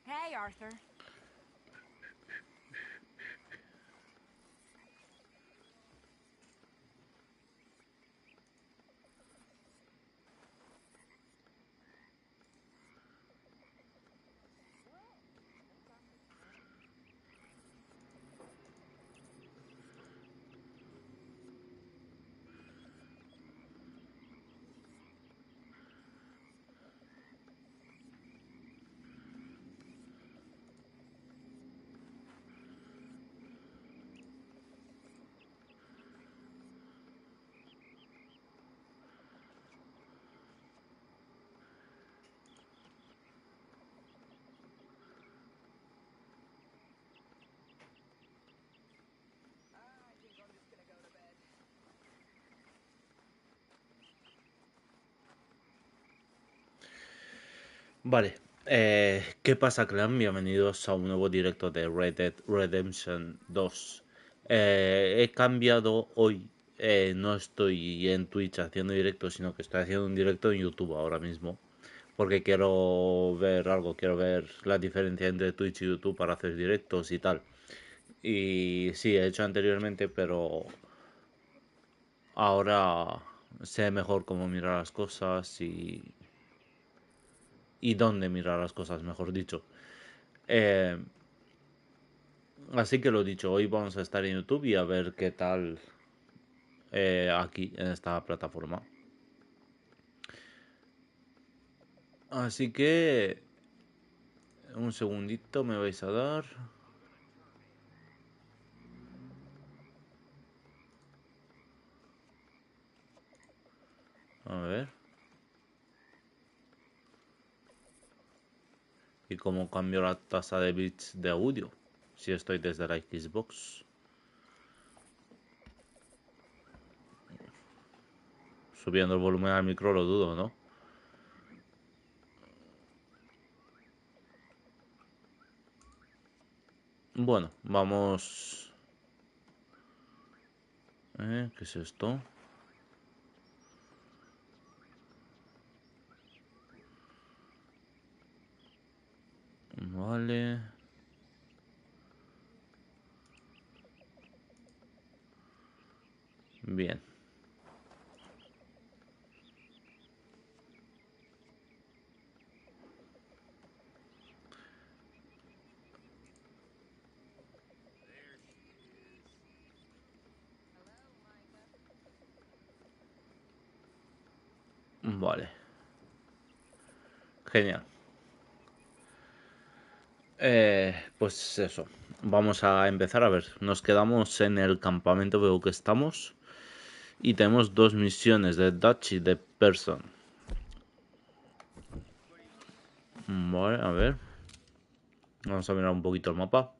Hey, Arthur. Vale, ¿qué pasa, clan? Bienvenidos a un nuevo directo de Red Dead Redemption 2. He cambiado hoy, no estoy en Twitch haciendo directo, sino que estoy haciendo un directo en YouTube ahora mismo. Porque quiero ver algo, quiero ver la diferencia entre Twitch y YouTube para hacer directos y tal. Y sí, he hecho anteriormente, pero ahora sé mejor cómo mirar las cosas y dónde mirar las cosas, mejor dicho. Eh, Así que lo dicho, hoy vamos a estar en YouTube y a ver qué tal aquí en esta plataforma. Así que un segundito me vais a dar. A ver. ¿Y cómo cambio la tasa de bits de audio? Si estoy desde la Xbox. Subiendo el volumen al micro lo dudo, ¿no? Bueno, vamos... ¿Qué es esto? Vale. Bien. Vale. Genial. Pues eso. Vamos a empezar a ver. Nos quedamos en el campamento, veo que estamos. Y tenemos dos misiones de Dutch y de Person. Vale, a ver. Vamos a mirar un poquito el mapa.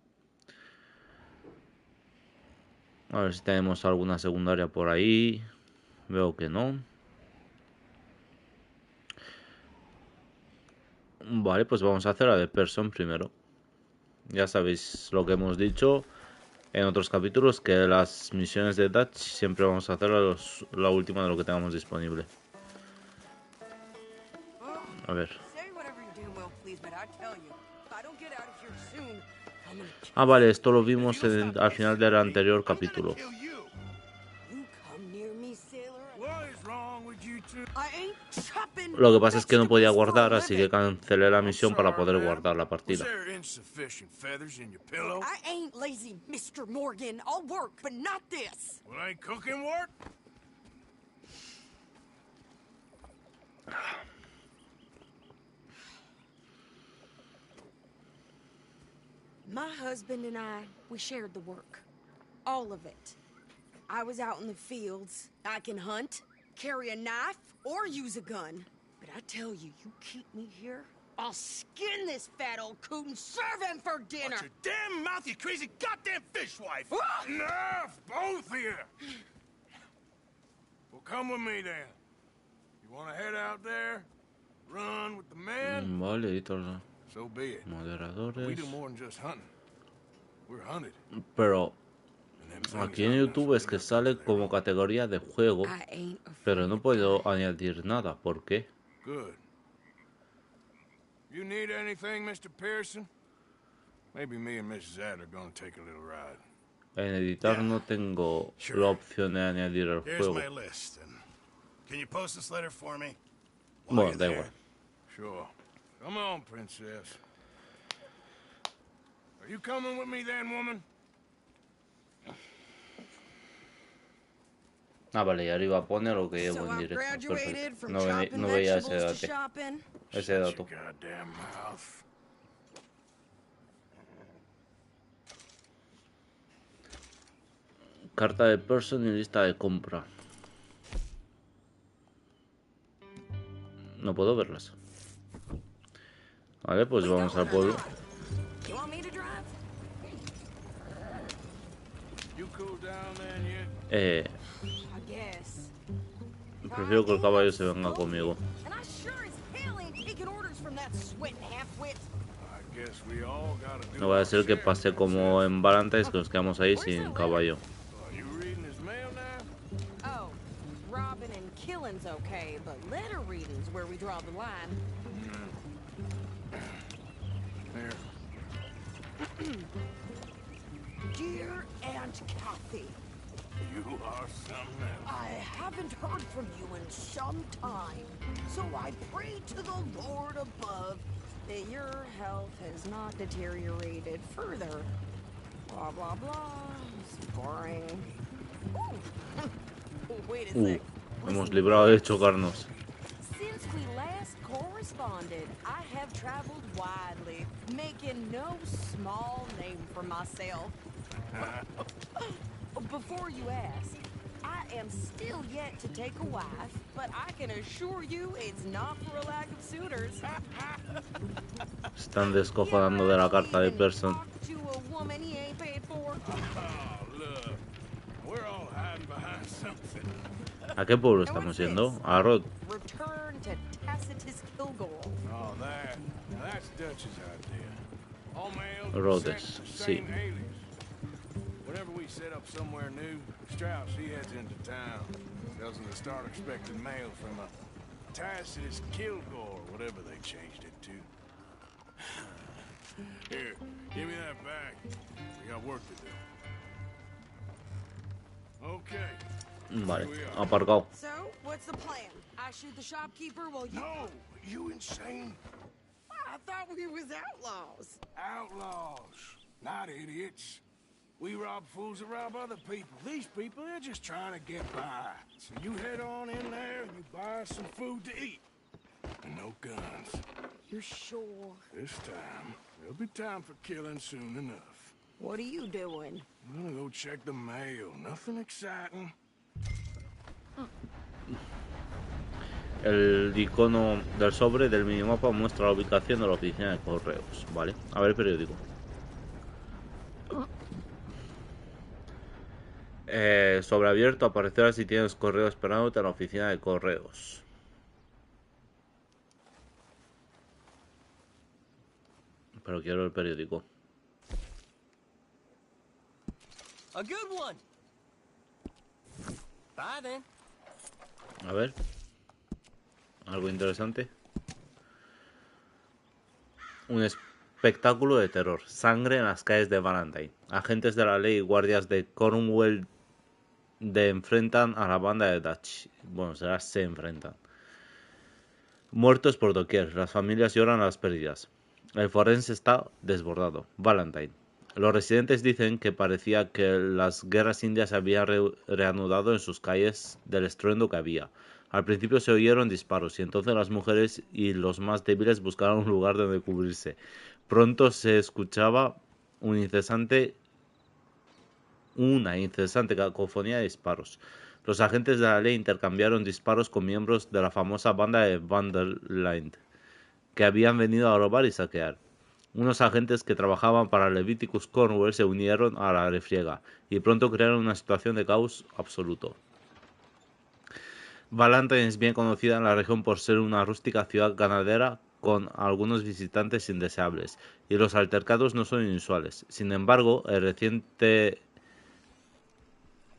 A ver si tenemos alguna secundaria por ahí. Veo que no. Vale, pues vamos a hacer la de Person primero. Ya sabéis lo que hemos dicho en otros capítulos, que las misiones de Dutch siempre vamos a hacer la última de lo que tengamos disponible. A ver. Ah, vale, esto lo vimos al final del anterior capítulo. Lo que pasa es que no podía guardar, así que cancelé la misión para poder guardar la partida. My husband and we shared the work. All of it. I was out in the fields. I can hunt, carry a knife, or use a gun. But I tell you, you keep me here, I'll skin this fat old coot and serve him for dinner! Watch your damn mouth, you crazy goddamn fishwife! Enough, both of you! Well, come with me then. You want to head out there? Run with the man? Vale, editor, So be it. We moderadores. do more than just hunting. We're hunted. Pero And them things aquí en hunting us YouTube will es que end up sale into their como own. categoría de juego, I ain't pero afraid no to puedo die. añadir nada. ¿Por qué? Good. You need anything, Mr. Pearson? Maybe me and Mrs. Adler are gonna take a little ride. En editar Yeah, no tengo sure. la opción de añadir el Here's juego. my list. And can you post this letter for me? While Bueno, you're da there? igual. Sure. Come on, princess. Are you coming with me then, woman? Ah, vale, y arriba pone lo que llevo So en I've directo. graduated Perfecto. from No, chopping no veía vegetables to ese shopping. Shut dato. your goddamn mouth. Carta de person y lista de compra. No puedo verlas. Vale, pues We vamos going al or pueblo. not? You want me to drive? You cool down then yet? I guess. Prefiero que el caballo se venga conmigo. And I sure as hell ain't taking orders from that sweating half-wit. I guess we all gotta do No vaya a our ser que share, pase como princess. en Valentine's, que nos quedamos ahí sin caballo. Are you reading his mail now? Oh, robbing and killing's okay, but letter reading's where we draw the line. Here. Dear Aunt Kathy, You are something else. I haven't heard from you in some time, so I pray to the Lord above that your health has not deteriorated further. Blah, blah, blah. It's boring. Ooh. Wait a sec. Hemos Listen. librado de chocarnos. Since we last corresponded, I have traveled widely, making no small name for myself. Before you ask, I am still yet to take a wife, but I can assure you it's not for a lack of suitors. Están descojonando de la carta de person. Talk to a woman he ain't paid for. Oh, look. We're all hiding behind something. ¿A qué pueblo And estamos what's this? yendo? A Rod. Return to Tacitus Kilgore. Oh, that. Now that's Dutch's idea. All mail Rhodes, sent to the sí. same alias. Whenever we set up somewhere new, Strauss, he heads into town. Tells them to start expecting mail from a Tacitus Kilgore, whatever they changed it to. Here, give me that back. We got work to do. Okay. Vale, aparcado. So, what's the plan? I shoot the shopkeeper while you... No, you insane? I thought we was outlaws. Outlaws, not idiots. We rob fools that rob other people. These people, they're just trying to get by. So you head on in there and you buy us some food to eat. And no guns. You sure? This time, there'll be time for killing soon enough. What are you doing? I'm gonna go check the mail. Nothing exciting. El icono del sobre del minimapa muestra la ubicación de la oficina de correos. Vale, a ver el periódico. Sobre abierto, aparecerá si tienes correo esperándote en la oficina de correos. Pero quiero el periódico. A good one. Bye then. A ver. Algo interesante. Un espectáculo de terror. Sangre en las calles de Valentine. Agentes de la ley y guardias de Cornwall enfrentan a la banda de Dutch. Bueno, se enfrentan. Muertos por doquier. Las familias lloran las pérdidas. El forense está desbordado. Valentine. Los residentes dicen que parecía que las guerras indias se habían reanudado en sus calles del estruendo que había. Al principio se oyeron disparos y entonces las mujeres y los más débiles buscaron un lugar donde cubrirse. Pronto se escuchaba una incesante cacofonía de disparos. Los agentes de la ley intercambiaron disparos con miembros de la famosa banda de Vanderline, que habían venido a robar y saquear. Unos agentes que trabajaban para Leviticus Cornwall se unieron a la refriega y pronto crearon una situación de caos absoluto. Valentine es bien conocida en la región por ser una rústica ciudad ganadera con algunos visitantes indeseables, y los altercados no son inusuales. Sin embargo, el reciente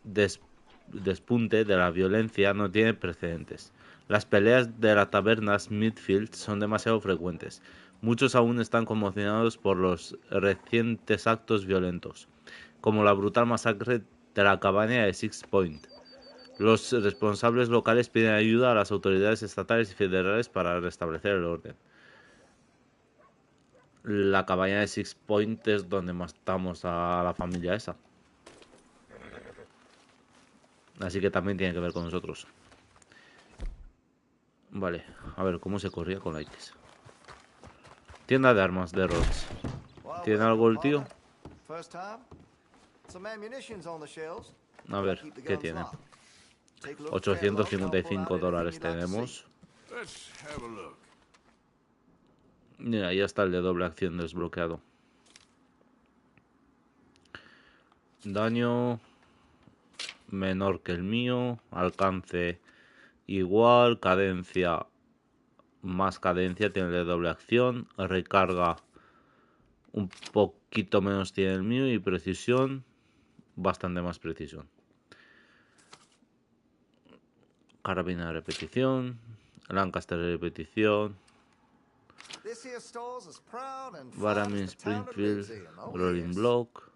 despunte de la violencia no tiene precedentes. Las peleas de la taberna Smithfield son demasiado frecuentes. Muchos aún están conmocionados por los recientes actos violentos, como la brutal masacre de la cabaña de Six Point. Los responsables locales piden ayuda a las autoridades estatales y federales para restablecer el orden. La cabaña de Six Point es donde matamos a la familia esa. Así que también tiene que ver con nosotros. Vale, a ver, ¿cómo se corría con la X? Tienda de armas de Rhodes. ¿Tiene algo el tío? A ver, ¿qué tiene? $855 tenemos. Mira, ya está el de doble acción desbloqueado. Daño menor que el mío. Alcance igual. Cadencia más cadencia tiene el de doble acción. Recarga un poquito menos tiene el mío. Y precisión bastante más precisión. Carabina de repetición. Lancaster de repetición. Baramin Springfield. Rolling Block.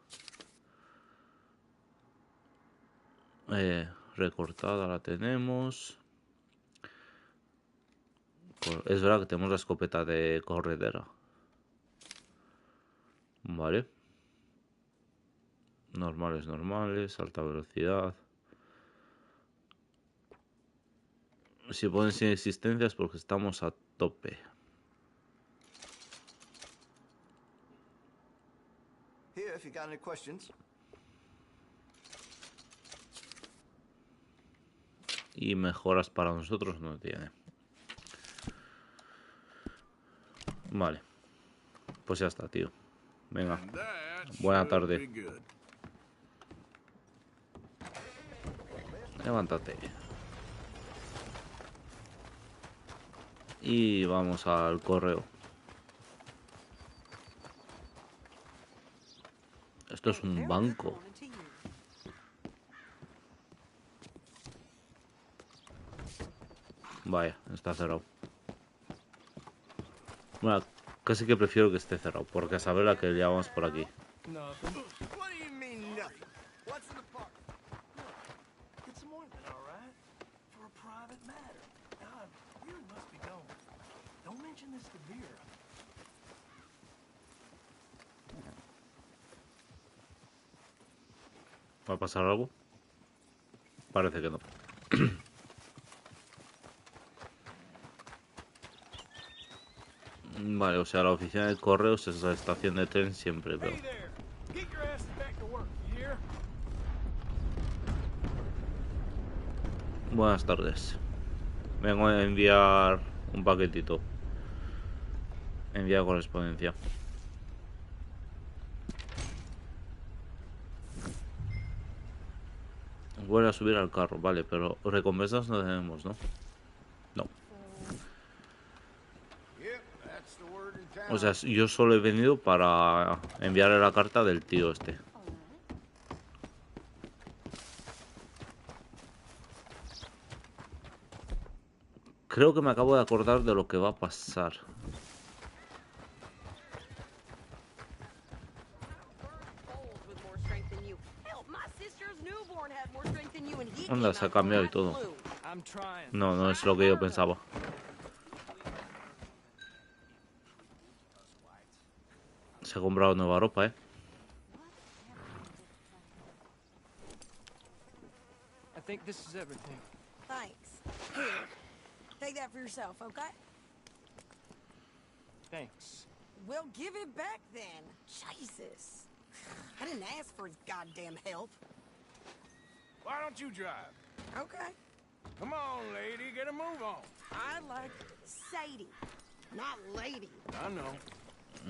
Recortada la tenemos. Es verdad que tenemos la escopeta de corredera. Vale. Normales, alta velocidad. Si ponen sin existencia es porque estamos a tope. Y mejoras para nosotros no tiene. Vale. Pues ya está, tío. Venga. Buena tarde. Levántate. Y vamos al correo. Esto es un banco. Vaya, está cerrado. Bueno, casi que prefiero que esté cerrado, porque a saber la que llevamos por aquí. ¿Va a pasar algo? Parece que no. Vale, o sea, la oficina de correos es la estación de tren siempre, pero... Buenas tardes. Vengo a enviar un paquetito. Envía correspondencia. Vuelve a subir al carro, vale, pero recompensas no tenemos, ¿no? No. O sea, yo solo he venido para enviarle la carta del tío este. Creo que me acabo de acordar de lo que va a pasar. Anda, se ha cambiado y todo. No, no es lo que yo pensaba. Se ha comprado nueva ropa, ¿eh? I think this is everything. Thanks. Here, take that for yourself, okay? Thanks. Well, give it back then. Jesus. I didn't ask for his goddamn help. Why don't you drive? Okay. Come on, lady, get a move on. I like Sadie, not lady. I know.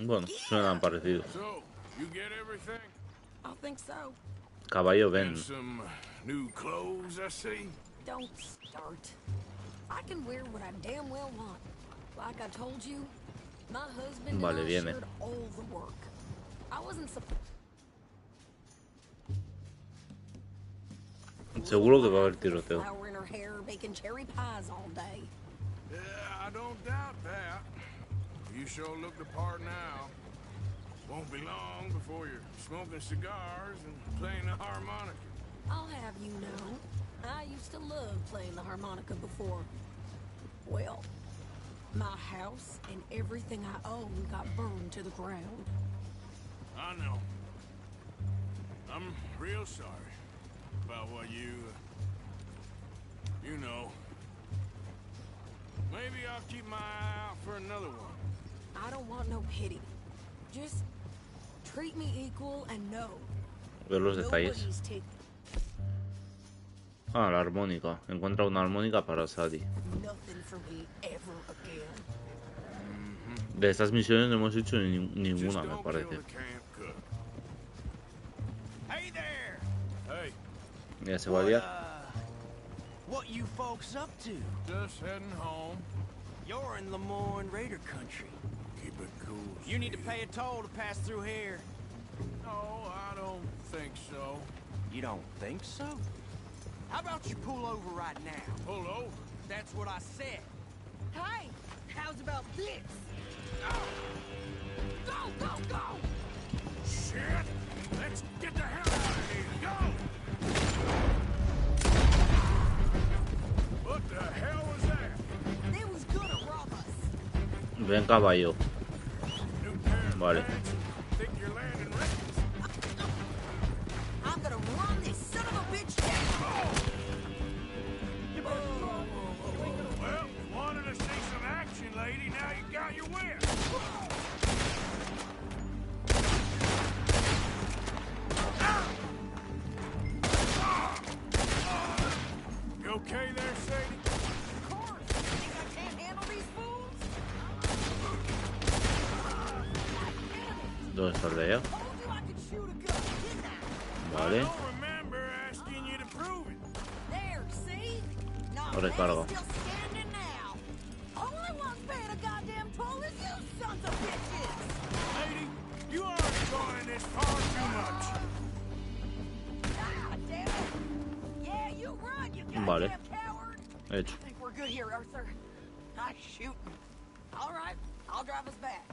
Bueno, suenan parecidos. So, you get everything? I think so. Caballo, ven. And some new clothes, I see. Don't start. I can wear what I damn well want. Like I told you, My husband Vale, and I viene. shared all the work. I wasn't supposed. Seguro que va a haber tiroteo. Flower in her hair, baking cherry pies all day. Yeah, I don't doubt that. You sure look the part now. Won't be long before you're smoking cigars and playing the harmonica. I'll have you know, I used to love playing the harmonica before. Well, my house and everything I own got burned to the ground. I know. I'm real sorry about what you know. Maybe I'll keep my eye out for another one. I don't want no pity. Just treat me equal and know. Ver los detalles. Nobody's taking Ah, la armónica. Encuentra una armónica para Sadie. nothing from me ever again. De estas misiones no hemos hecho Just ninguna, me don't kill parece. the camp cook. Hey there! Hey, Ya se va a liar. What you folks up to? just heading home. You're in Lemoyne Raider country. Keep it cool. You need to sweetie. pay a toll to pass through here. No, I don't think so. You don't think so? How about you pull over right now? Pull over. That's what I said. Hey, how's about this? Go, go, go! Shit! Let's get the hell out of here. Go! What the hell was that? They was gonna rob us. Ven caballo. New pair of Vale. pants? Think you're landing records? I'm gonna run this son of a bitch down. Well, wanted to see some action, lady. Now you got your wish. You okay there, Sadie? Of course. Think I can't handle these fools? ¿Dónde está el de ella? Told you I could shoot a gun, didn't I? I Vale. don't remember asking you to prove it. There, see? Now Recargo. still standing now. Only one's paying a goddamn toll is you sons of bitches. Lady, you aren't going this far too much. God damn it. Yeah, you run, you Vale. goddamn coward. Hecho. I think we're good here, Arthur. Nice shooting. All right, I'll drive us back.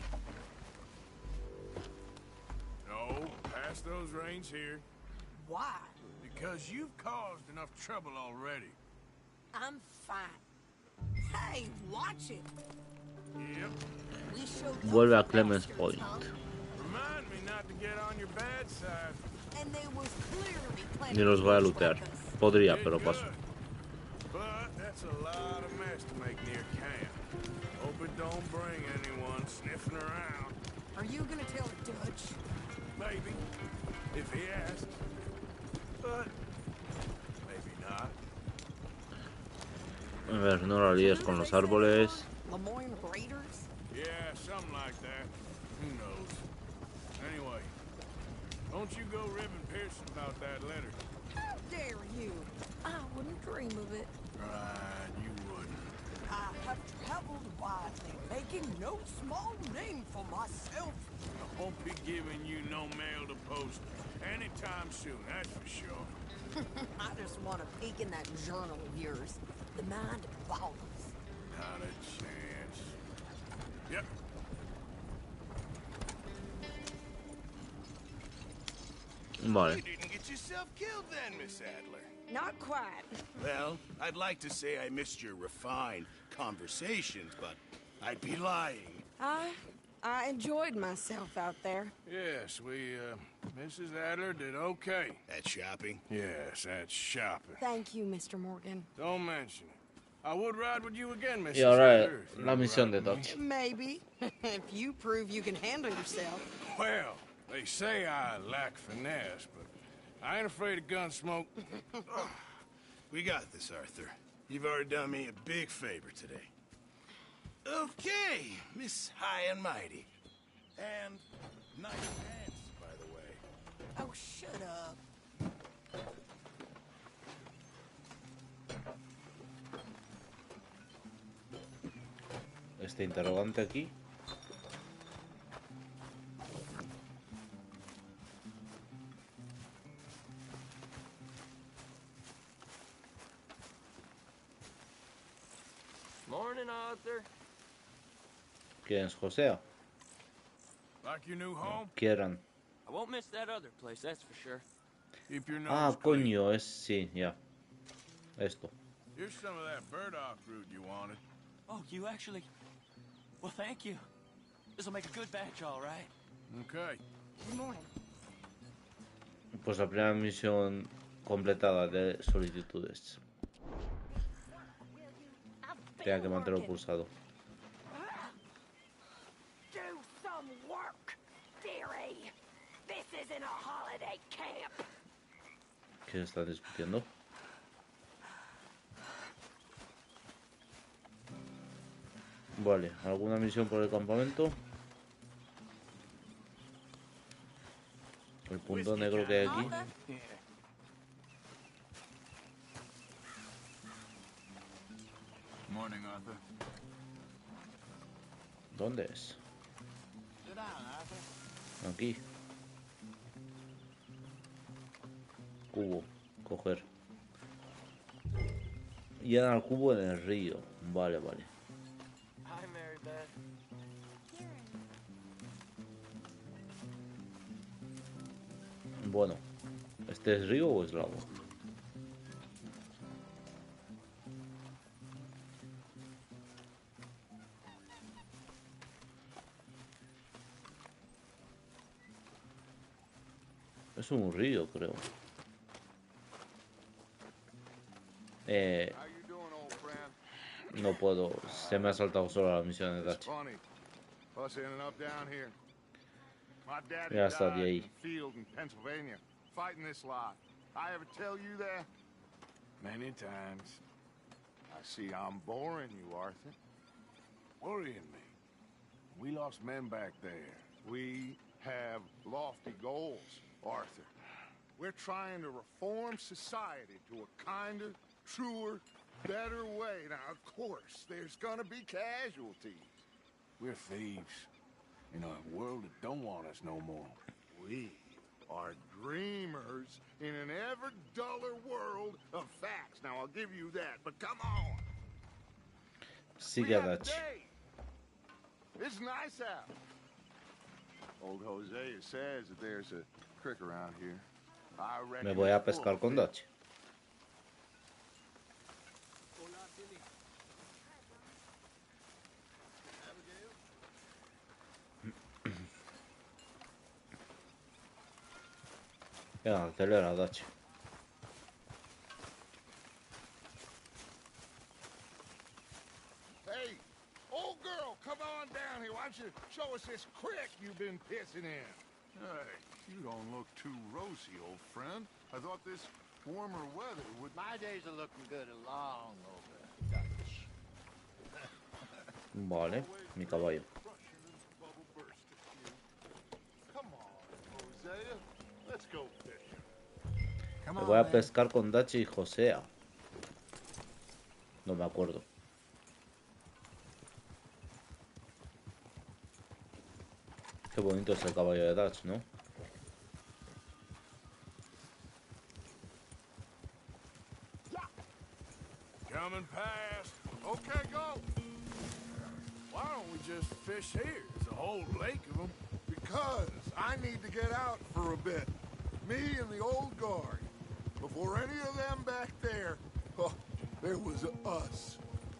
No, pass those reins here. Why? Because you've caused enough trouble already. I'm fine. Hey, watch it. Yep. We showed Vuelve a those Clemens bastards, Point. huh? Remind me not to get on your bad side. And they was clearly planning Ni los to voy a bitch lootear. like us. Podría, Did pero good. paso. But that's a lot of mess to make near camp. Hope it don't bring anyone sniffing around. Are you gonna tell Dutch? Maybe, if he asks. But maybe not. A ver, no la líes con los árboles. Lemoyne Raiders? Yeah, something like that. Who knows? Anyway, don't you go ribbing Pearson about that letter. How dare you? I wouldn't dream of it. Right, you wouldn't. I have traveled widely, making no small name for myself. I won't be giving you no mail to post anytime soon, that's for sure. I just want to peek in that journal of yours. The mind boggles. Not a chance. Yep. Vale. You didn't get yourself killed then, Miss Adler. Not quite. Well, I'd like to say I missed your refined conversations, but I'd be lying. I enjoyed myself out there. Yes, Mrs. Adler did okay. At shopping? Yes, that's shopping. Thank you, Mr. Morgan. Don't mention it. I would ride with you again, Mrs. Y ahora Adler. if you la would misión ride de with me. Dodge. Maybe. If you prove you can handle yourself. Well, they say I lack finesse, but I ain't afraid of gun smoke. We got this, Arthur. You've already done me a big favor today. Okay, Miss High and Mighty. And nice pants, by the way. Oh, shut up. Este interrogante aquí. Morning, Arthur. ¿Quién es José? Like your new home? Quieran. I won't miss that other place, that's for sure. Keep your nose Ah, clean. coño, es... Sí, ya. Esto. Here's some of that burdock root you wanted. Oh, you actually... Well, thank you. This'll make a good batch, all right. Okay. Good morning. Pues la primera misión completada de solicitudes. Tenga que mantenerlo pulsado. Do some work, dearie. This isn't a holiday camp. ¿Qué están discutiendo? Vale, ¿alguna misión por el campamento? El punto negro que hay aquí. Yeah. Morning, Arthur. ¿Dónde es? Sit down, Arthur. Aquí. Cubo. Coger. Llena el cubo en el río. Vale, vale. Hi, Mary Beth. Bueno. ¿Este es río o es lago? Es un río, creo. How you doing, old friend? No puedo. Se me ha saltado solo la misión de It's Dutch. funny. Us ending up down here. My daddy Ya está died de ahí. in a field in Pennsylvania, fighting this lot. I ever tell you that? Many times. I see I'm boring you, Arthur. Worrying me. We lost men back there. We have lofty goals, Arthur. We're trying to reform society to a kinder, truer, better way. Now, of course, there's gonna be casualties. We're thieves in a world that don't want us no more. We are dreamers in an ever duller world of facts. Now, I'll give you that, but come on. Sigue We a got Dutch. day. It's nice out. Old Hosea says that there's a creek around here. I reckon Me voy a it's full pescar of con fish. Dutch. Venga, acelera, Dutch. Hey, old girl, come on down here. Why don't you show us this creek you've been pissing in? Hey, you don't look too rosy, old friend. I thought this warmer weather would... My days are looking good along over Dutch. Vale, mi caballo. Russian and bubble burst at you. Come on, Hosea. Let's go fishing. Come Me on, voy a man. pescar con Dutch y Josea. No me acuerdo. Qué bonito es el caballo de Dutch, ¿no? Coming past. Okay, go. Why don't we just fish here? There's a whole lake of them. Because I need to get out for a bit. Me and the old guard. Before any of them back there, oh, there was us.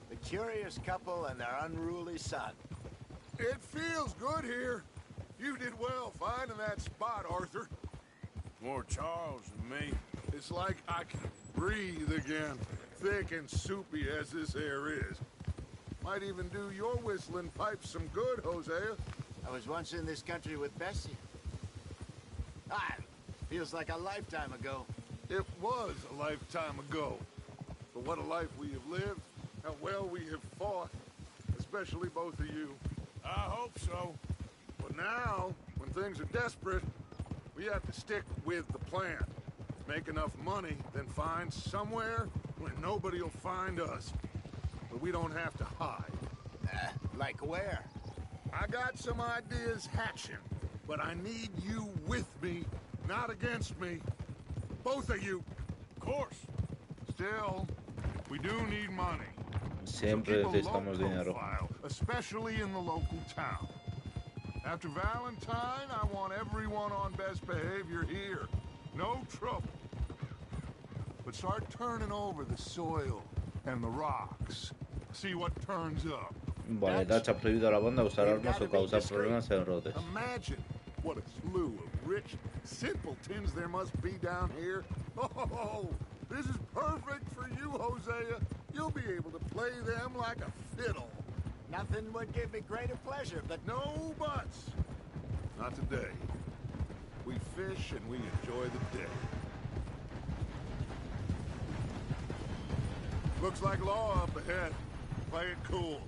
The curious couple and their unruly son. It feels good here. You did well finding that spot, Arthur. More Charles than me. It's like I can breathe again, thick and soupy as this air is. Might even do your whistling pipes some good, Hosea. I was once in this country with Bessie. Ah, feels like a lifetime ago. It was a lifetime ago. But what a life we have lived, how well we have fought, especially both of you. I hope so. But now, when things are desperate, we have to stick with the plan. Make enough money, then find somewhere where nobody will find us. But we don't have to hide. Like where? I got some ideas hatching, but I need you with me, not against me. Both of you. Of course. Still, we do need money. Siempre necesitamos dinero. Profile, especially in the local town. After Valentine, I want everyone on best behavior here. No trouble. But start turning over the soil and the rocks. See what turns up. Vale, Dutch ha prohibido a la banda usar armas o causar problemas en Rhodes. Imagine what a slew of rich simpletons there must be down here. Oh, this is perfect for you, Hosea. You'll be able to play them like a fiddle. Nothing would give me greater pleasure, but No buts. Not today. We fish and we enjoy the day. Looks like law up ahead. Play it cool.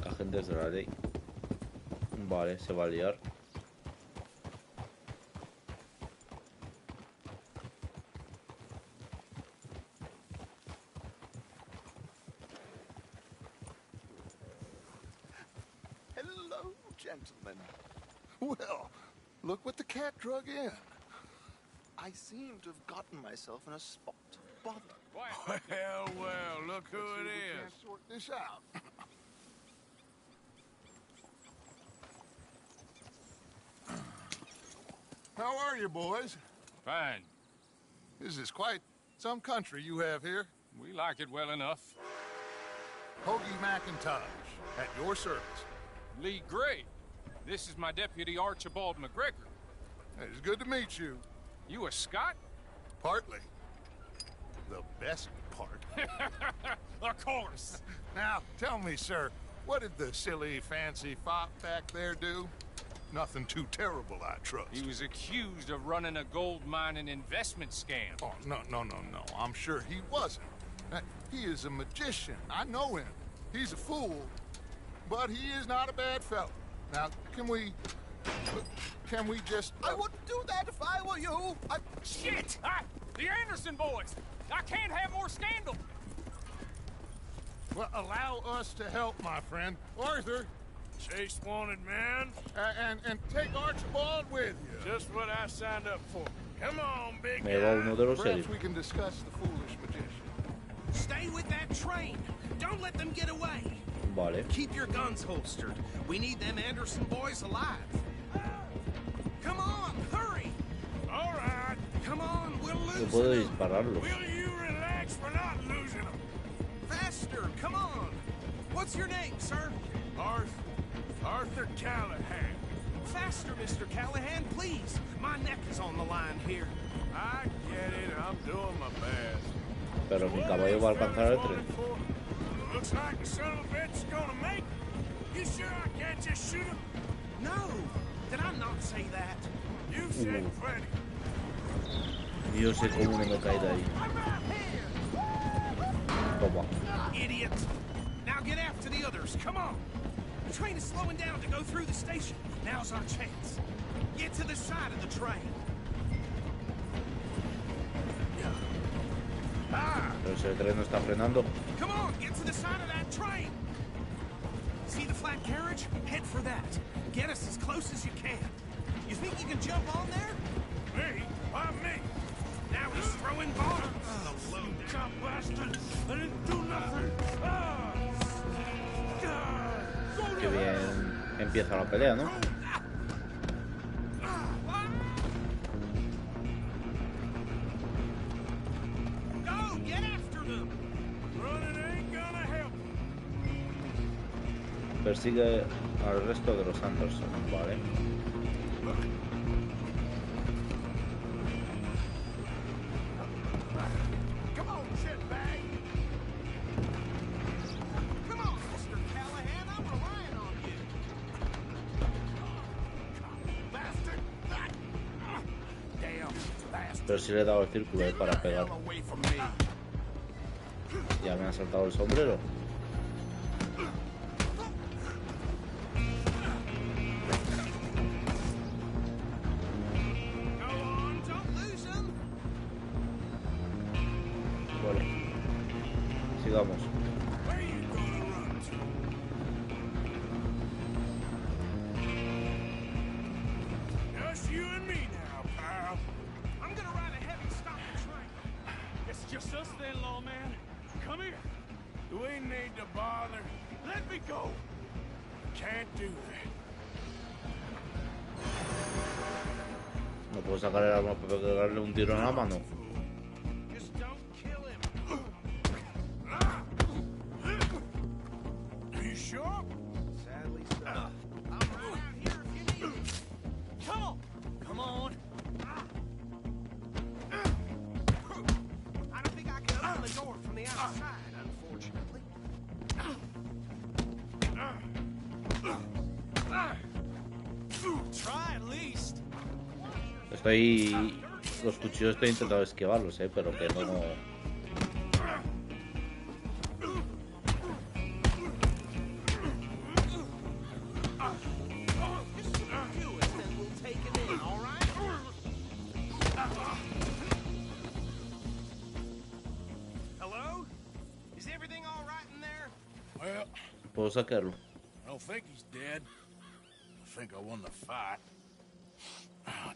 Agentes de la ley. Vale, se va a liar. Hello, gentlemen. Well, look what the cat drug in. I seem to have gotten myself in a spot to bother. Well, look who See it if we is. can't sort this out. How are you, boys? Fine. This is quite some country you have here. We like it well enough. Hoagie McIntosh, at your service. Lee Gray. This is my deputy Archibald McGregor. It's good to meet you. You a Scot? Partly. The best part. Of course. Now, tell me, sir, what did the silly, fancy fop back there do? Nothing too terrible, I trust. He was accused of running a gold mining investment scam. Oh, no. I'm sure he wasn't. He is a magician. I know him. He's a fool, but he is not a bad fellow. Now, can we just... I wouldn't do that if I were you. Shit! The Anderson boys! I can't have more scandal! Well, allow us to help, my friend. Arthur, Chase wanted man. and take Archibald with you. Just what I signed up for. Come on, big Me va uno de los Perhaps serios. we can discuss the foolish magician. Stay with that train. Don't let them get away. Vale. Keep your guns holstered. We need them Anderson boys alive. Come on, hurry. All right. Come on, we'll Yo lose puedo them. dispararlos. Will you relax? We're not losing them. Faster, come on. What's your name, sir? Arthur Callahan. Faster, Mr. Callahan, please. My neck is on the line here. I get it. I'm doing my best. Pero mi caballo va a alcanzar el tren. Looks like the son of a bitch is gonna make it. You sure I can't just shoot him? No. Did I not say that? You said plenty. Yo sé cómo no me cae de ahí. Toma. Idiot. Now get after the others. Come on. The train is slowing down to go through the station. Now's our chance. Get to the side of the train. Pero si el tren no está frenando. Come on, get to the side of that train. See the flat carriage? Head for that. Get us as close as you can. You think you can jump on there? Me? Why me? Now he's throwing bombs. You cop bastard! I didn't do nothing! Qué bien empieza la pelea, ¿no? Go, get after them. Running ain't gonna help. Persigue al resto de los Anderson, vale. Come on, shitbag. Come on, Mr. Callahan, I'm relying on you. Bastard. Damn bastard. Pero si le he dado el círculo para pegar. Away from me. Ya me ha saltado el sombrero. Go on, don't lose them. Bueno. Sigamos. Where you gonna run to? Just you and me now, pal. I'm gonna ride ahead and stop the train. It's just us then, lawman. Come here. me go. Can't do that. No puedo sacar el arma para pegarle un tiro en la mano. Just don't kill him. Are you sure? Sadly so. I'm right out here if you need me. Come on! Come on! I don't think I can open the door from the outside, unfortunately. Try at least. Los cuchillos estoy intentando esquivarlos, pero que no. Hello? Is everything all right in there? Well, Puedo sacarlo. I don't think he's dead. I think I won the fight.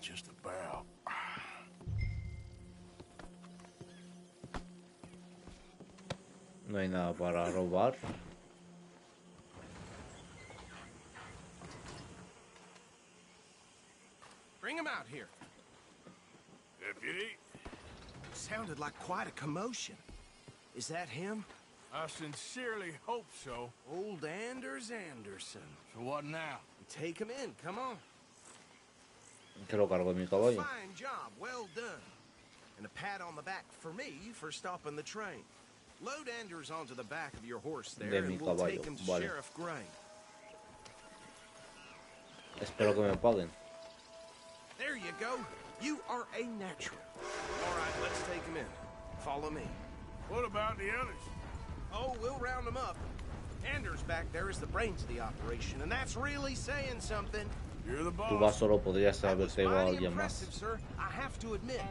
Just about. No hay nada para robar. Bring him out here. Deputy, Sounded like quite a commotion. Is that him? I sincerely hope so. Old Anders Anderson. So what now? Take him in, come on. Que lo cargo en mi caballo. Fine job, well done. And a pat on the back for me for stopping the train. Load Anders onto the back of your horse there, De mi and we'll caballo, take him to vale. Sheriff Gray. Espero que me paguen. There you go. You are a natural. All right, let's take him in. Follow me. What about the others? Oh, we'll round them up. Anders back there is the brains of the operation, and that's really saying something. You're the Tú boss. vas solo, podrías That was haberte llevado a mighty alguien más. impressive, sir. I have to admit.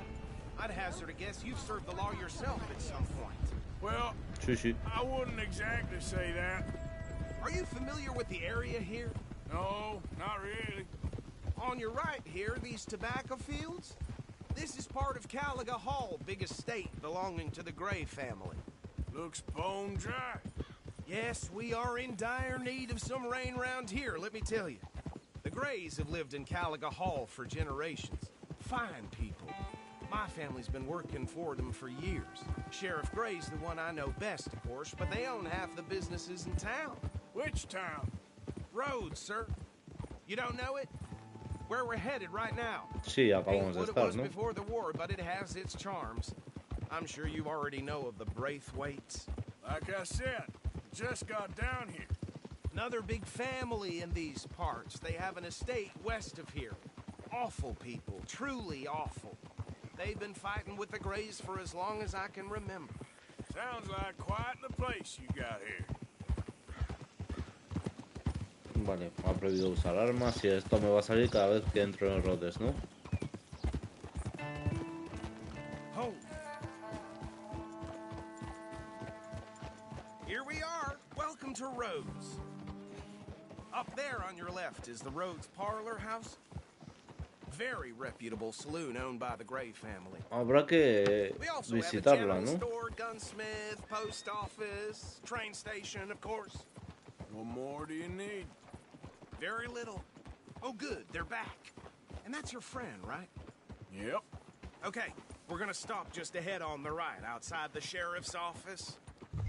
I'd hazard a guess you've served the law yourself at some point. Well, Sí, sí. I wouldn't exactly say that. Are you familiar with the area here? No, not really. On your right here, these tobacco fields? This is part of Caliga Hall, big estate belonging to the Gray family. Looks bone dry. Yes, we are in dire need of some rain round here, let me tell you. The Grays have lived in Caliga Hall for generations. Fine people. My family's been working for them for years. Sheriff Gray's the one I know best, of course, but they own half the businesses in town. Which town? Rhodes, sir. You don't know it? Where we're headed right now. Sí, Ain't acabamos de what it estar, was ¿no? before the war, but it has its charms. I'm sure you already know of the Braithwaites. Like I said, just got down here. Another big family in these parts. They have an estate west of here. Awful people, truly awful. They've been fighting with the Grays for as long as I can remember. Sounds like quite the place you got here. Vale, me ha prohibido usar armas y esto me va a salir cada vez que entro en Rhodes, ¿no? Hold. Here we are. Welcome to Rhodes. Up there on your left is the Rhodes Parlor House. Very reputable saloon owned by the Gray family. Habrá que We also have a visitarla, general ¿no? store, gunsmith, post office, train station, of course. What more do you need? Very little. Oh, good, they're back. And that's your friend, right? Yep. Okay, we're gonna stop just ahead on the right, outside the sheriff's office.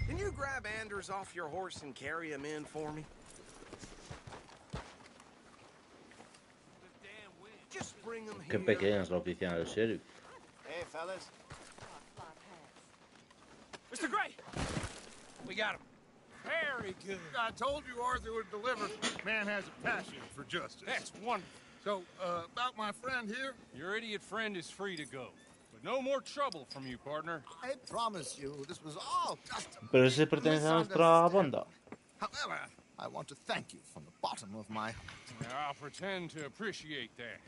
Can you grab Anders off your horse and carry him in for me? Just bring him Qué here. pequeña es la oficina del sheriff. Hey, fellas. Mr. Gray! We got him. Very good. I told you Arthur would deliver. Man has a passion for justice. That's wonderful. So, about my friend here, Your idiot friend is free to go. But no more trouble from you, partner. I promise you, this was all just a Pero ese pertenece a nuestra banda. However, I want to thank you from the bottom of my heart. Now, I'll pretend to appreciate that.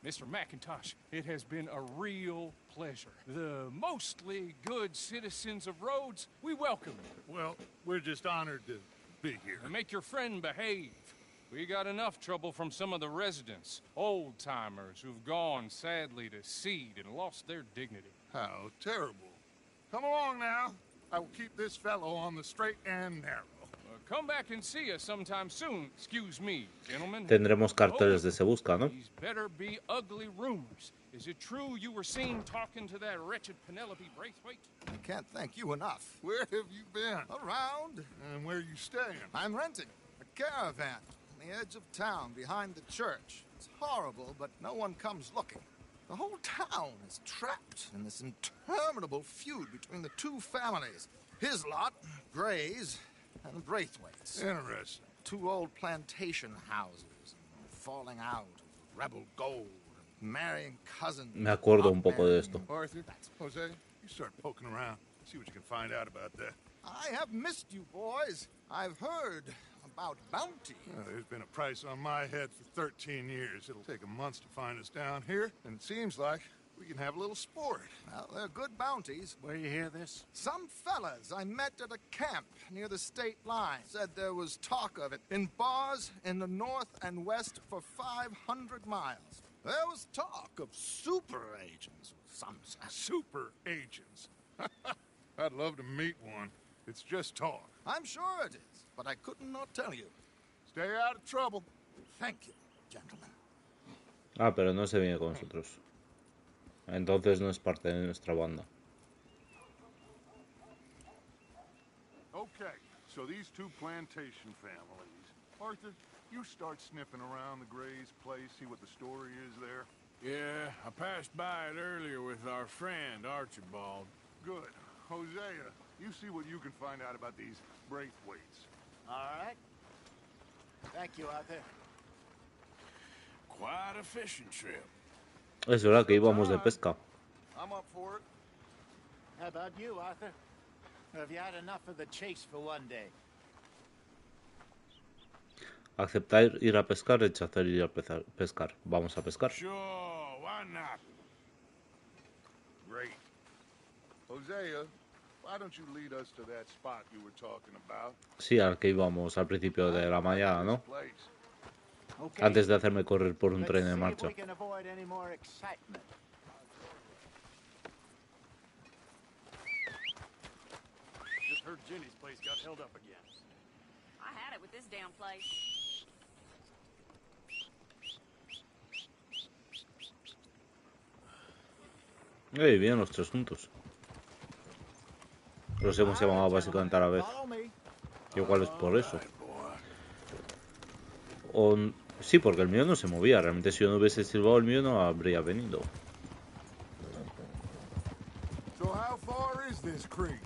Mr. McIntosh, it has been a real pleasure. The mostly good citizens of Rhodes, we welcome you. well, we're just honored to be here. And make your friend behave. We got enough trouble from some of the residents, old-timers who've gone, sadly, to seed and lost their dignity. How terrible. Come along now. I will keep this fellow on the straight and narrow. Come back and see us sometime soon. Excuse me, gentlemen. Tendremos carteles de Se Busca, ¿no? These better be ugly rumors. Is it true you were seen talking to that wretched Penelope Braithwaite? I can't thank you enough. Where have you been? Around. And where are you staying? I'm renting a caravan on the edge of town behind the church. It's horrible, but no one comes looking. The whole town is trapped in this interminable feud between the two families. His lot, Gray's, and Braithwaite's. Interesting. Two old plantation houses, falling out of rebel gold, and marrying cousins. Me acuerdo un poco de esto. Arthur, Jose, you start poking around. See what you can find out about that. I have missed you, boys. I've heard about bounty. There's been a price on my head for 13 years. It'll take a month to find us down here, and it seems like we can have a little sport. Well, they're good bounties. Where you hear this? Some fellas I met at a camp near the state line said there was talk of it in bars in the north and west for 500 miles. There was talk of super agents, some say. Super agents. I'd love to meet one. It's just talk. I'm sure it is, but I couldn't not tell you. Stay out of trouble. Thank you, gentlemen. Ah, pero no se viene con nosotros. Entonces no es parte de nuestra banda. Okay, so these two plantation families. Arthur, you start sniffing around the Gray's place, see what the story is there. Yeah, I passed by it earlier with our friend, Archibald. Good. Hosea, you see what you can find out about these Braithwaites. All right. Thank you, Arthur. Quite a fishing trip. Es verdad que íbamos de pesca. I'm up for it. How about you, Arthur? Or have you had enough of the chase for one day? Aceptar ir a pescar, rechazar ir a pescar. Vamos a pescar. Sure, why not? Great. Hosea, why don't you lead us to that spot you were talking about? Sí, al que íbamos al principio de la mañana, ¿no? Okay. Antes de hacerme correr por un tren en marcha. We can avoid any more excitement. Just heard Jenny's place got held up again. I had it with this damn place. Vienen los tres juntos. Los hemos llamado básicamente a la vez. Igual es por eso. O, sí, porque el mío no se movía. Realmente si yo no hubiese silbado el mío no habría venido. So how far is this creek?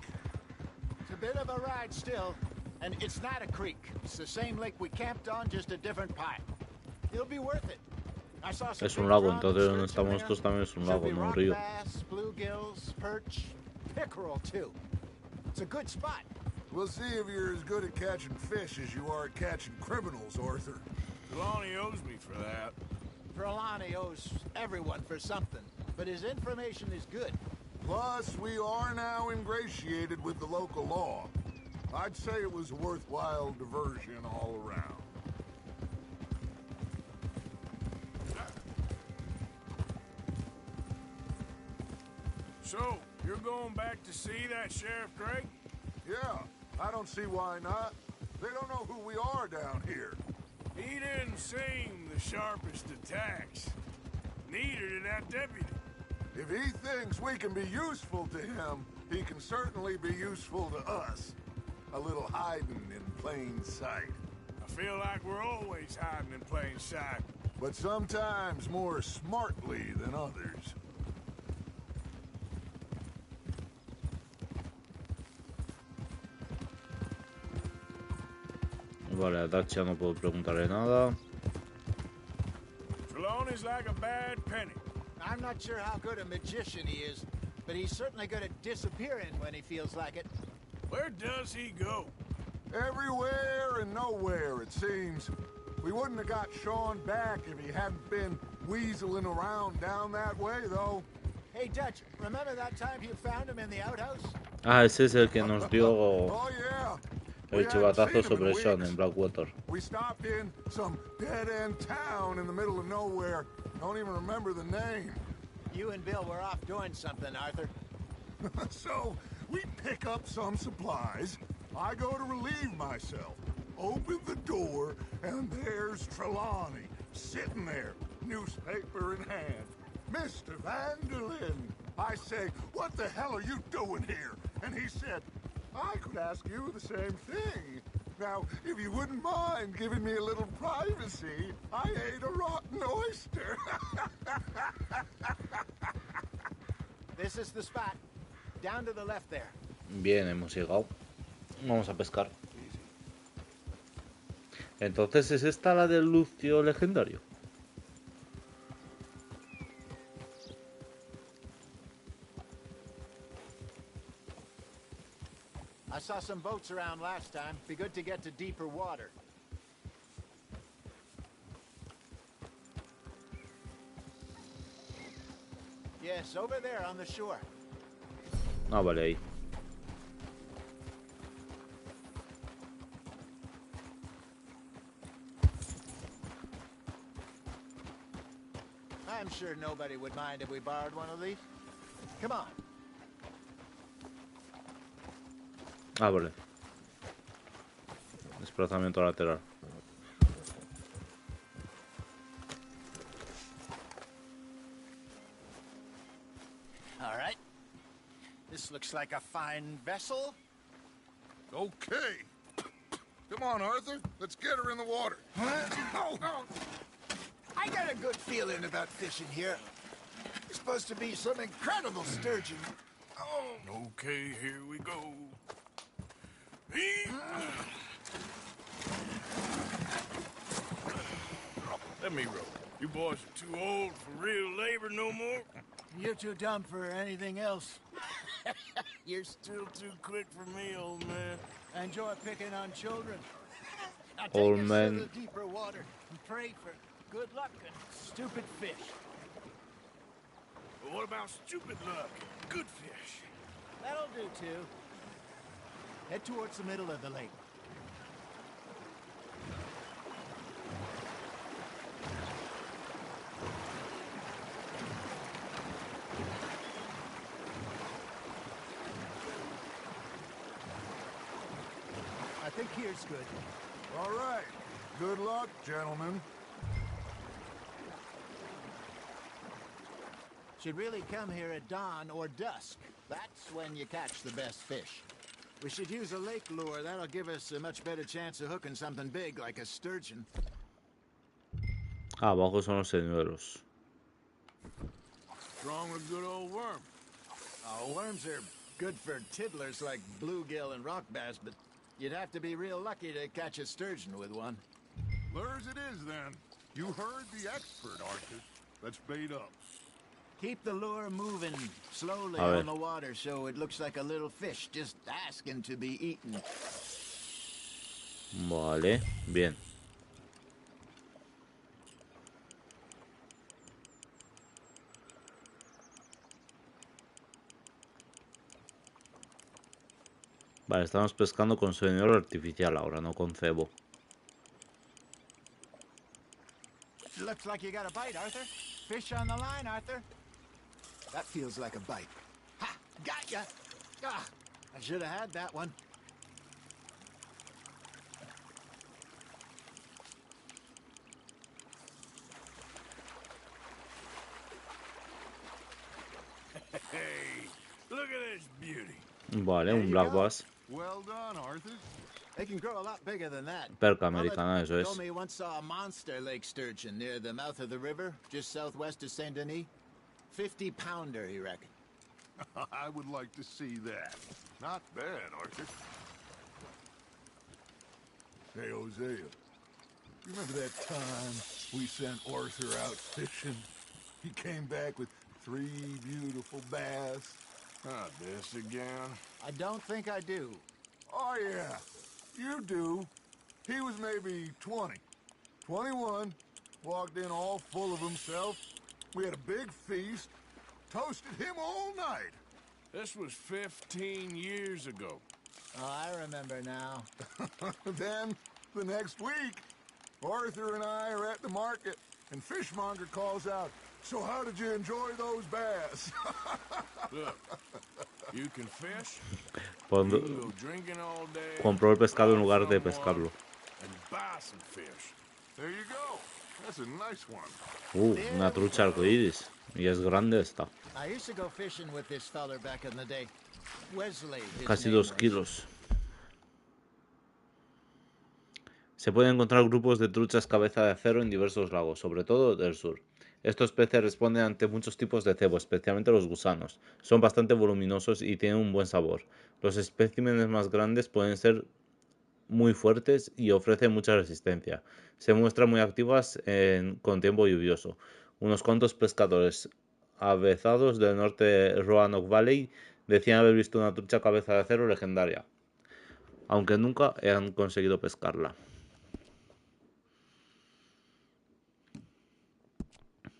It's a bit of a ride still, and it's not a creek. It's the same lake we camped on, just a different pipe. It'll be worth it. I saw some Es un lago, entonces donde estamos nosotros también es un lago, no un río. Bass, bluegills, perch, pickerel too. It's a good spot. We'll see if you're as good at catching fish as you are at catching criminals, Arthur. Trelawney owes me for that. Trelawney owes everyone for something, but his information is good. Plus, we are now ingratiated with the local law. I'd say it was a worthwhile diversion all around. So, you're going back to see that Sheriff Gray? Yeah, I don't see why not. They don't know who we are down here. He didn't seem the sharpest attacks. Neither did that deputy. If he thinks we can be useful to him, he can certainly be useful to us. A little hiding in plain sight. I feel like we're always hiding in plain sight. But sometimes more smartly than others. Vale, a Dacia no puedo preguntarle nada. Trelawney's like a bad penny. I'm not sure how good a magician he is, but he's certainly good at disappearing when he feels like it. Where does he go? Everywhere and nowhere, it seems. We wouldn't have got Sean back if he hadn't been weaseling around down that way, though. Hey, Dutch, remember that time you found him in the outhouse? Ah, ese es el que nos dio Oh, yeah. el chivatazo sobre Sean en Blackwater. We stopped in some dead-end town in the middle of nowhere. Don't even remember the name. You and Bill were off doing something, Arthur. So, we pick up some supplies. I go to relieve myself. open the door, and there's Trelawney, sitting there, newspaper in hand. Mr. Vanderlyn. I say, what the hell are you doing here? And he said, I could ask you the same thing. Now, if you wouldn't mind giving me a little privacy, I ate a rotten oyster. This is the spot. Down to the left there. Bien, hemos llegado. Vamos a pescar. Entonces, ¿es esta la del lucio legendario? I saw some boats around last time. Be good to get to deeper water. Yes, over there on the shore. Ah, vale, ahí. I'm sure nobody would mind if we borrowed one of these. Come on. Ah, vale. Desplazamiento lateral. All right. This looks like a fine vessel. Okay. Come on, Arthur. Let's get her in the water. I got a good feeling about fishing here. It's supposed to be some incredible sturgeon. Oh. Okay, here we go. Let me row. You boys are too old for real labor no more. You're too dumb for anything else. You're still too quick for me, old man. Enjoy picking on children. Now Old take us man. to the deeper water and pray for good luck and stupid fish. But what about stupid luck? Good fish. That'll do, too. Head towards the middle of the lake. I think here's good. All right. Good luck, gentlemen. Should really come here at dawn or dusk. That's when you catch the best fish. We should use a lake lure. That'll give us a much better chance of hooking something big like a sturgeon. Ah, abajo son los señuelos. Strong with good old worm. Oh, worms are good for tiddlers like bluegill and rock bass, but you'd have to be real lucky to catch a sturgeon with one. Lures it is, then. You heard the expert, Arthur. Let's bait up. Keep the lure moving slowly A ver. on the water so it looks like a little fish just asking to be eaten. Vale, bien. Vale, estamos pescando con señuelo artificial ahora, no con cebo. Looks like you got a bite, Arthur. Fish on the line, Arthur. That feels like a bite. Ha! Got ya! Ah, I should have had that one. Hey, look at this beauty. Vale, un black bass. Well done, Arthur. They can grow a lot bigger than that. Perca americana, eso es. Told me once saw a monster lake sturgeon near the mouth of the river, just southwest of Saint Denis. 50-pounder, he reckoned. I would like to see that. Not bad, Arthur. Hey, Hosea. You remember that time we sent Arthur out fishing? He came back with 3 beautiful bass. Not this again. I don't think I do. Oh, yeah. You do. He was maybe 20. 21. Walked in all full of himself. We had a big feast. Toasted him all night. This was 15 years ago. Oh, I remember now. Then, the next week, Arthur and I are at the market, and Fishmonger calls out, "So how did you enjoy those bass?" Look, you can fish. Cuando You can go drinking all day. compró el pescado en lugar de pescarlo. and buy some fish. There you go. That's a nice one. Una trucha arcoíris. Y es grande esta. I used to go fishing with this feller back in the day. Wesley, his Casi name 2 was. kilos. Se pueden encontrar grupos de truchas cabeza de acero en diversos lagos, sobre todo del sur. Estos peces responden ante muchos tipos de cebo, especialmente los gusanos. Son bastante voluminosos y tienen un buen sabor. Los especímenes más grandes pueden ser muy fuertes y ofrecen mucha resistencia. Se muestran muy activas con tiempo lluvioso. Unos cuantos pescadores avezados del norte de Roanoke Valley decían haber visto una trucha cabeza de acero legendaria, aunque nunca han conseguido pescarla.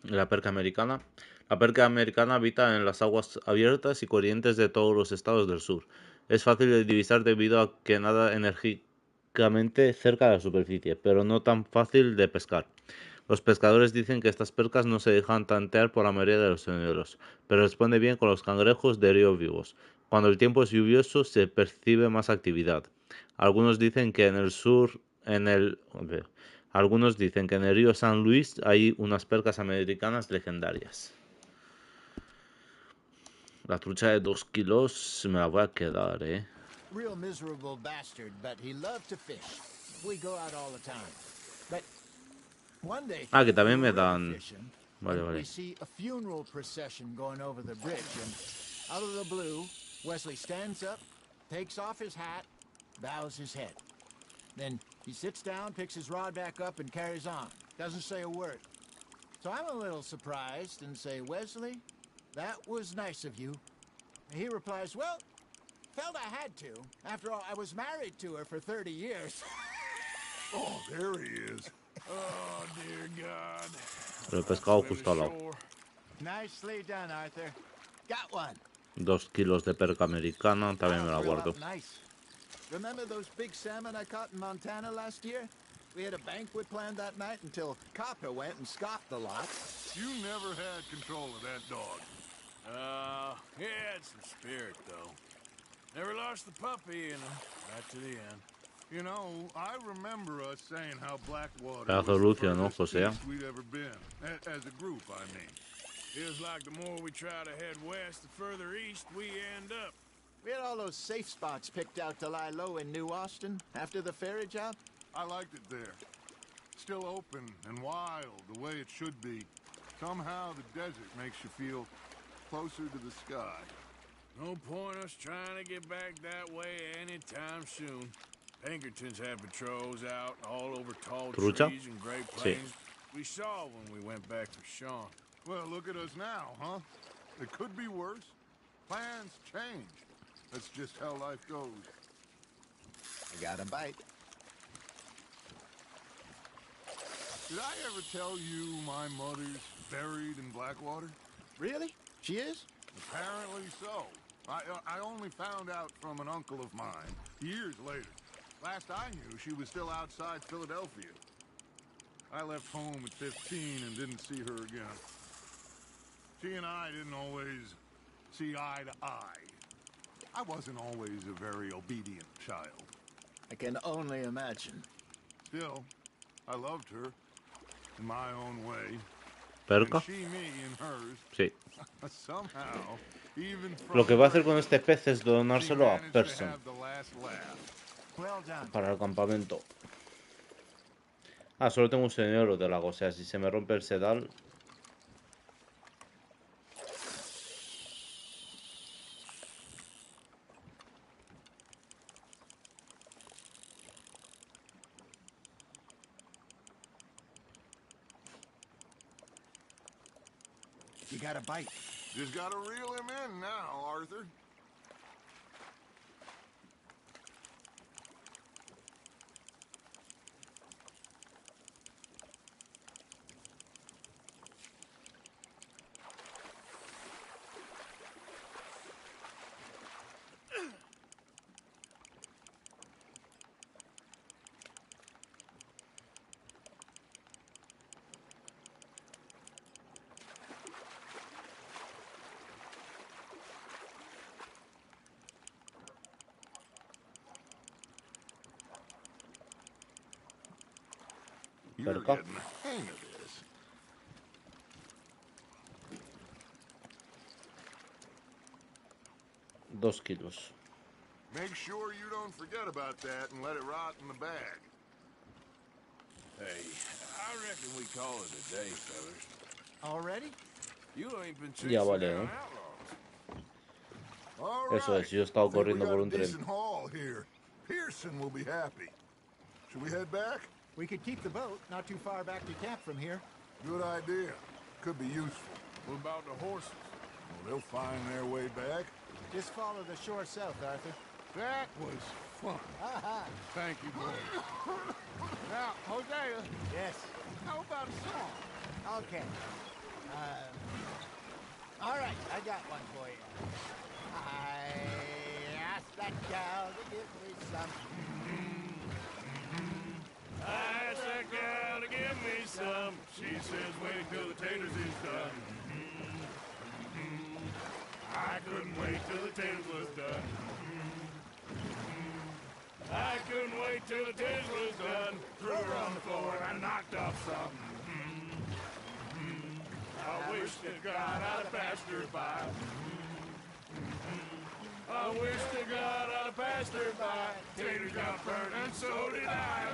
La perca americana. La perca americana habita en las aguas abiertas y corrientes de todos los estados del sur. Es fácil de divisar debido a que nada enérgicamente cerca de la superficie, pero no tan fácil de pescar. Los pescadores dicen que estas percas no se dejan tantear por la mayoría de los señuelos, pero responde bien con los cangrejos de río vivos. Cuando el tiempo es lluvioso se percibe más actividad. Algunos dicen que en el río San Luis hay unas percas americanas legendarias. La trucha de 2 kilos me la voy a quedar, Real miserable bastard, but he loved to fish. We go out all the time. But one day, que también we me were really dan... fishing, Vale, and vale. we see a funeral procession going over the bridge, and out of the blue, Wesley stands up, takes off his hat, bows his head. Then he sits down, picks his rod back up, and carries on. Doesn't say a word. So I'm a little surprised and say, Wesley, that was nice of you. And he replies, well, felt I had to. After all, I was married to her for 30 years. Oh, there he is. Oh, dear God. Lo he pescado justo al lado. Nicely done, Arthur. Got one. 2 kilos de perca americana, también me la guardo. Nice. Remember those big salmon I caught in Montana last year? We had a banquet planned that night until Copper went and scoffed the lot. You never had control of that dog. He had some spirit, though. Never lost the puppy, right to the end. You know, I remember us saying how Blackwater Pedazo was Lucio, the ¿no, furthest José? east we'd ever been. As a group, I mean. Feels like the more we try to head west, the further east we end up. We had all those safe spots picked out to lie low in New Austin after the ferry job. I liked it there. Still open and wild, the way it should be. Somehow the desert makes you feel closer to the sky. No point us trying to get back that way anytime soon. Pinkertons had patrols out all over tall ¿Trucha? trees and great plains. We saw when we went back for Sean. Well, look at us now, huh? It could be worse. Plans change. That's just how life goes. I got a bite. Did I ever tell you my mother's buried in Blackwater? Really? She is? Apparently so. I only found out from an uncle of mine years later. Last I knew, she was still outside Philadelphia. I left home at 15 and didn't see her again. She and I didn't always see eye to eye. I wasn't always a very obedient child. I can only imagine. Still, I loved her in my own way. ¿Perca? And she me in hers. Sí. Somehow, even Lo que voy a hacer from con este pez es donárselo a managed to Person have the last laugh. Well done. para el campamento. Solo tengo un señuelo de lago, o sea, si se me rompe el sedal... You got a bite. Just gotta reel him in now, Arthur. perca. 2 kilos. Make sure you don't forget about that and let it rot in the bag. Hey, I reckon we call it a day, fellas. Already? You ain't been Ya chasing vale, down ¿no? outlaws. Eso es, yo he estado corriendo por un tren. Pearson will be happy. Should we head back? We could keep the boat not too far back to camp from here. Good idea. Could be useful. What about the horses? Well, they'll find their way back. Just follow the shore south, Arthur. That was fun. Thank you, boys. Now, Hosea. Yes. How about a song? Okay. All right, I got one for you. I asked that gal to give me some. I asked that gal to give me some. She says wait till the taters is done. I couldn't wait till the taters was done. I couldn't wait till the taters was done. Threw her on the floor and I knocked off some. I wish to God I'd have passed her by. I wish to God I'd have passed her by. Taters got burned and so did I.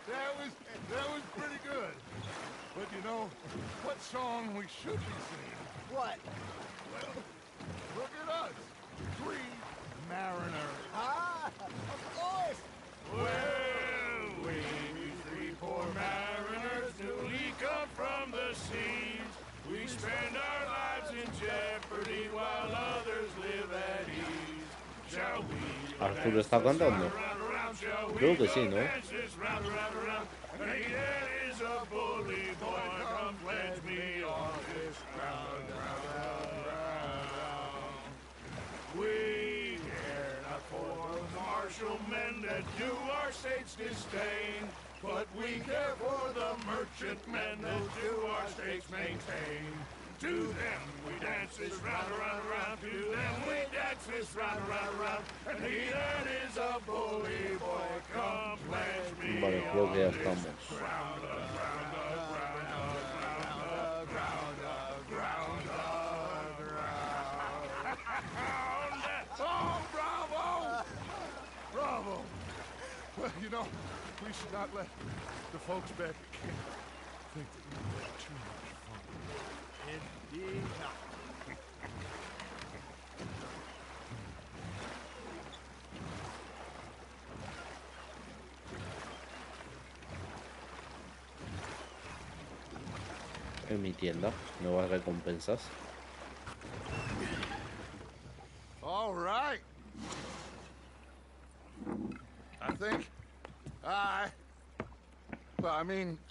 That was pretty good. But you know, what song we should be singing? What? Well, look at us. 3 mariners. Of course! Well, we 3 poor mariners newly come from the seas. We spend our lives in jeopardy while others live at ease. Shall we? Arthur está cantando. Creo que sí, ¿no? We care not for the martial men that do our state's disdain, but we care for the merchant men that do our state's maintain. To them we dance this round, around, around. To them we dance this round, around, around. And he that is a bully boy, come pledge me. Vale, creo que ya estamos. Ground up, ground up, ground up, ground up, ground up, ground up. Oh, bravo! Bravo! Well, you know, we should not let the folks back at camp think that we had too much fun. Indeed not. En mi tienda, nuevas recompensas. All right. I think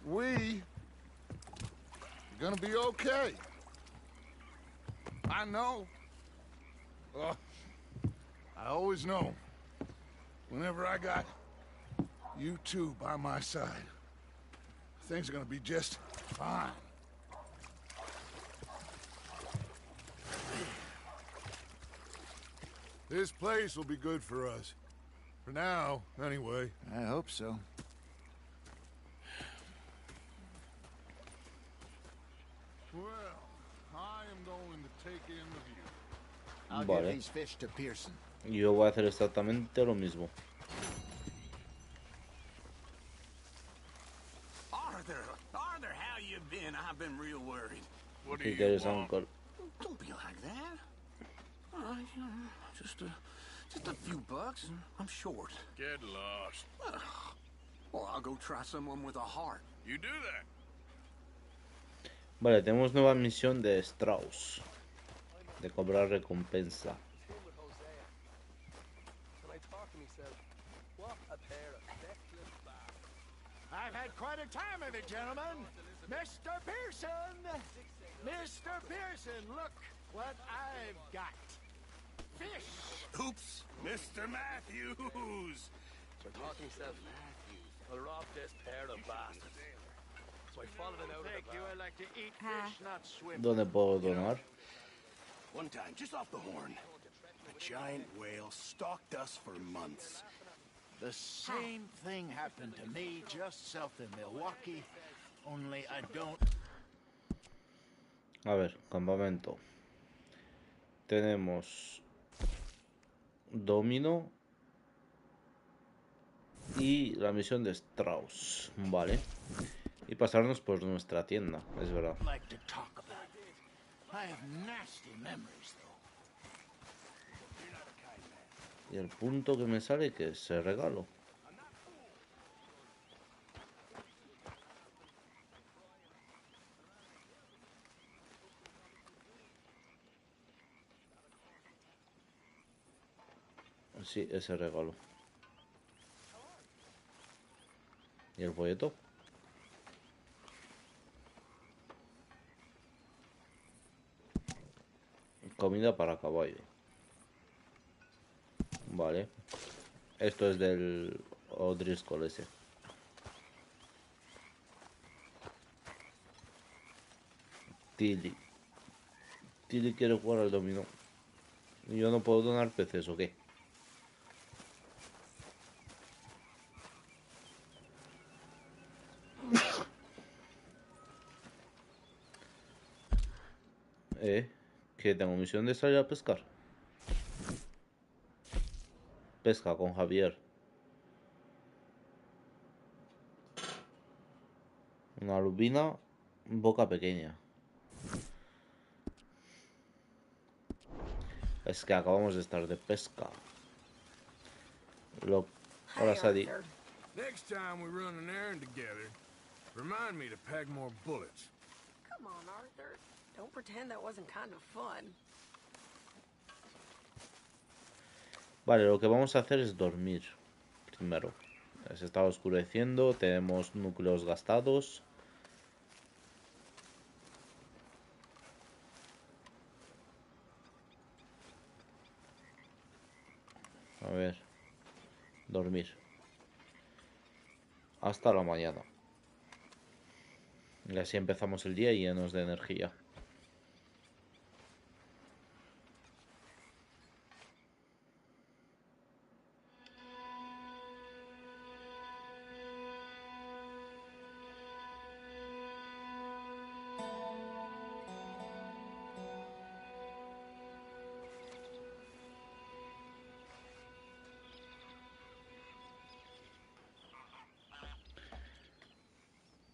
we are gonna be okay. I know. I always know. Whenever I got you two by my side, things are gonna be just fine. This place will be good for us. For now, anyway. I hope so. Well, I am going to take in the view. I'll Vale. give these fish to Pearson. Yo voy a hacer exactamente lo mismo. Arthur, how you been? I've been real worried. What do Si you quieres, want? Uncle. Don't be like that. All right, just a few bucks, and I'm short. Get lost. Well, I'll go try someone with a heart. You do that. Vale, tenemos nueva misión de Strauss. De cobrar recompensa. I've had quite a time of it, gentlemen. Mr. Pearson! Mr. Pearson, look what I've got. Fish! Oops, Mr. Matthews. So I thought to myself, I'll rob this pair of bastards. So I followed it out of the bar. I like to eat fish, not swim. ¿Dónde puedo donar? One time, just off the horn, a giant whale stalked us for months. The same thing happened to me just south of Milwaukee, only I don't... A ver, campamento. Tenemos Domino y la misión de Strauss, vale. Y pasarnos por nuestra tienda, es verdad. Y el punto que me sale que es el regalo. Sí, ese regalo. ¿Y el folleto? Comida para caballo. Vale. Esto es del O'Driscoll ese. Tilly. Tilly quiere jugar al dominó. ¿Yo no puedo donar peces o qué? Que tengo misión de salir a pescar. Pesca con Javier. Una lubina, boca pequeña. Es que acabamos de estar de pesca. Hola, Sadie. Next time we run an errand together, remind me to pack more bullets. Come on, Arthur. Don't pretend that wasn't kind of fun. Vale, lo que vamos a hacer es dormir primero. Se está oscureciendo, tenemos núcleos gastados. A ver. Dormir. Hasta la mañana. Y así empezamos el día llenos de energía.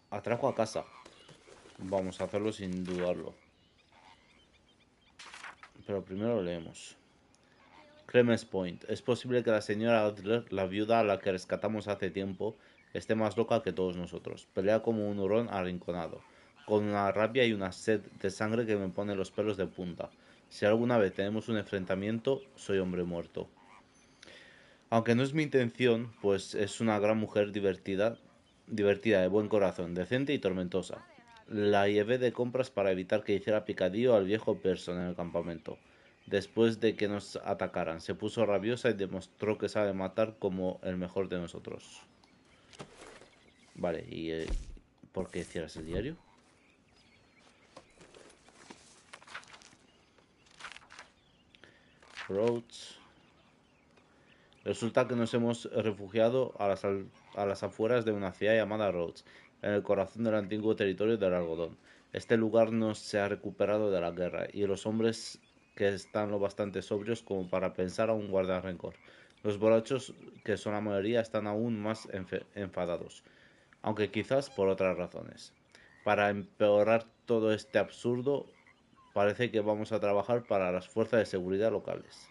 Atraco a casa. Vamos a hacerlo sin dudarlo. Pero primero leemos. Clemens Point. Es posible que la señora Adler, la viuda a la que rescatamos hace tiempo, esté más loca que todos nosotros. Pelea como un hurón arrinconado, con una rabia y una sed de sangre que me pone los pelos de punta. Si alguna vez tenemos un enfrentamiento, soy hombre muerto. Aunque no es mi intención, pues es una gran mujer divertida, de buen corazón, decente y tormentosa. La llevé de compras para evitar que hiciera picadillo al viejo Person en el campamento. Después de que nos atacaran, se puso rabiosa y demostró que sabe matar como el mejor de nosotros. Vale, ¿y por qué cierras el diario? Roads. Resulta que nos hemos refugiado a las afueras de una ciudad llamada Rhodes, en el corazón del antiguo territorio del algodón. Este lugar no se ha recuperado de la guerra, y los hombres que están lo bastante sobrios como para pensar aún guardan rencor. Los borrachos, que son la mayoría, están aún más enfadados, aunque quizás por otras razones. Para empeorar todo este absurdo, parece que vamos a trabajar para las fuerzas de seguridad locales,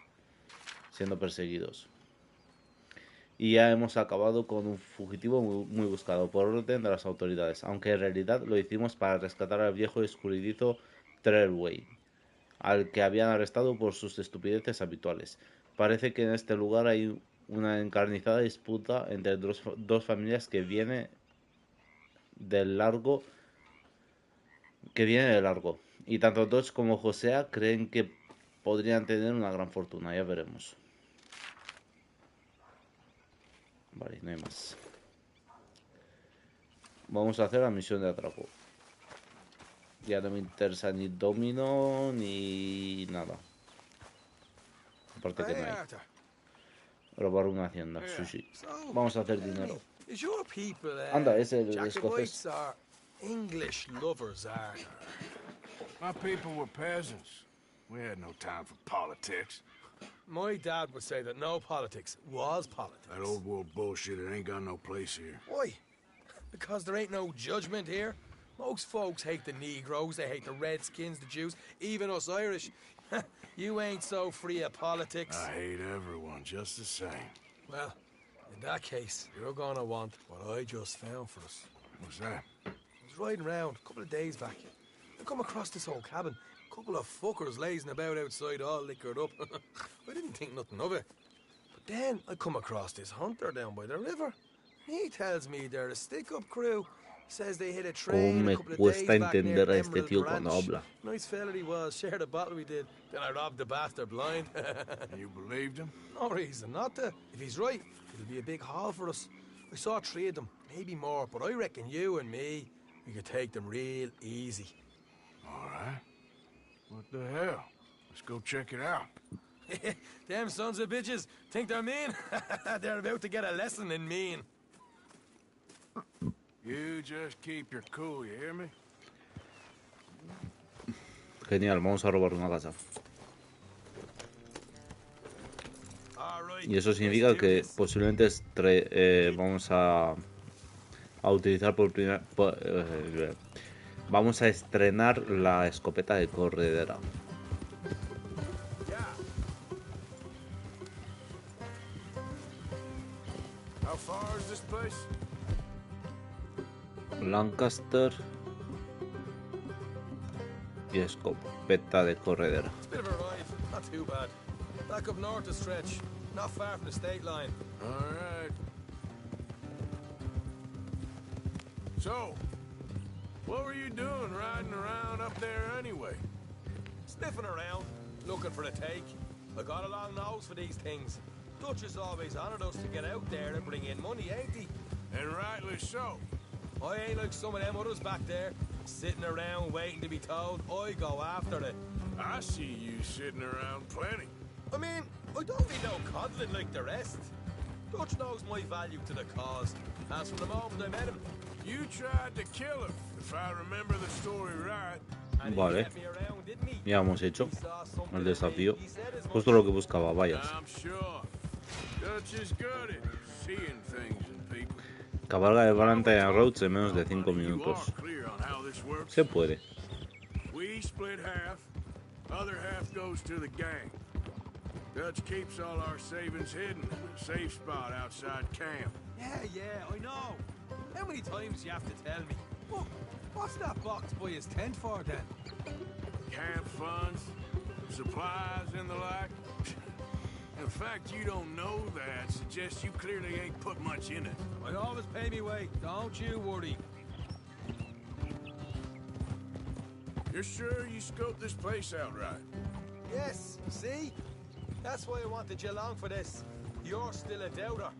siendo perseguidos. Y ya hemos acabado con un fugitivo muy buscado por orden de las autoridades, aunque en realidad lo hicimos para rescatar al viejo y escurridizo Trelway, al que habían arrestado por sus estupideces habituales. Parece que en este lugar hay una encarnizada disputa entre dos familias que viene del largo, y tanto Dodge como Josea creen que podrían tener una gran fortuna, ya veremos. Vale, no hay más. Vamos a hacer la misión de atraco. Ya no me interesa ni domino ni nada. Aparte que no hay. Robar una hacienda, sí. Vamos a hacer dinero. Is your people, Anda, es el Jack escocés. Whites are English lovers, are? My people were peasants. We had no time for politics. My dad would say that no politics was politics. That old world bullshit, it ain't got no place here. Why? Because there ain't no judgment here. Most folks hate the Negroes, they hate the Redskins, the Jews, even us Irish. You ain't so free of politics. I hate everyone just the same. Well, in that case, you're gonna want what I just found for us. What's that? I was riding around a couple of days back. I come across this old cabin. A couple of fuckers lazing about outside all liquored up. I didn't think nothing of it. But then I come across this hunter down by the river. He tells me they're a stick-up crew. Says they hit a train a couple of days back near Emerald Ranch. Nice fella he was. Shared a bottle we did. Then I robbed the bastard blind. You believed him? No reason not to. If he's right, it'll be a big haul for us. I saw 3 of them, maybe more, but I reckon you and me, we could take them real easy. All right. What the hell? Let's go check it out. Them sons of bitches think they're mean. They're about to get a lesson in mean. You just keep your cool, you hear me? Genial, vamos a robar una casa. Y eso significa que posiblemente vamos a utilizar por primera... vamos a estrenar la escopeta de corredera. How far is this place? Lancaster y escopeta de corredera. It's a bit of a ride, not too bad. Back up north a stretch, not far from the state line. All right. So, what were you doing riding around up there anyway? Sniffing around, looking for a take. I got a long nose for these things. Dutch is always honoured us to get out there and bring in money, ain't he? And rightly so. I ain't like some of them others back there, sitting around waiting to be told. I go after it. I see you sitting around plenty. I mean, I don't need no coddling like the rest. Dutch knows my value to the cause. As from the moment I met him. You tried to kill him, if I remember the story right. Vale, ya hemos hecho el desafío. Justo lo que buscaba, vayas. I'm sure. Dutch is good at seeing things in people. Cabalga de Valentine Roads en menos de 5 minutos. Se puede. We split half. Other half goes to the gang. Dutch keeps all our savings hidden in a safe spot outside camp. Yeah, I know. How many times do you have to tell me? What's that box by his tent for then? Camp funds, supplies and the like. In fact, you don't know that suggests you clearly ain't put much in it. I always pay me way, don't you worry. You're sure you scoped this place out right? Yes, see? That's why I wanted you along for this. You're still a doubter.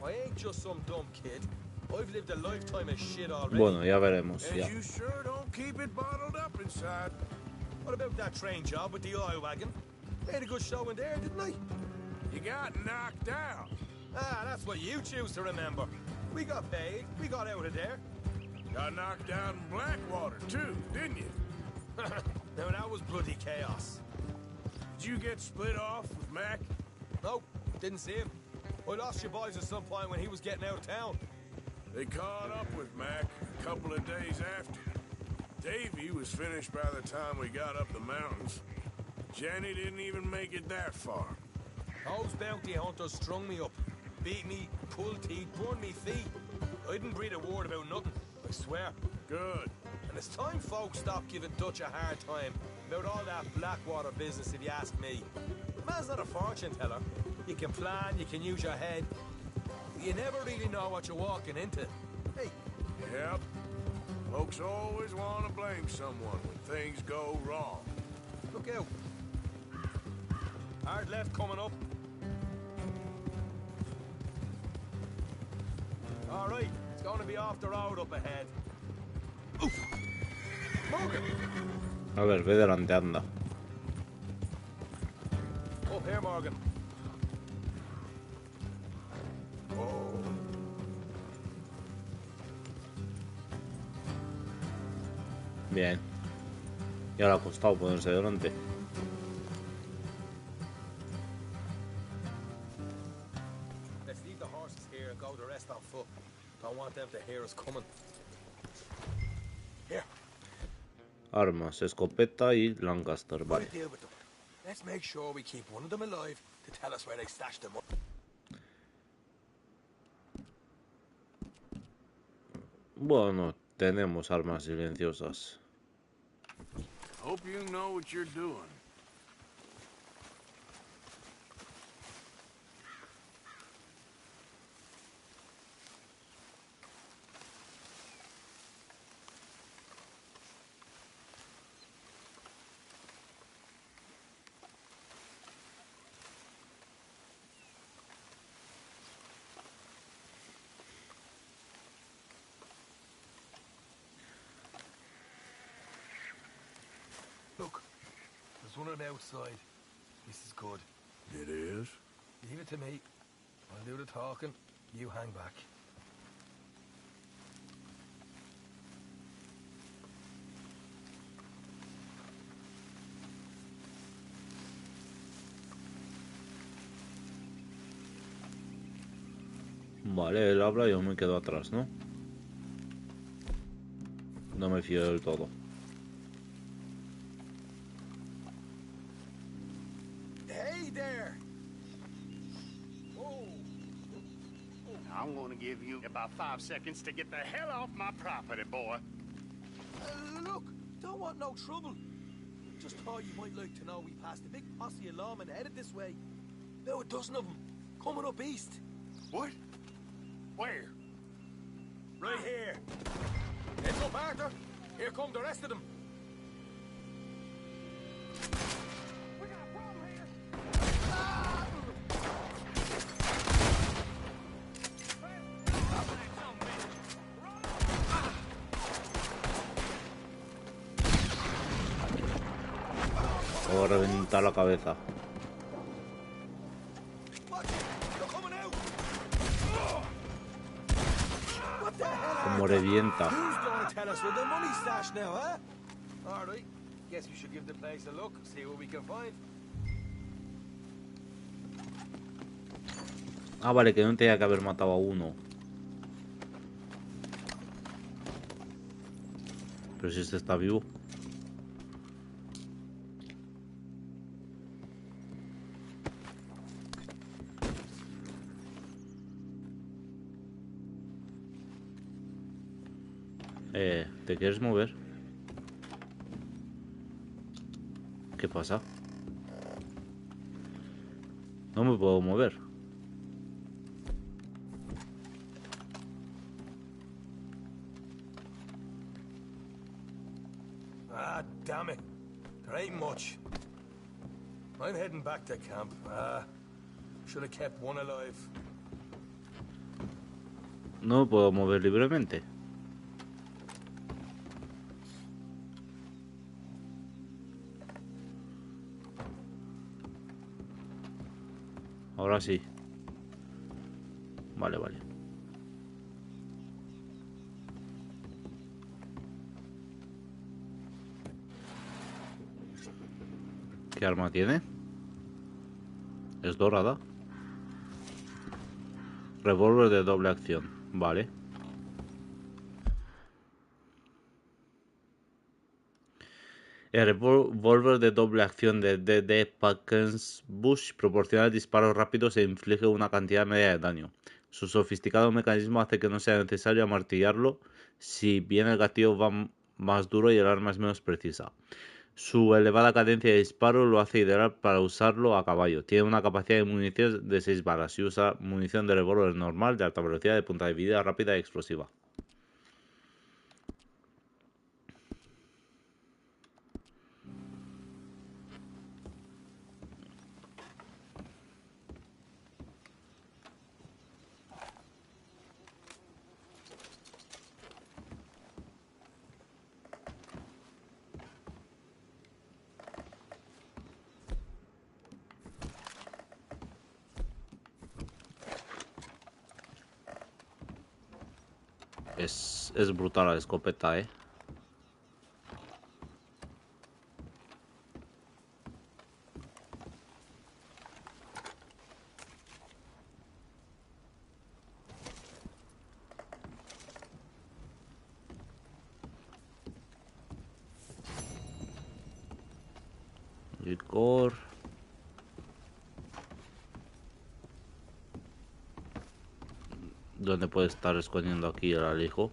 I ain't just some dumb kid. I've lived a lifetime of shit already. Bueno, ya veremos. And Ya. you sure don't keep it bottled up inside. What about that train job with the oil wagon? Made a good show in there, didn't I? You got knocked out. Ah, that's what you choose to remember. We got paid. We got out of there. Got knocked out in Blackwater, too, didn't you? Now, that was bloody chaos. Did you get split off with Mac? Nope, didn't see him. I lost your boys at some point when he was getting out of town. They caught up with Mac a couple of days after. Davy was finished by the time we got up the mountains. Jenny didn't even make it that far. Those bounty hunters strung me up, beat me, pulled teeth, burned me feet. I didn't breathe a word about nothing, I swear. Good. And it's time folks stop giving Dutch a hard time about all that Blackwater business, if you ask me. The man's not a fortune teller. You can plan, you can use your head. But you never really know what you're walking into. Hey. Yep. Folks always want to blame someone when things go wrong. Look out. Hard left coming up. All right, it's going to be off the road up ahead. Oof. Morgan. A ver, ve delante, anda. Up here, Morgan. Bien. Ya le ha costado ponerse delante. Let's leave the horses here and go the rest on foot. Don't want them to hear us coming. Here. Armas, escopeta y Lancaster, vale. Deal with them. Let's make sure we keep one of them alive to tell us where they stashed them up. Bueno, tenemos armas silenciosas. Hope you know what you're doing. Look, there's one of them outside. This is good. It is? Leave it to me. I'll do the talking. You hang back. Vale, él habla y yo me quedo atrás, ¿no? No me fío del todo. Hey there! Oh. I'm gonna give you about 5 seconds to get the hell off my property, boy. Look, don't want no trouble. Just thought you might like to know we passed a big posse of lawmen headed this way. About a dozen of them, coming up east. What? Where? Right here. Heads up, Arthur. Here come the rest of them. We got a problem here. Voy a reventar la cabeza. Como revienta. Who's going to tell us where the money's stashed now, huh? All right. Guess we should give the place a look, see what we can find. Ah, vale, que no tenía que haber matado a uno. Pero si este está vivo. ¿Te quieres mover? ¿Qué pasa? No me puedo mover. Ah, damn it. There ain't much. I'm heading back to camp. Should have kept one alive. No me puedo mover libremente. Ahora sí. Vale, vale. ¿Qué arma tiene? Es dorada. Revólver de doble acción. Vale. El revólver de doble acción de D.D. Bush proporciona disparos rápidos e inflige una cantidad media de daño. Su sofisticado mecanismo hace que no sea necesario amartillarlo, si bien el gatillo va más duro y el arma es menos precisa. Su elevada cadencia de disparo lo hace ideal para usarlo a caballo. Tiene una capacidad de munición de 6 balas y usa munición de revólver normal de alta velocidad, de punta dividida, rápida y explosiva. Es brutal la escopeta, ¿eh? licor. ¿Dónde puede estar escondiendo aquí el alijo?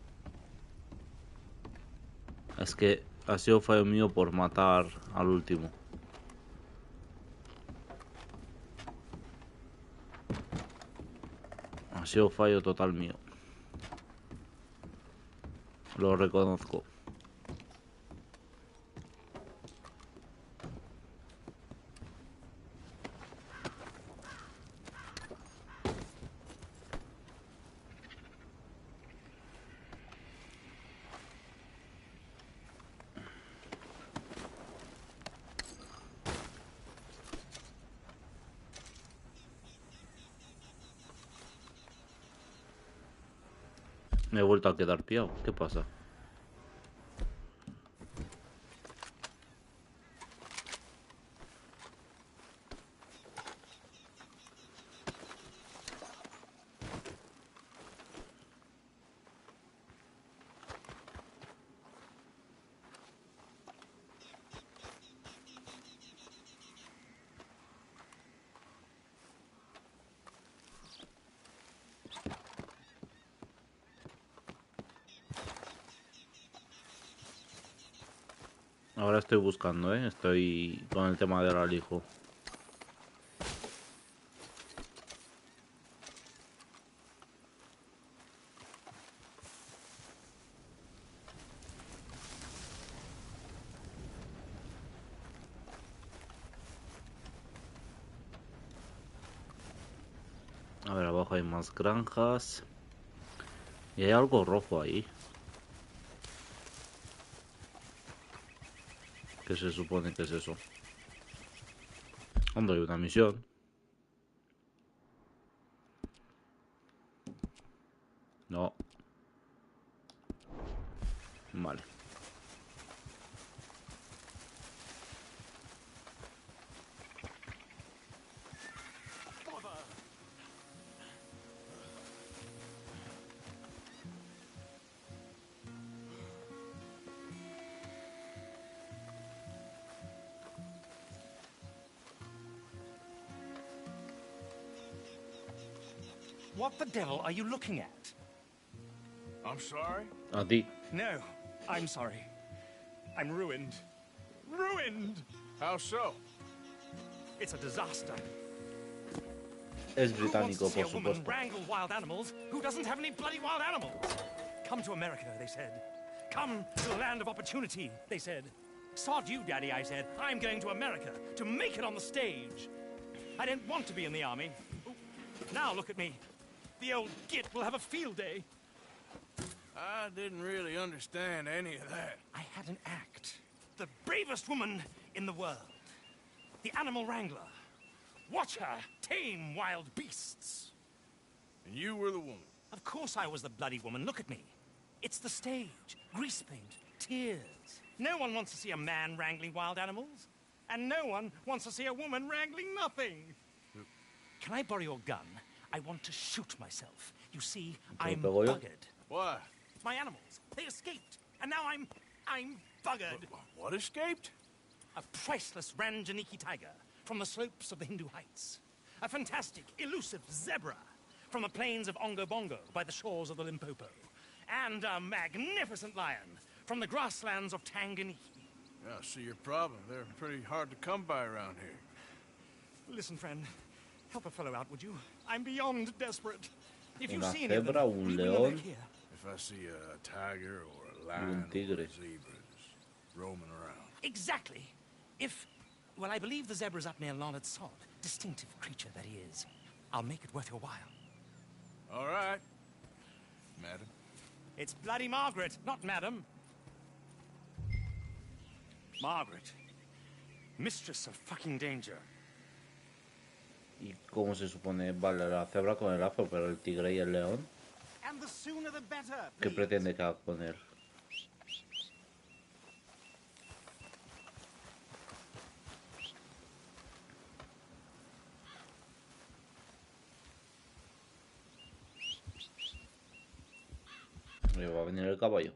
Es que ha sido fallo mío por matar al último. Ha sido fallo total mío. Lo reconozco. Me he vuelto a quedar pillado. ¿Qué pasa? Ahora estoy buscando, estoy con el tema del alijo. A ver, abajo hay más granjas. Y hay algo rojo ahí. ¿Qué se supone que es eso? Hombre, hay una misión. No. Vale. What the devil are you looking at? I'm sorry? A ti. No, I'm sorry. I'm ruined. Ruined! How so? It's a disaster. Es Who wants to británico, see por a woman supuesto. wrangle wild animals who doesn't have any bloody wild animals? Come to America, they said. Come to the land of opportunity, they said. Sod you, Daddy, I said. I'm going to America to make it on the stage. I didn't want to be in the army. Now look at me. The old git will have a field day. I didn't really understand any of that. I had an act. The bravest woman in the world. The animal wrangler. Watch her tame wild beasts. And you were the woman. Of course I was the bloody woman. Look at me. It's the stage. Grease paint. Tears. No one wants to see a man wrangling wild animals. And no one wants to see a woman wrangling nothing. Can I borrow your gun? I want to shoot myself. You see, I'm buggered. Why? My animals, they escaped. And now I'm buggered. What escaped? A priceless Ranjaniki tiger from the slopes of the Hindu Heights. A fantastic, elusive zebra from the plains of Ongo Bongo by the shores of the Limpopo. And a magnificent lion from the grasslands of Tanganyika. Yeah, I see your problem. They're pretty hard to come by around here. Listen, friend. Help a fellow out, would you? I'm beyond desperate. If you Una see any of cebra, them, un bring them león. back here. If I see a tiger or a lion Un or tigre. a zebra just roaming around. Exactly. Well, I believe the zebra's up near Leonard Sod. Distinctive creature that he is. I'll make it worth your while. All right, madam. It's bloody Margaret, not madam. Margaret. Mistress of fucking danger. ¿Y cómo se supone? Vale, la cebra con el lazo, pero el tigre y el león. And the sooner the better, ¿Qué please. pretende que haga con él? Me va a venir el caballo.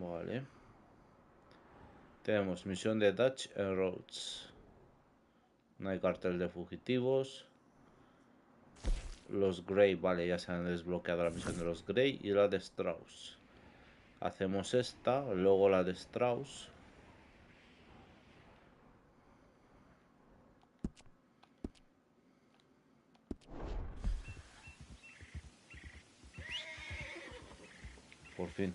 Vale. Tenemos misión de Dutch and Roads. No hay cartel de fugitivos. Los Grey, vale, ya se han desbloqueado la misión de los Grey y la de Strauss. Hacemos esta, luego la de Strauss. Por fin.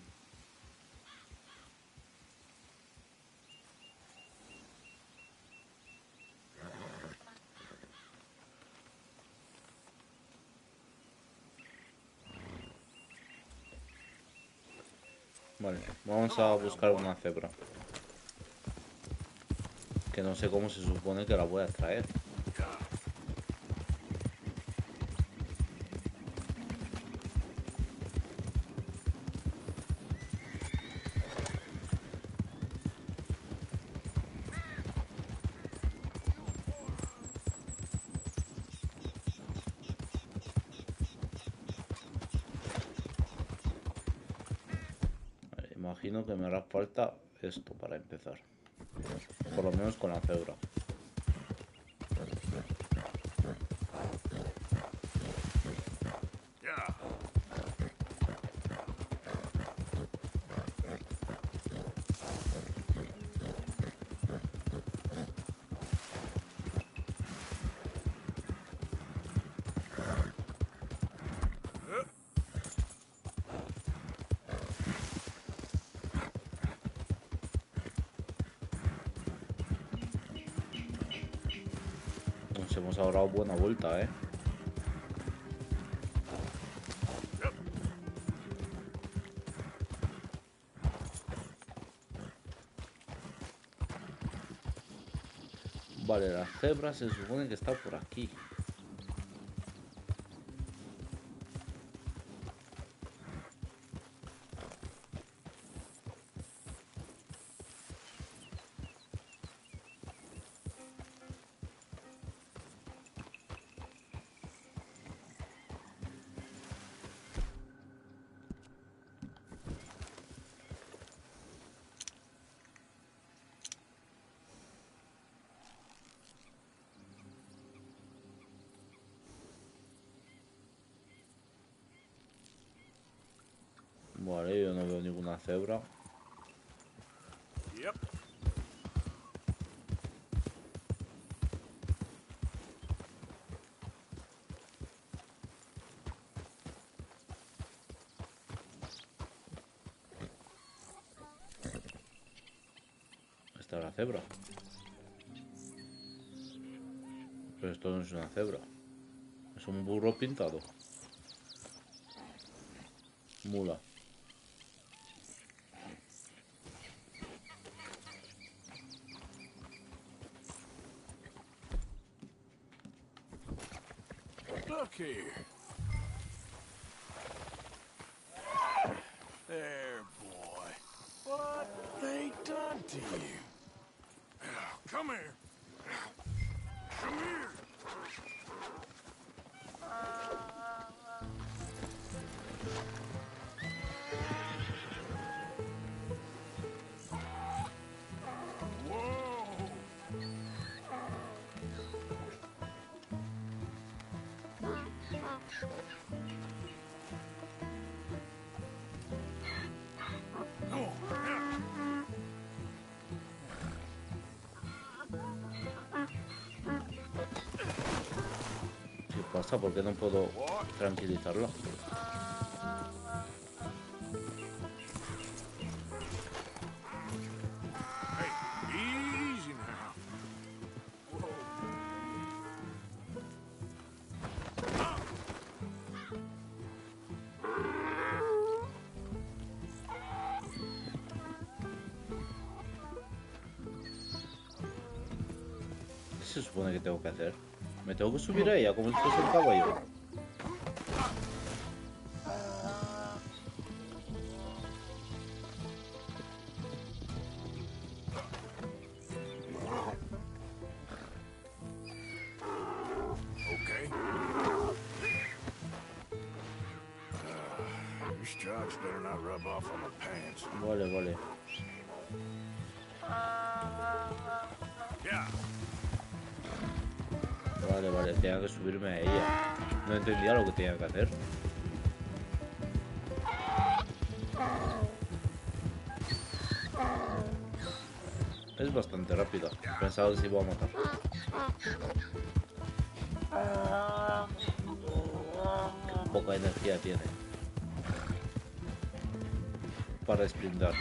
Vale, vamos a buscar una cebra. Que no sé cómo se supone que la voy a traer. Vale, imagino que me hará falta esto para empezar. Por lo menos con la cebra. Nos hemos ahorrado buena vuelta, ¿eh? Vale, la cebra se supone que está por aquí. Vale, yo no veo ninguna cebra. Yep. Esta es la cebra. Pero esto no es una cebra. Es un burro pintado. Mula. Look here. There, boy. What they done to you? Come here. Come here. ¿Qué pasa? ¿Por qué no puedo tranquilizarla? Easy now. ¿Qué se supone que tengo que hacer? ¿Me tengo que subir a ella como si fuese un caballo? This truck's better not might rub off on my pants. Vale, vale. Yeah. Vale, vale, tenía que subirme a ella. No entendía lo que tenía que hacer. Es bastante rápida. Pensaba que se iba a matar. Qué poca energía tiene para sprintar.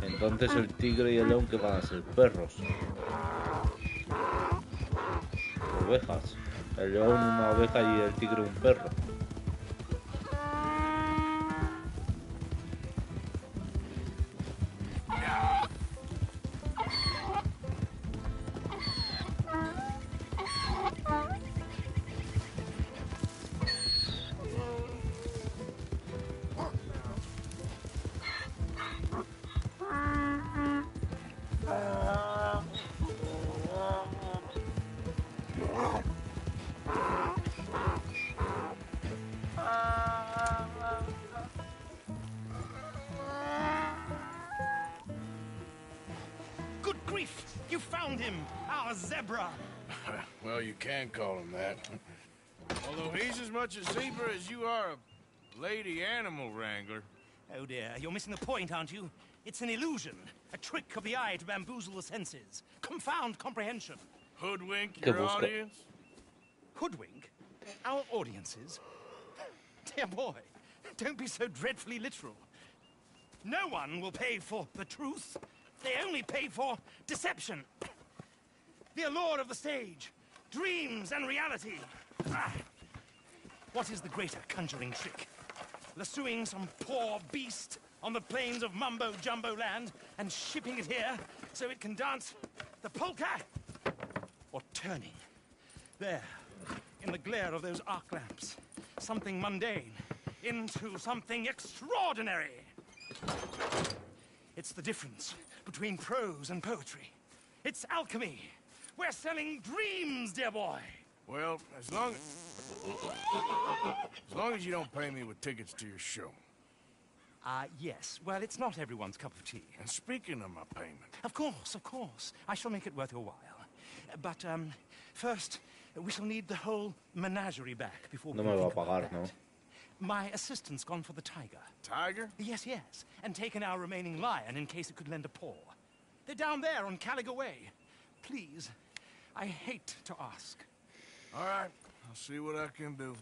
Entonces el tigre y el león, que van a ser perros, ovejas. El león una oveja y el tigre un perro. Good grief! You found him! Our zebra! Well, you can call him that. Although he's as much a zebra as you are a lady animal wrangler. Oh dear, you're missing the point, aren't you? It's an illusion. A trick of the eye to bamboozle the senses. Confound comprehension. Hoodwink your audience? Hoodwink? Our audiences? Dear boy, don't be so dreadfully literal. No one will pay for the truth. They only pay for deception. The allure of the stage. Dreams and reality. Ah. What is the greater conjuring trick? Lassoing some poor beast on the plains of mumbo-jumbo land and shipping it here so it can dance the polka? Or turning, there, in the glare of those arc lamps, something mundane into something extraordinary? It's the difference between prose and poetry. It's alchemy. We're selling dreams, dear boy. Well, as long as you don't pay me with tickets to your show. Yes. Well, it's not everyone's cup of tea. And speaking of my payment... Of course. I shall make it worth your while. But, first, we shall need the whole menagerie back before we No me va a think about pagar, that. ¿no? My assistant's gone for the tiger. Tiger? Yes. And taken our remaining lion in case it could lend a paw. They're down there on Caliga Way. Please, I hate to ask. All right, I'll see what I can do.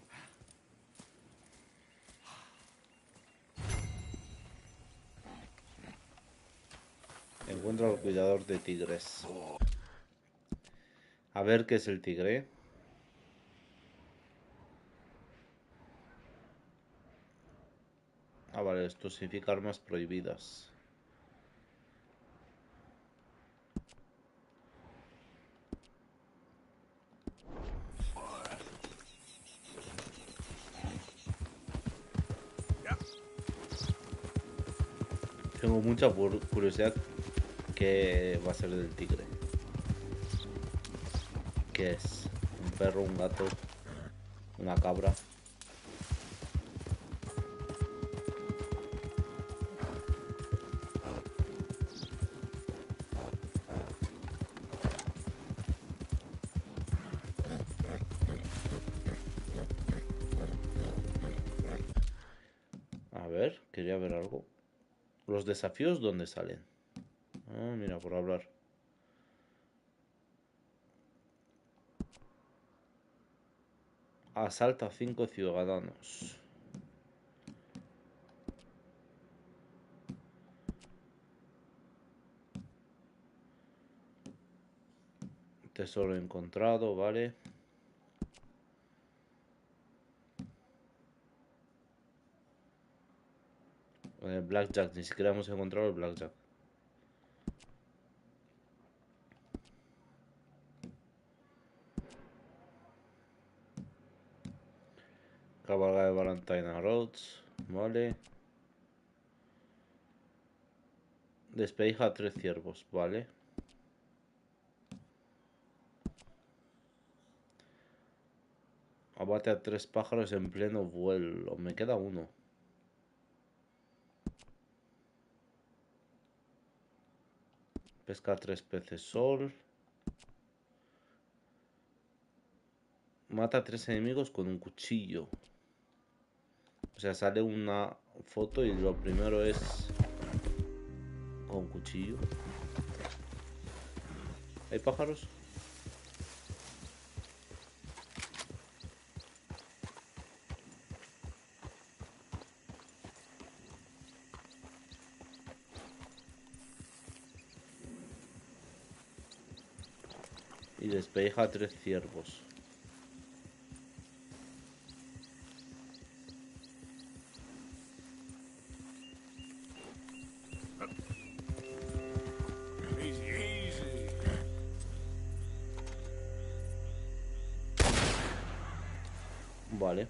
Encuentra al cuidador de tigres. A ver qué es el tigre. Ah, vale, esto significa armas prohibidas. Tengo mucha curiosidad qué va a ser del tigre. ¿Qué es? ¿Un perro, un gato, una cabra? A ver, quería ver algo. ¿Los desafíos dónde salen? Ah, mira, por hablar. Asalta a 5 ciudadanos. Tesoro encontrado, vale. El blackjack, ni siquiera hemos encontrado el blackjack. Cabalga de Valentine Roads, vale. Despeja a 3 ciervos, vale. Abate a 3 pájaros en pleno vuelo. Me queda uno. Pesca 3 peces sol. Mata a 3 enemigos con un cuchillo. O sea, sale una foto y lo primero es con cuchillo. ¿Hay pájaros? Y despeja a 3 ciervos. Easy, easy. Vale.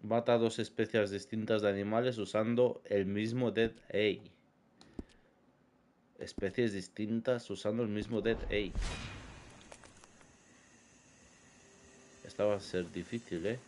Mata a 2 especies distintas de animales usando el mismo Dead A. Especies distintas usando el mismo Dead A. Esta va a ser difícil, ¿eh?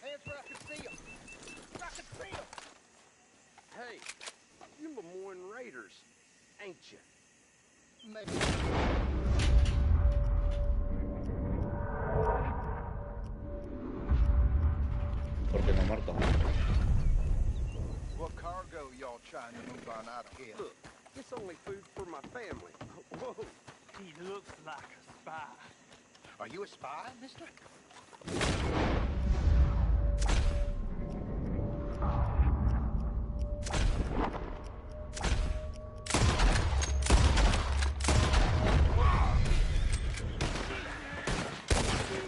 Hands where I can see them. I can see them. Hey, you Lemoyne Raiders, ain't you? Maybe. ¿Por qué no marca? What cargo y'all trying to move on out of here? Look, it's only food for my family. Whoa. He looks like a spy. Are you a spy, mister?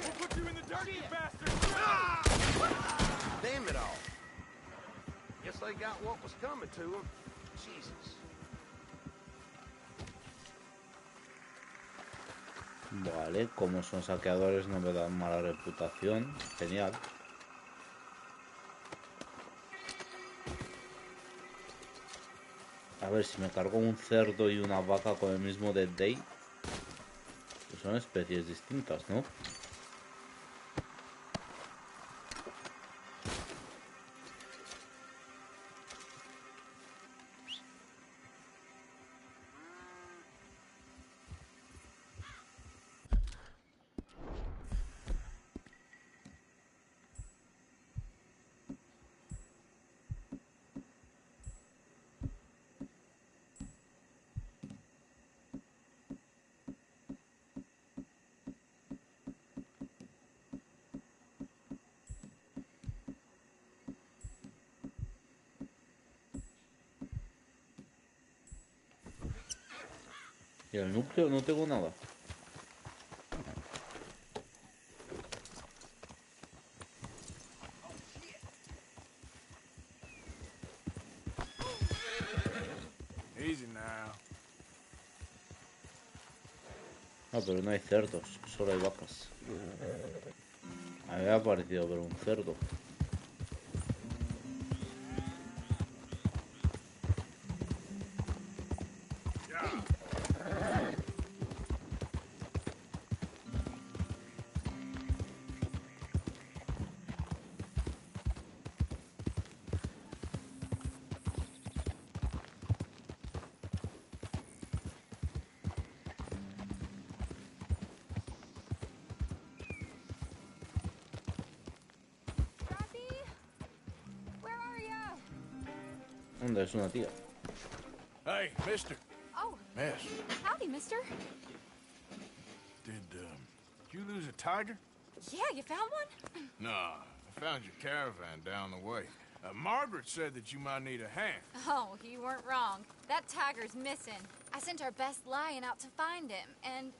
We'll put you in the dirt, you bastard! Damn it all. Guess they got what was coming to them. Jesus. Vale, como son saqueadores no me dan mala reputación. Genial. A ver, si me cargo un cerdo y una vaca con el mismo Dead Day, pues son especies distintas, ¿no? Y el núcleo no tengo nada. Easy now. Ah, pero no hay cerdos, solo hay vacas. A mí me ha parecido ver un cerdo. ¿Dónde es una tía? Hey, mister. Oh. Miss. Howdy, mister. Did you lose a tiger? Yeah, you found one? Nah, I found your caravan down the way. Margaret said that you might need a hand. Oh, you weren't wrong. That tiger's missing. I sent our best lion out to find him, and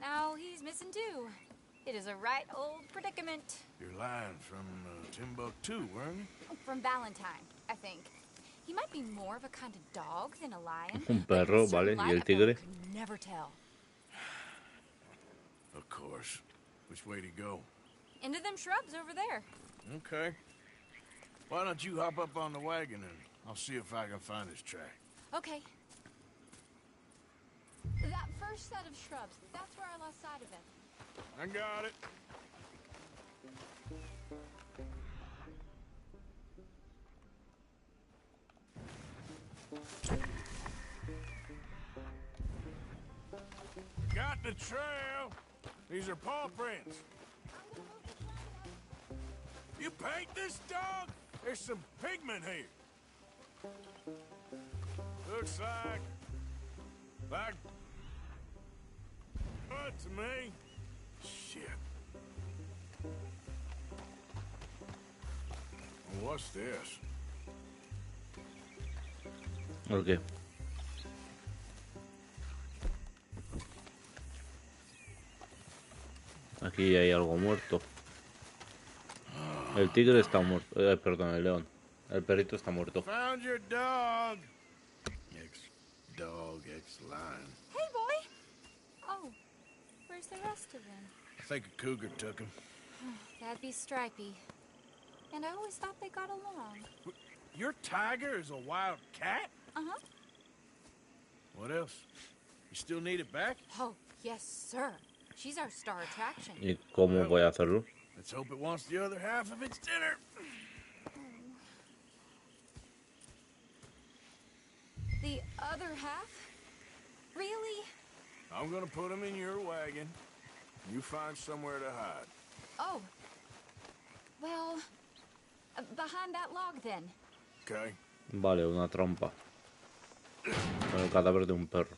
now he's missing too. It is a right old predicament. You're lying from Timbuktu, weren't you? From Valentine, I think. He might be more of a kind of dog than a lion. Un perro, vale. ¿Y el tigre? Could never tell. Of course. Which way to go? Into them shrubs over there. Okay. Why don't you hop up on the wagon and I'll see if I can find his track. Okay. That first set of shrubs, that's where I lost sight of him. I got it. Got the trail. These are paw prints. You paint this dog? There's some pigment here. Looks like what to me? Shit. What's this? Okay. Aquí hay algo muerto. El tigre está muerto. Perdón, el león. El perrito está muerto. Found your dog. Ex-dog, ex-lion. Hey, boy. Oh, where's the rest of them? I think a cougar took him. That'd be Stripey. And I always thought they got along. Your tiger is a wild cat? Uh-huh. What else? You still need it back? Oh, yes, sir. She's our star attraction. ¿Y cómo voy a hacerlo? Let's hope it wants the other half of its dinner. The other half? Really? I'm gonna put him in your wagon. You find somewhere to hide. Oh. Well, behind that log then. Okay. Vale, una trampa. Con el cadáver de un perro.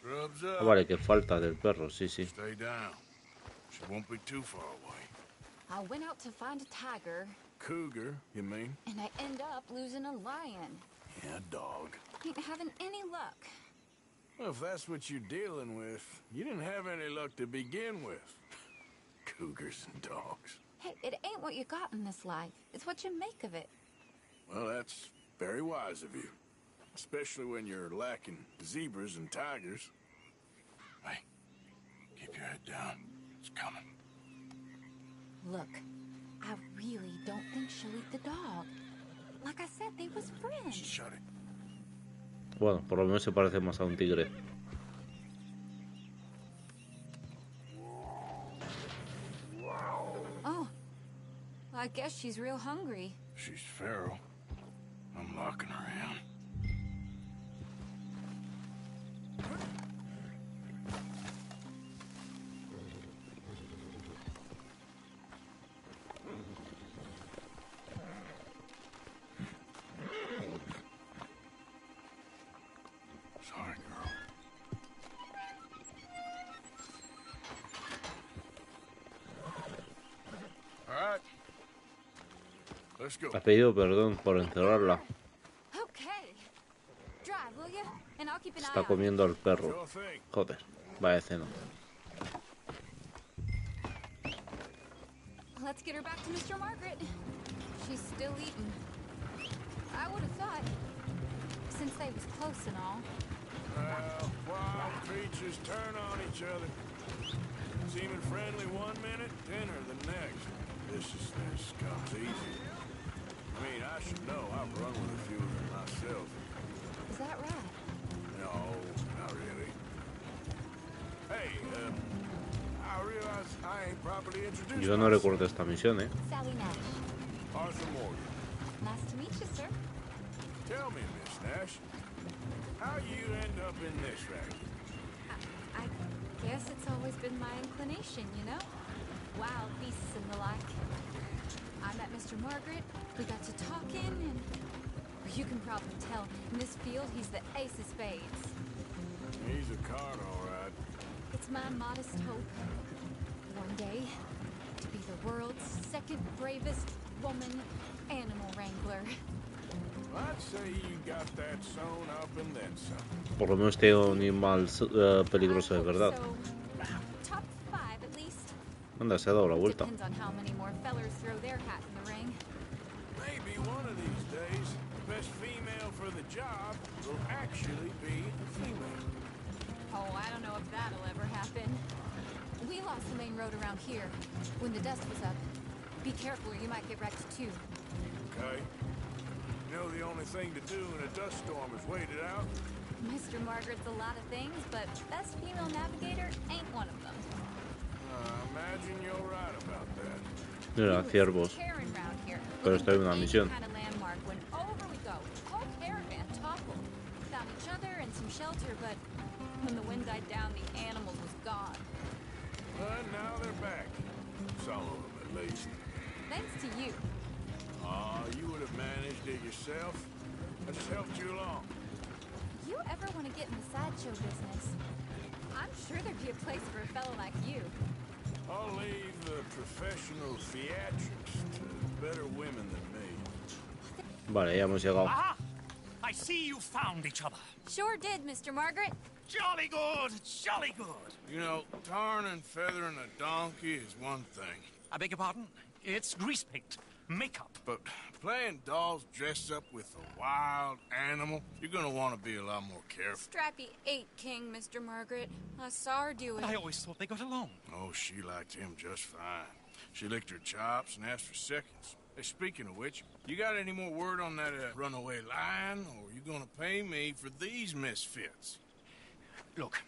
Rubs Ah, up. vale, que falta del perro, sí, sí. Stay down. She won't be too far away. I went out to find a tiger. Cougar, you mean? And I end up losing a lion. Yeah, dog. Ain't having any luck. Well, if that's what you're dealing with, you didn't have any luck to begin with. Cougars and dogs. Hey, it ain't what you got in this life. It's what you make of it. Well, that's very wise of you. Especially when you're lacking zebras and tigers. Hey, keep your head down. It's coming. Look, I really don't think she'll eat the dog. Like I said, they was friends. Shut it. Bueno, por lo menos se parece más a un tigre. Oh, I guess she's real hungry. She's feral. I'm locking her in. Sorry, girl. All right. Let's go. Ha pedido perdón por encerrarla. Okay. Drive, will you? And I'll keep an eye Está on comiendo al perro. Sure thing. Joder, vaya escena. Let's get her back to Mr. Margaret. She's still eating. I would have thought, since they was close and all. Well, wild creatures turn on each other. Seeming friendly one minute, dinner the next. Viciousness comes easy. I mean, I should know. I've run with a few of them myself. Is that right? No, not really. Hey, I realize I ain't properly introduced Yo no myself. recuerdo esta misión, ¿eh? Sally Nash. Arthur Morgan. Nice to meet you, sir. Tell me, Miss Nash, how you end up in this racket? I guess it's always been my inclination, you know? Wild beasts and the like. I met Mr. Margaret, we got to talking, and You can probably tell, in this field, he's the ace of spades. He's a card, all right. It's my modest hope, one day, to be the world's second bravest woman animal wrangler. I'd say you got that sewn up and then some. Por lo menos tiene un animal peligroso de verdad. Top 5 at least. Anda, se ha dado la vuelta. Depends on how many more fellers throw their hat in the ring. Maybe one of these days, the best female for the job will actually be a female. Oh, I don't know if that'll ever happen. We lost the main road around here when the dust was up. Be careful, you might get wrecked too. Okay. You know the only thing to do in a dust storm is wait it out? Mr. Margaret's a lot of things, but best female navigator ain't one of them. Imagine you're right about that. Mira, ciervos. Pero estoy en una misión. Kind of landmark when over we go. Whole caravan toppled. Found each other and some shelter, but when the wind died down, the animals was gone. But now they're back. Some of them, at least. Thanks to you. You would have managed it yourself. I just helped you along. You ever want to get in the sideshow business? I'm sure there'd be a place for a fellow like you. I'll leave the professional theatrics to better women than me. Vale, ya hemos llegado. Aha! I see you found each other. Sure did, Mr. Margaret. Jolly good, jolly good. You know, tarring and feathering a donkey is one thing. I beg your pardon? It's grease paint, makeup. But playing dolls dressed up with a wild animal, you're gonna want to be a lot more careful. Strappy ate King, Mr. Margaret. I saw her do it. I always thought they got along. Oh, she liked him just fine. She licked her chops and asked for seconds. Hey, speaking of which, you got any more word on that runaway lion, or are you gonna pay me for these misfits? Look,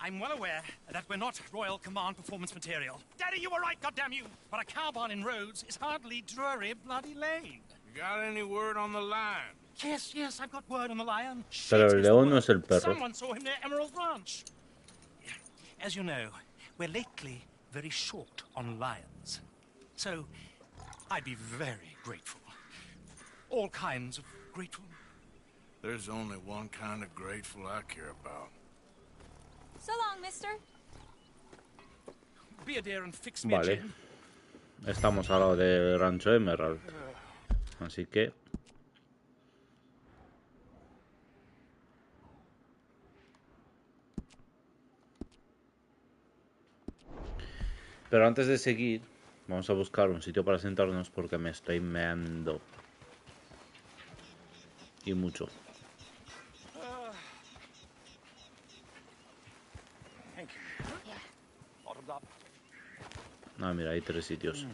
I'm well aware that we're not Royal Command performance material. Daddy, you were right, goddamn you! But a cow barn in Rhodes is hardly Drury Bloody Lane. You got any word on the lion? Yes, I've got word on the lion. Pero el león no es el perro. Someone saw him near Emerald Ranch. As you know, we're lately very short on lions. So, I'd be very grateful. All kinds of grateful. There's only one kind of grateful I care about. So long, mister. Be a dear and fix me a Vale. gin. Estamos al lado del Rancho Emerald. Así que... Pero antes de seguir, vamos a buscar un sitio para sentarnos porque me estoy meando. Y mucho. Ah, mira, hay 3 sitios.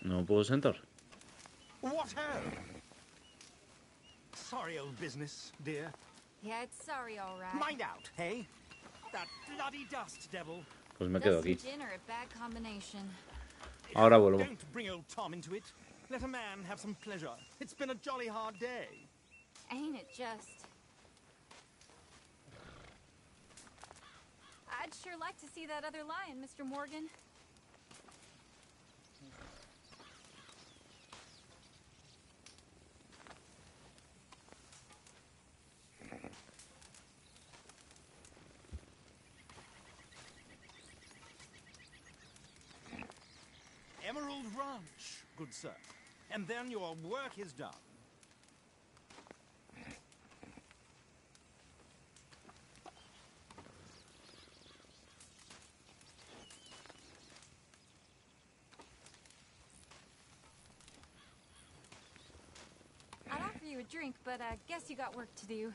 ¿No me puedo sentar? What ho! Sorry, old business, dear. Yeah, it's sorry, all right. Mind out, hey? That bloody dust devil. Pues me quedo Dust aquí. and gin are a bad combination. Ahora vuelvo. Don't bring old Tom into it. Let a man have some pleasure. It's been a jolly hard day. Ain't it just? I'd sure like to see that other lion, Mr. Morgan. Emerald Ranch, good sir. And then your work is done. I'd offer you a drink, but I guess you got work to do.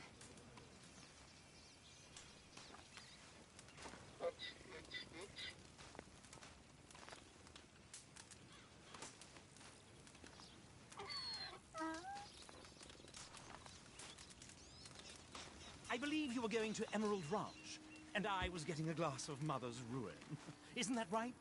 I believe you were going to Emerald Ranch, and I was getting a glass of Mother's Ruin. Isn't that right?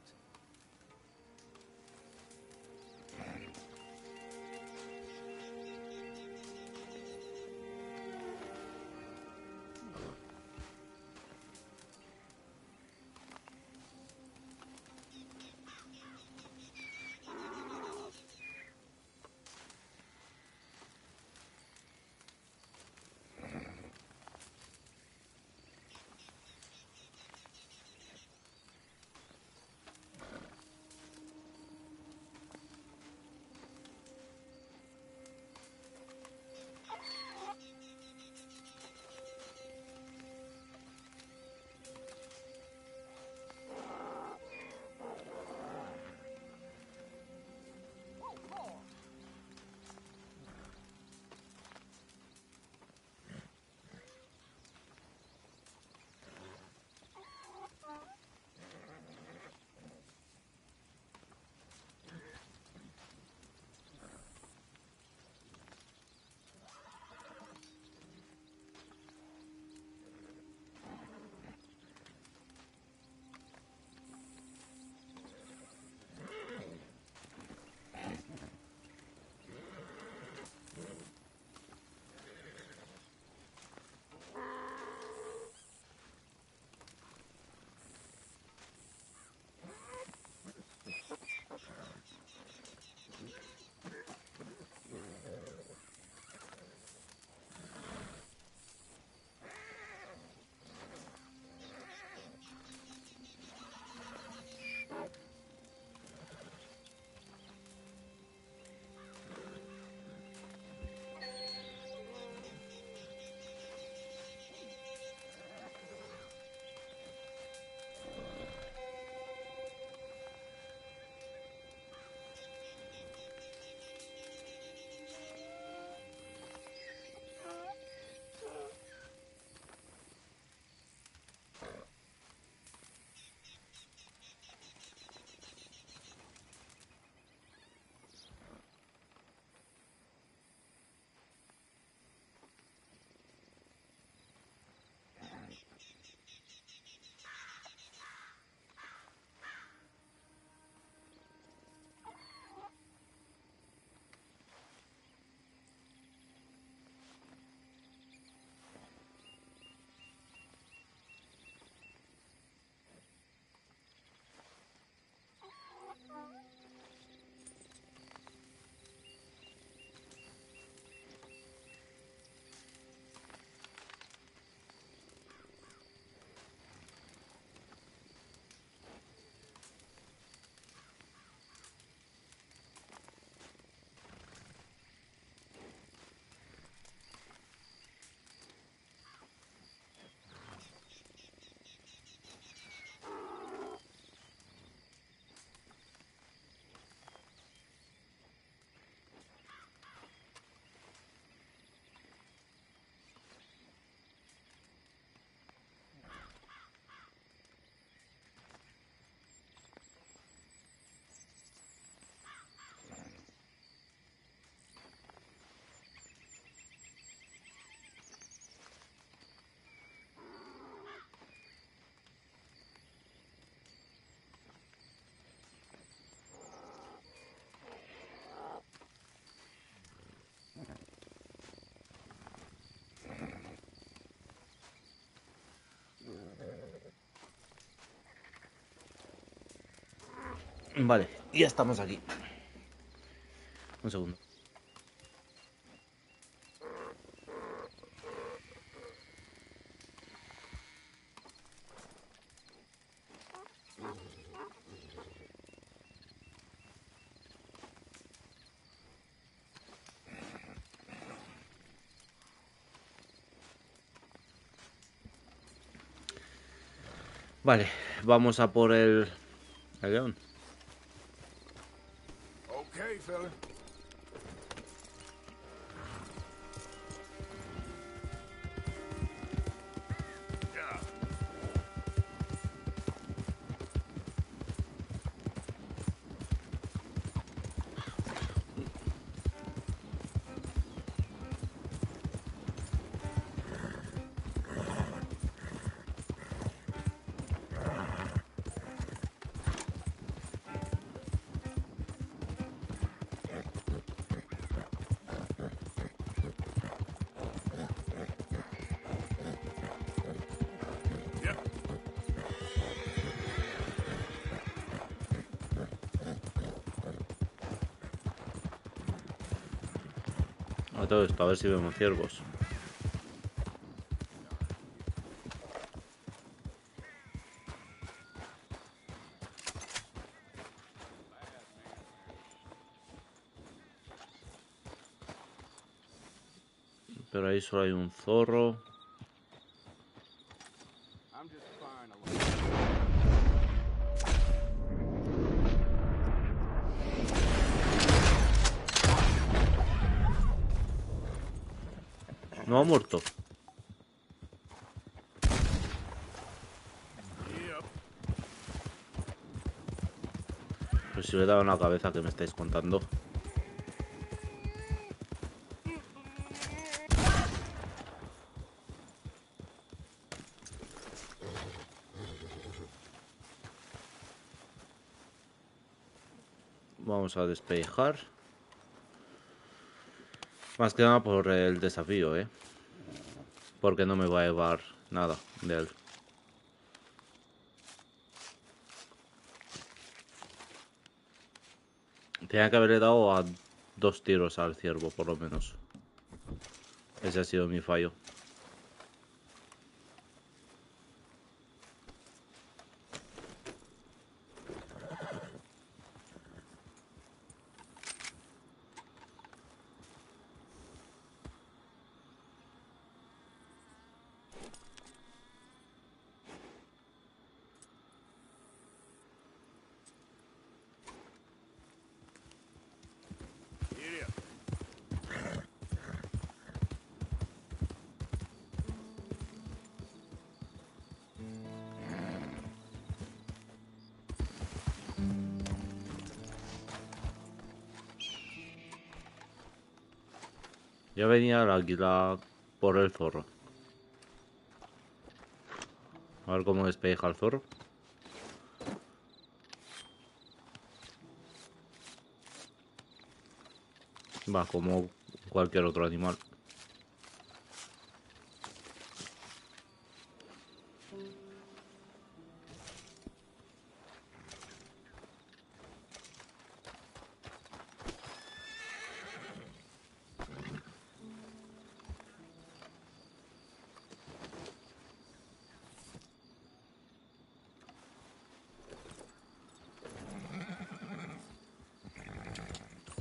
Vale, ya estamos aquí. Un segundo. Vale, vamos a por el león. Okay, fella. A todo esto, a ver si vemos ciervos. Pero ahí solo hay un zorro. No ha muerto. Pues si le he dado en la cabeza, que me estáis contando. Vamos a despejar. Más que nada por el desafío, porque no me va a llevar nada de él. Tenía que haberle dado a 2 tiros al ciervo, por lo menos. Ese ha sido mi fallo. Ya venía el águila por el zorro. A ver cómo despeja el zorro. Va, como cualquier otro animal.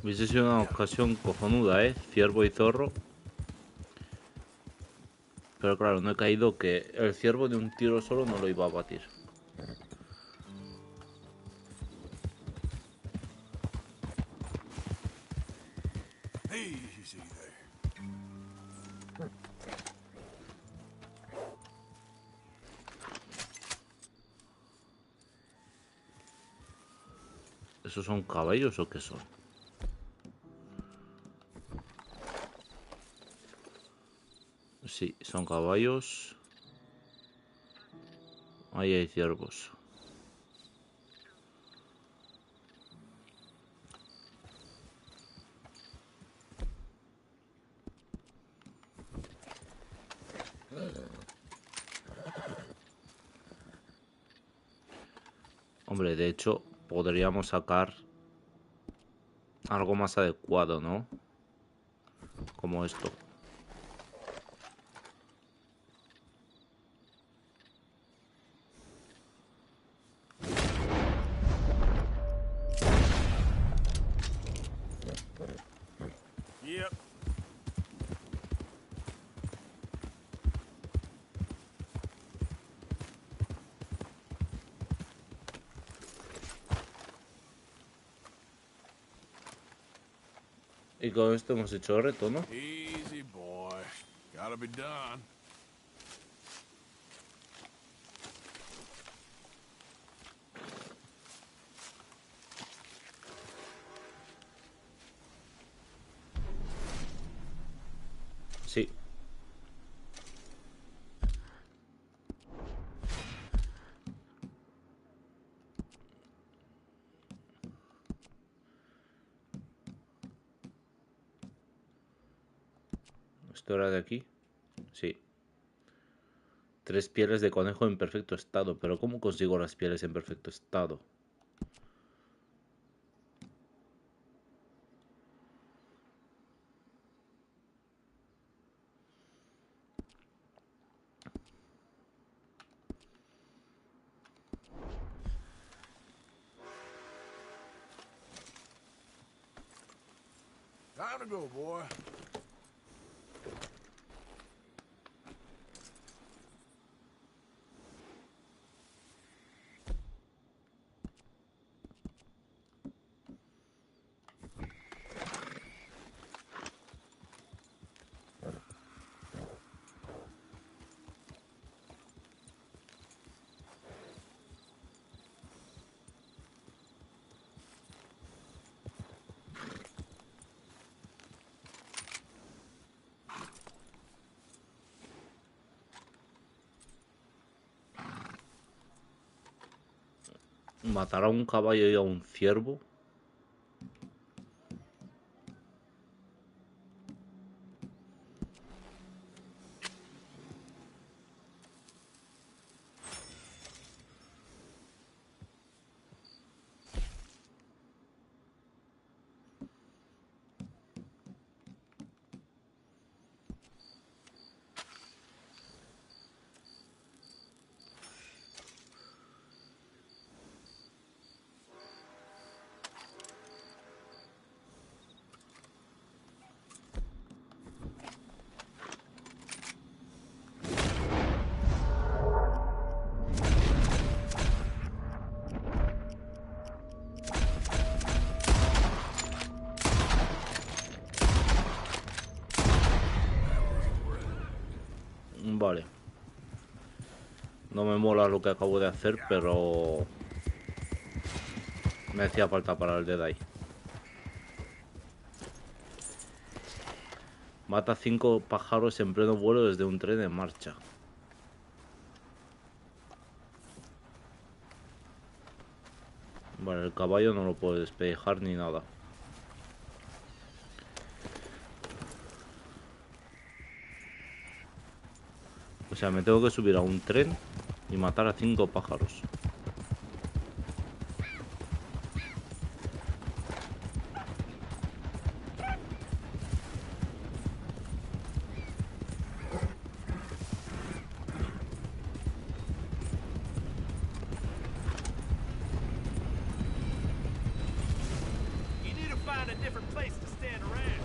Hubiese sido una ocasión cojonuda, ciervo y zorro. Pero claro, no he caído que el ciervo de un tiro solo no lo iba a batir. Easy there. ¿Esos son caballos o qué son? Sí, son caballos. Ahí hay ciervos. Hombre, de hecho, podríamos sacar algo más adecuado, ¿no? Como esto. Yep. Y con esto hemos hecho el reto, ¿no? Easy, boy. Gotta be done. Sí. ¿Esto era de aquí? Sí. 3 pieles de conejo en perfecto estado. Pero ¿cómo consigo las pieles en perfecto estado? Time to go, boy. Matar a un caballo y a un ciervo. Vale. No me mola lo que acabo de hacer, pero me hacía falta para el Dead Eye. Mata 5 pájaros en pleno vuelo desde un tren en marcha. Vale, el caballo no lo puedo despejar ni nada. O sea, me tengo que subir a un tren y matar a 5 pájaros. You need to find a different place to stand around.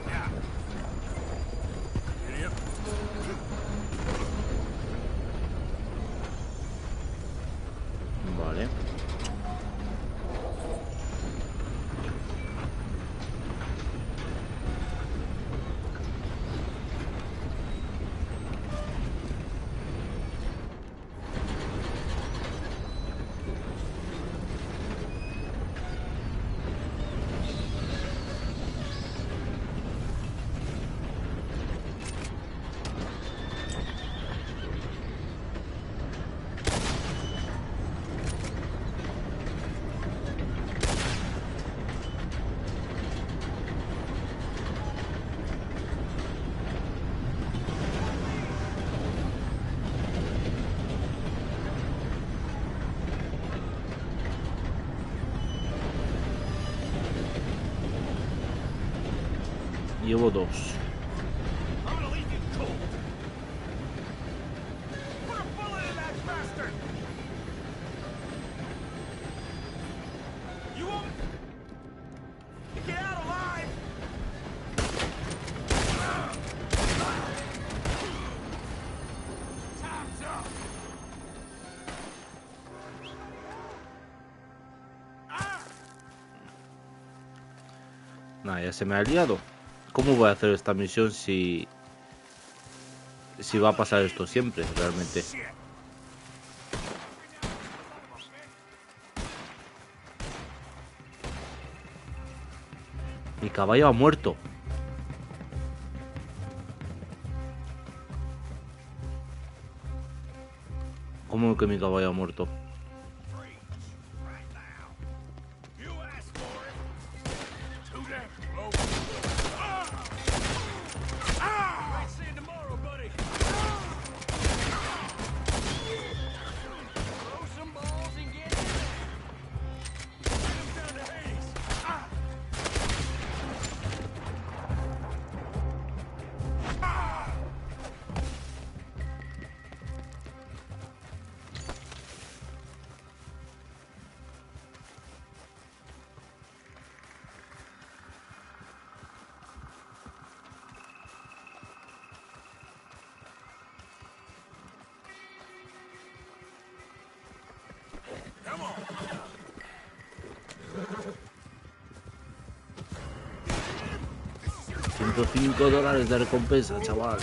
Yeah. Idiot. Llevo 2. Nah, ya se me ha liado. ¿Cómo voy a hacer esta misión si va a pasar esto siempre, realmente? Mi caballo ha muerto. ¿Cómo que mi caballo ha muerto? $105 de recompensa, chaval.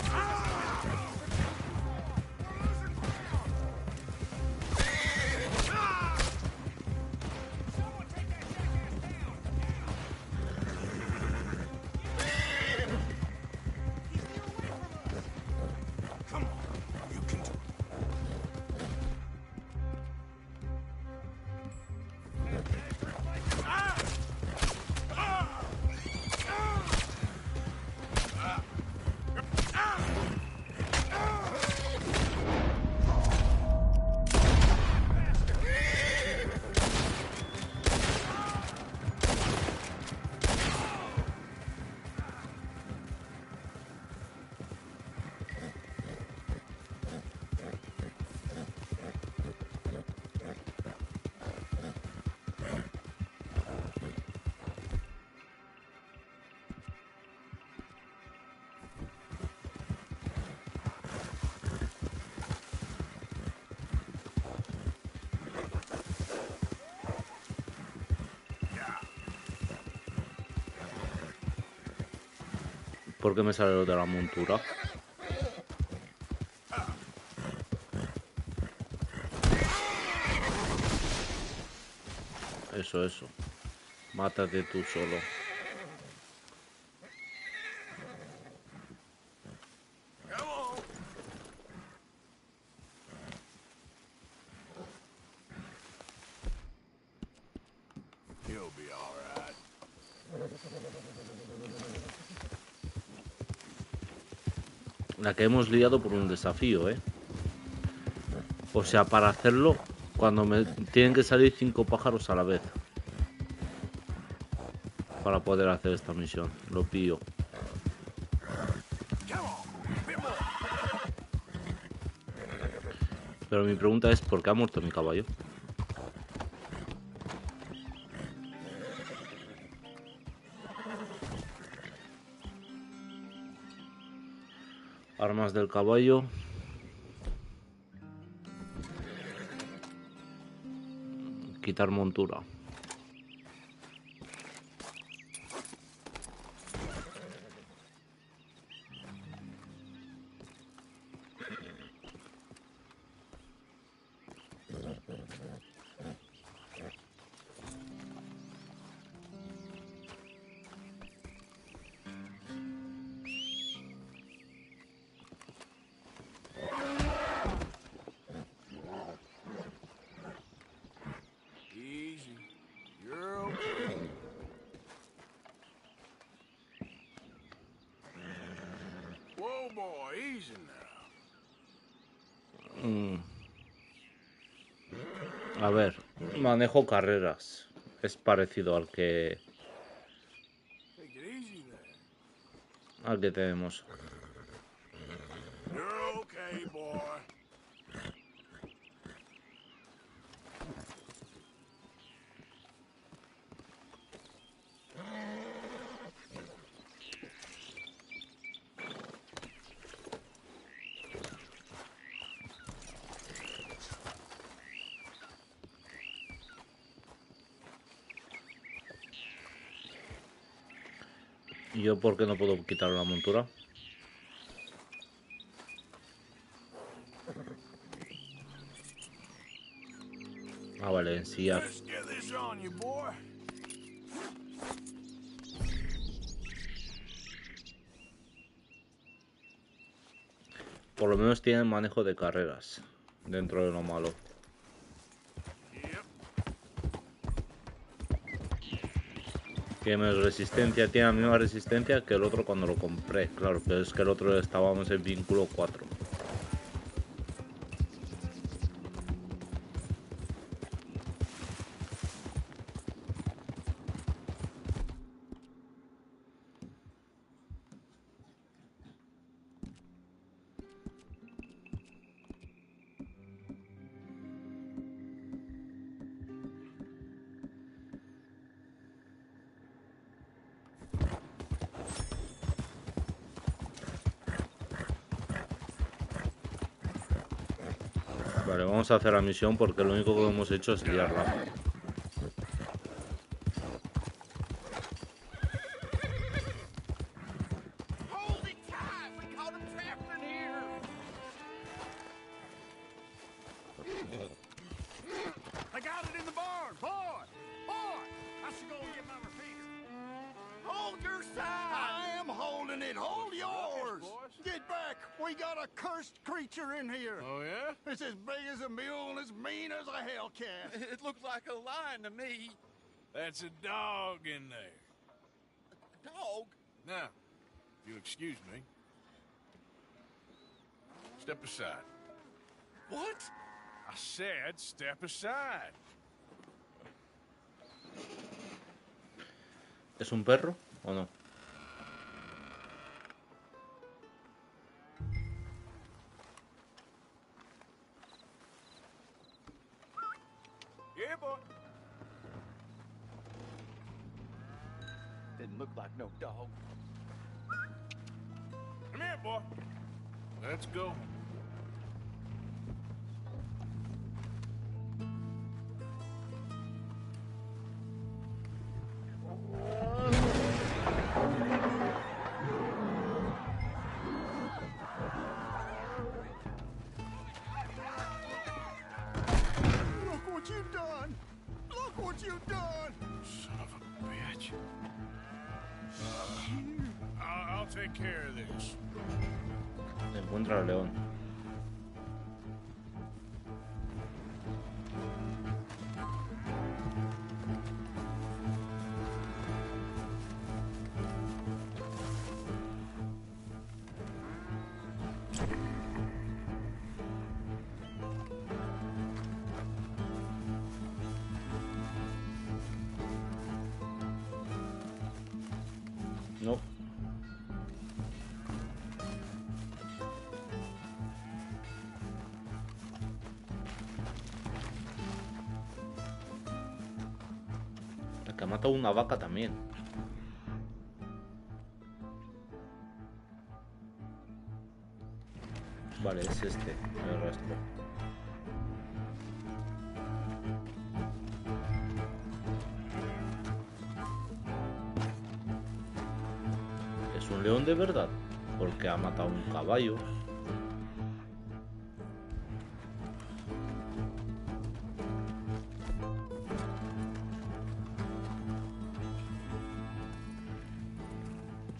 ¿Por qué me sale lo de la montura? Eso. Mátate tú solo. La que hemos liado por un desafío, ¿eh? O sea, para hacerlo, cuando me tienen que salir 5 pájaros a la vez. Para poder hacer esta misión. Lo pillo. Pero mi pregunta es, ¿por qué ha muerto mi caballo? Armas del caballo. Quitar montura. A ver, manejo carreras. Es parecido al que... Aquí tenemos. You're okay, boy. ¿Y yo por qué no puedo quitar la montura? Ah, vale, en sí. Let's get this on you, boy. Por lo menos tienen manejo de carreras. Dentro de lo malo. Tiene menos resistencia. Tiene la misma resistencia que el otro cuando lo compré. Claro, pero es que el otro estábamos en vínculo 4. Vale, vamos a hacer la misión porque lo único que hemos hecho es liarla. I got it in the barn, boy! Boy! I should go and get my repeater. Hold your side! I am holding it. Hold yours! Get back! We got a cursed creature in here. Oh, yeah? It's as big as a mule and as mean as a hellcat. It looks like a lion to me. That's a dog in there. A dog? Now, if you'll excuse me. Step aside. What? I said step aside. ¿Es un perro o no? Yeah, boy. Didn't look like no dog. Come here, boy. Let's go. Look what you've done! Look what you've done! Son of a bitch. I'll take care of this. Encuentra al león. No. El que ha matado una vaca también. Vale, es este, el rastro. ¿Es un león de verdad? Porque ha matado un caballo.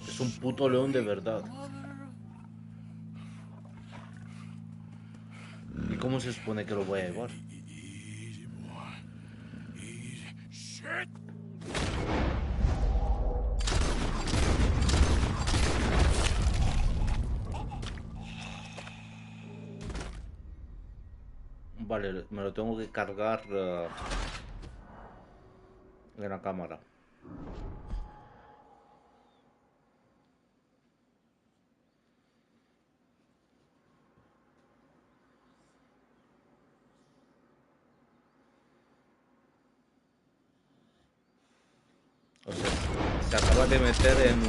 Es un puto león de verdad. ¿Y cómo se supone que lo voy a llevar? Shit! Vale, me lo tengo que cargar en la cámara. O sea, se acaba de meter en un...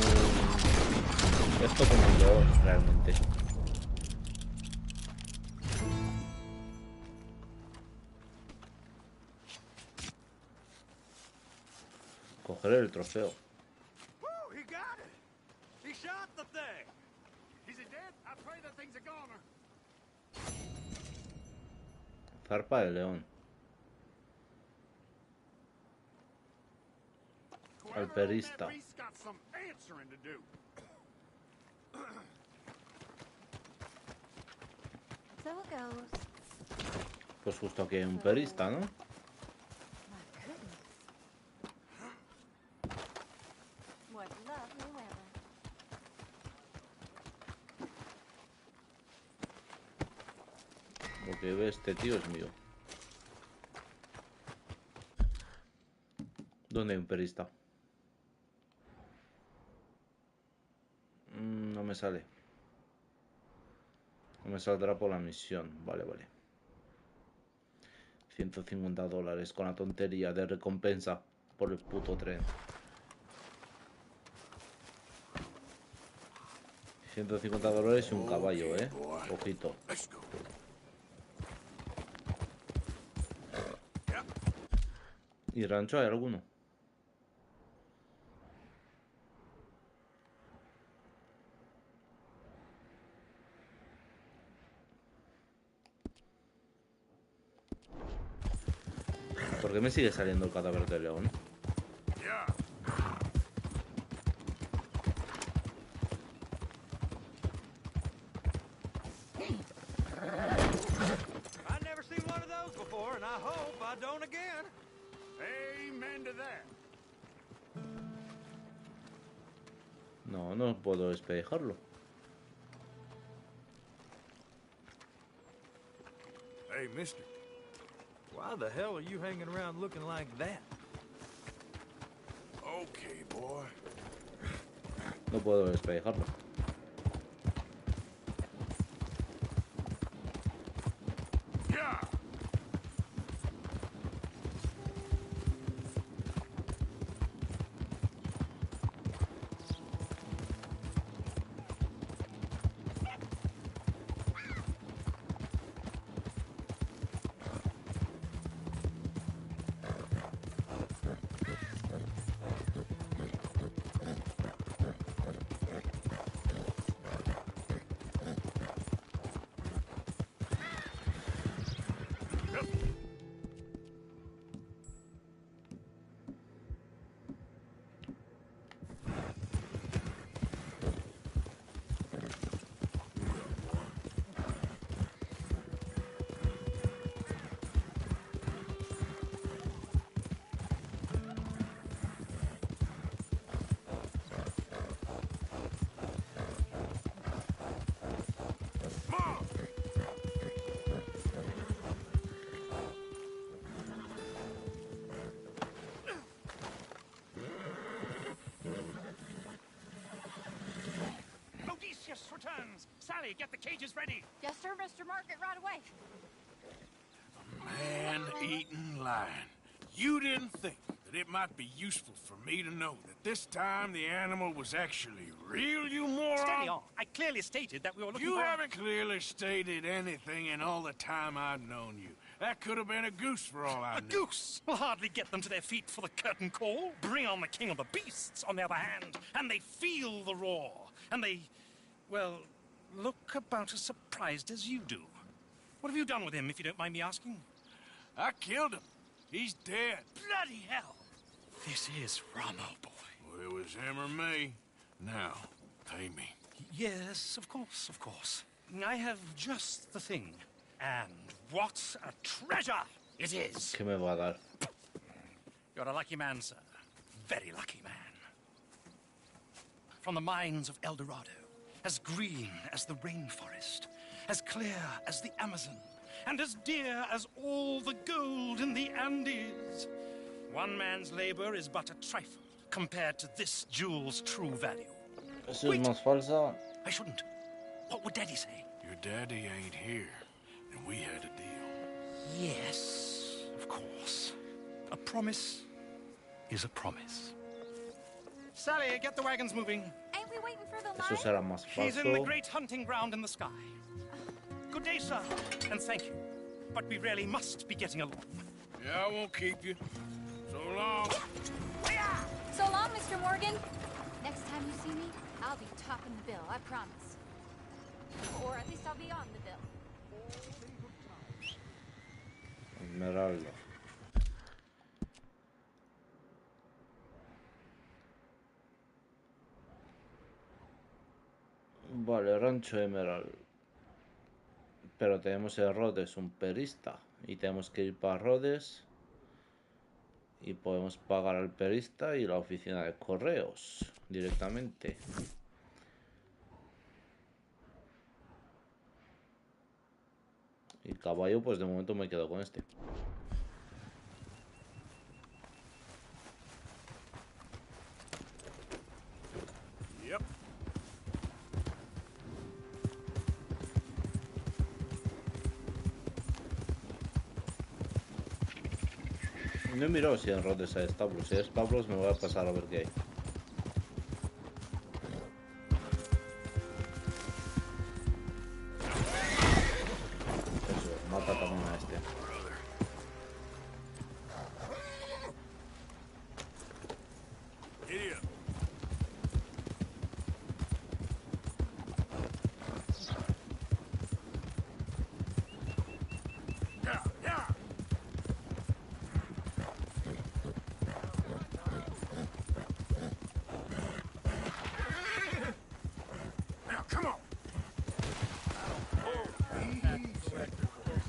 Esto como un león, realmente. Coger el trofeo. Woo, he got it. He shot the thing. Is it dead? I pray the thing's a goner. Zarpa del león. Al perista. He's got some answering to do. So it goes. Pues justo aquí hay un perista, ¿no? What lovely weather. Lo que ve este tío es mío. ¿Dónde hay un perista? No me sale. No me saldrá por la misión. Vale, vale. $150 con la tontería de recompensa por el puto tren. 150 dólares y un caballo, Ojito. ¿Y rancho hay alguno? ¿Por qué me sigue saliendo el cadáver de león? I've never seen one of those before, and I hope I don't again. Amen to that. No, no puedo despejarlo. Hey, mister. Why the hell are you hanging around looking like that? Okay, boy. No puedo despejarlo. Odysseus returns. Sally, get the cages ready. Yes, sir, Mr. Market, right away. Man-eating lion. You didn't think that it might be useful for me to know that this time the animal was actually real, you moron? Steady on. I clearly stated that we were looking You for... haven't clearly stated anything in all the time I've known you. That could have been a goose for all I know. A goose will hardly get them to their feet for the curtain call. Bring on the king of the beasts, on the other hand, and they feel the roar. And they, well, look about as surprised as you do. What have you done with him, if you don't mind me asking? I killed him. He's dead. Bloody hell! This is Ramo, boy. Well, it was him or me. Now, pay me. Yes, of course, of course. I have just the thing. And what a treasure it is! ¿Qué me va a dar? You're a lucky man, sir. Very lucky man. From the mines of El Dorado, as green as the rainforest, as clear as the Amazon, and as dear as all the gold in the Andes. One man's labor is but a trifle compared to this jewel's true value. Eso es más falsa. I shouldn't. What would Daddy say? Your daddy ain't here, and we had a deal. Yes, of course. A promise is a promise. Sally, get the wagons moving. Ain't we waiting for the Eso line? será más He's in the falso. great hunting ground in the sky. Good day, sir, and thank you. But we really must be getting along. Yeah, I won't keep you. So long. So long, Mr. Morgan. Next time you see me, I'll be topping the bill, I promise. Or at least I'll be on the bill. Esmeralda. Vale, Rancho Emerald. Pero tenemos el Rhodes, un perista. Y tenemos que ir para Rhodes. Y podemos pagar al perista y la oficina de correos directamente. Y caballo, pues de momento me quedo con este. Yep. No he mirado si en Rhodes hay establos. Si hay establos me voy a pasar a ver qué hay. Eso, mata también a este. Idiot. Yeah, yeah. Now, come on.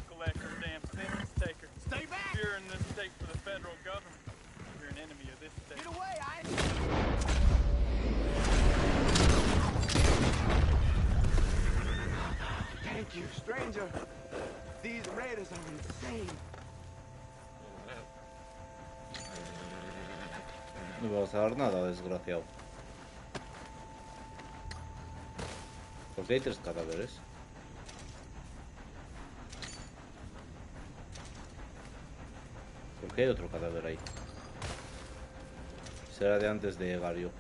Collector, damn sentence taker. Stay back! You're in this state for the federal government. You're an enemy of this state. Get away! Thank you, stranger. These raiders are insane. No me vas a dar nada, desgraciado. ¿Por qué hay 3 cadáveres? ¿Por qué hay otro cadáver ahí? Será de antes de Gario.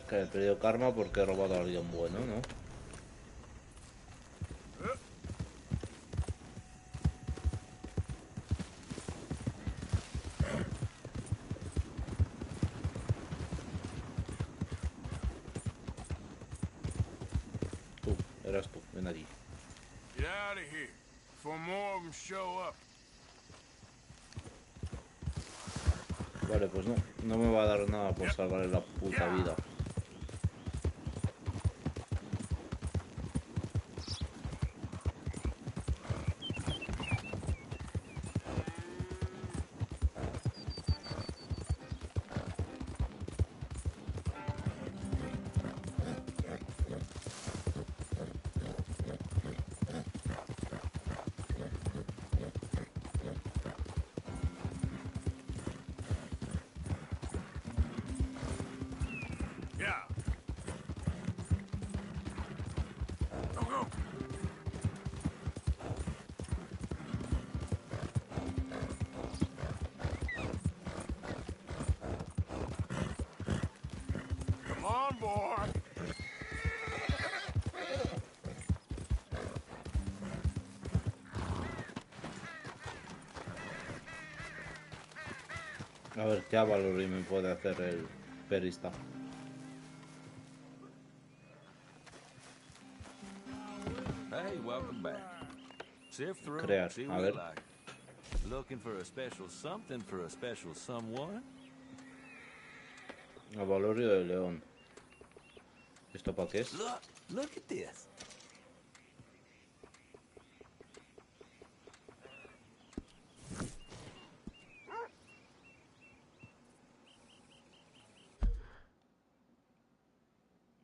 Que he perdido karma porque he robado a alguien bueno, ¿no? Tú, eras tú, ven allí. Get out of here before more of them show up. Vale, pues no me va a dar nada por salvarle la puta vida. Yeah. Go, go. Come on, boy. A ver qué Avalori me puede hacer el perista. Hey, welcome back. Sift through, Crear, see a what ver. you like. Looking for a special something for a special someone? Avalorio de León. ¿Esto para qué es? Look at this.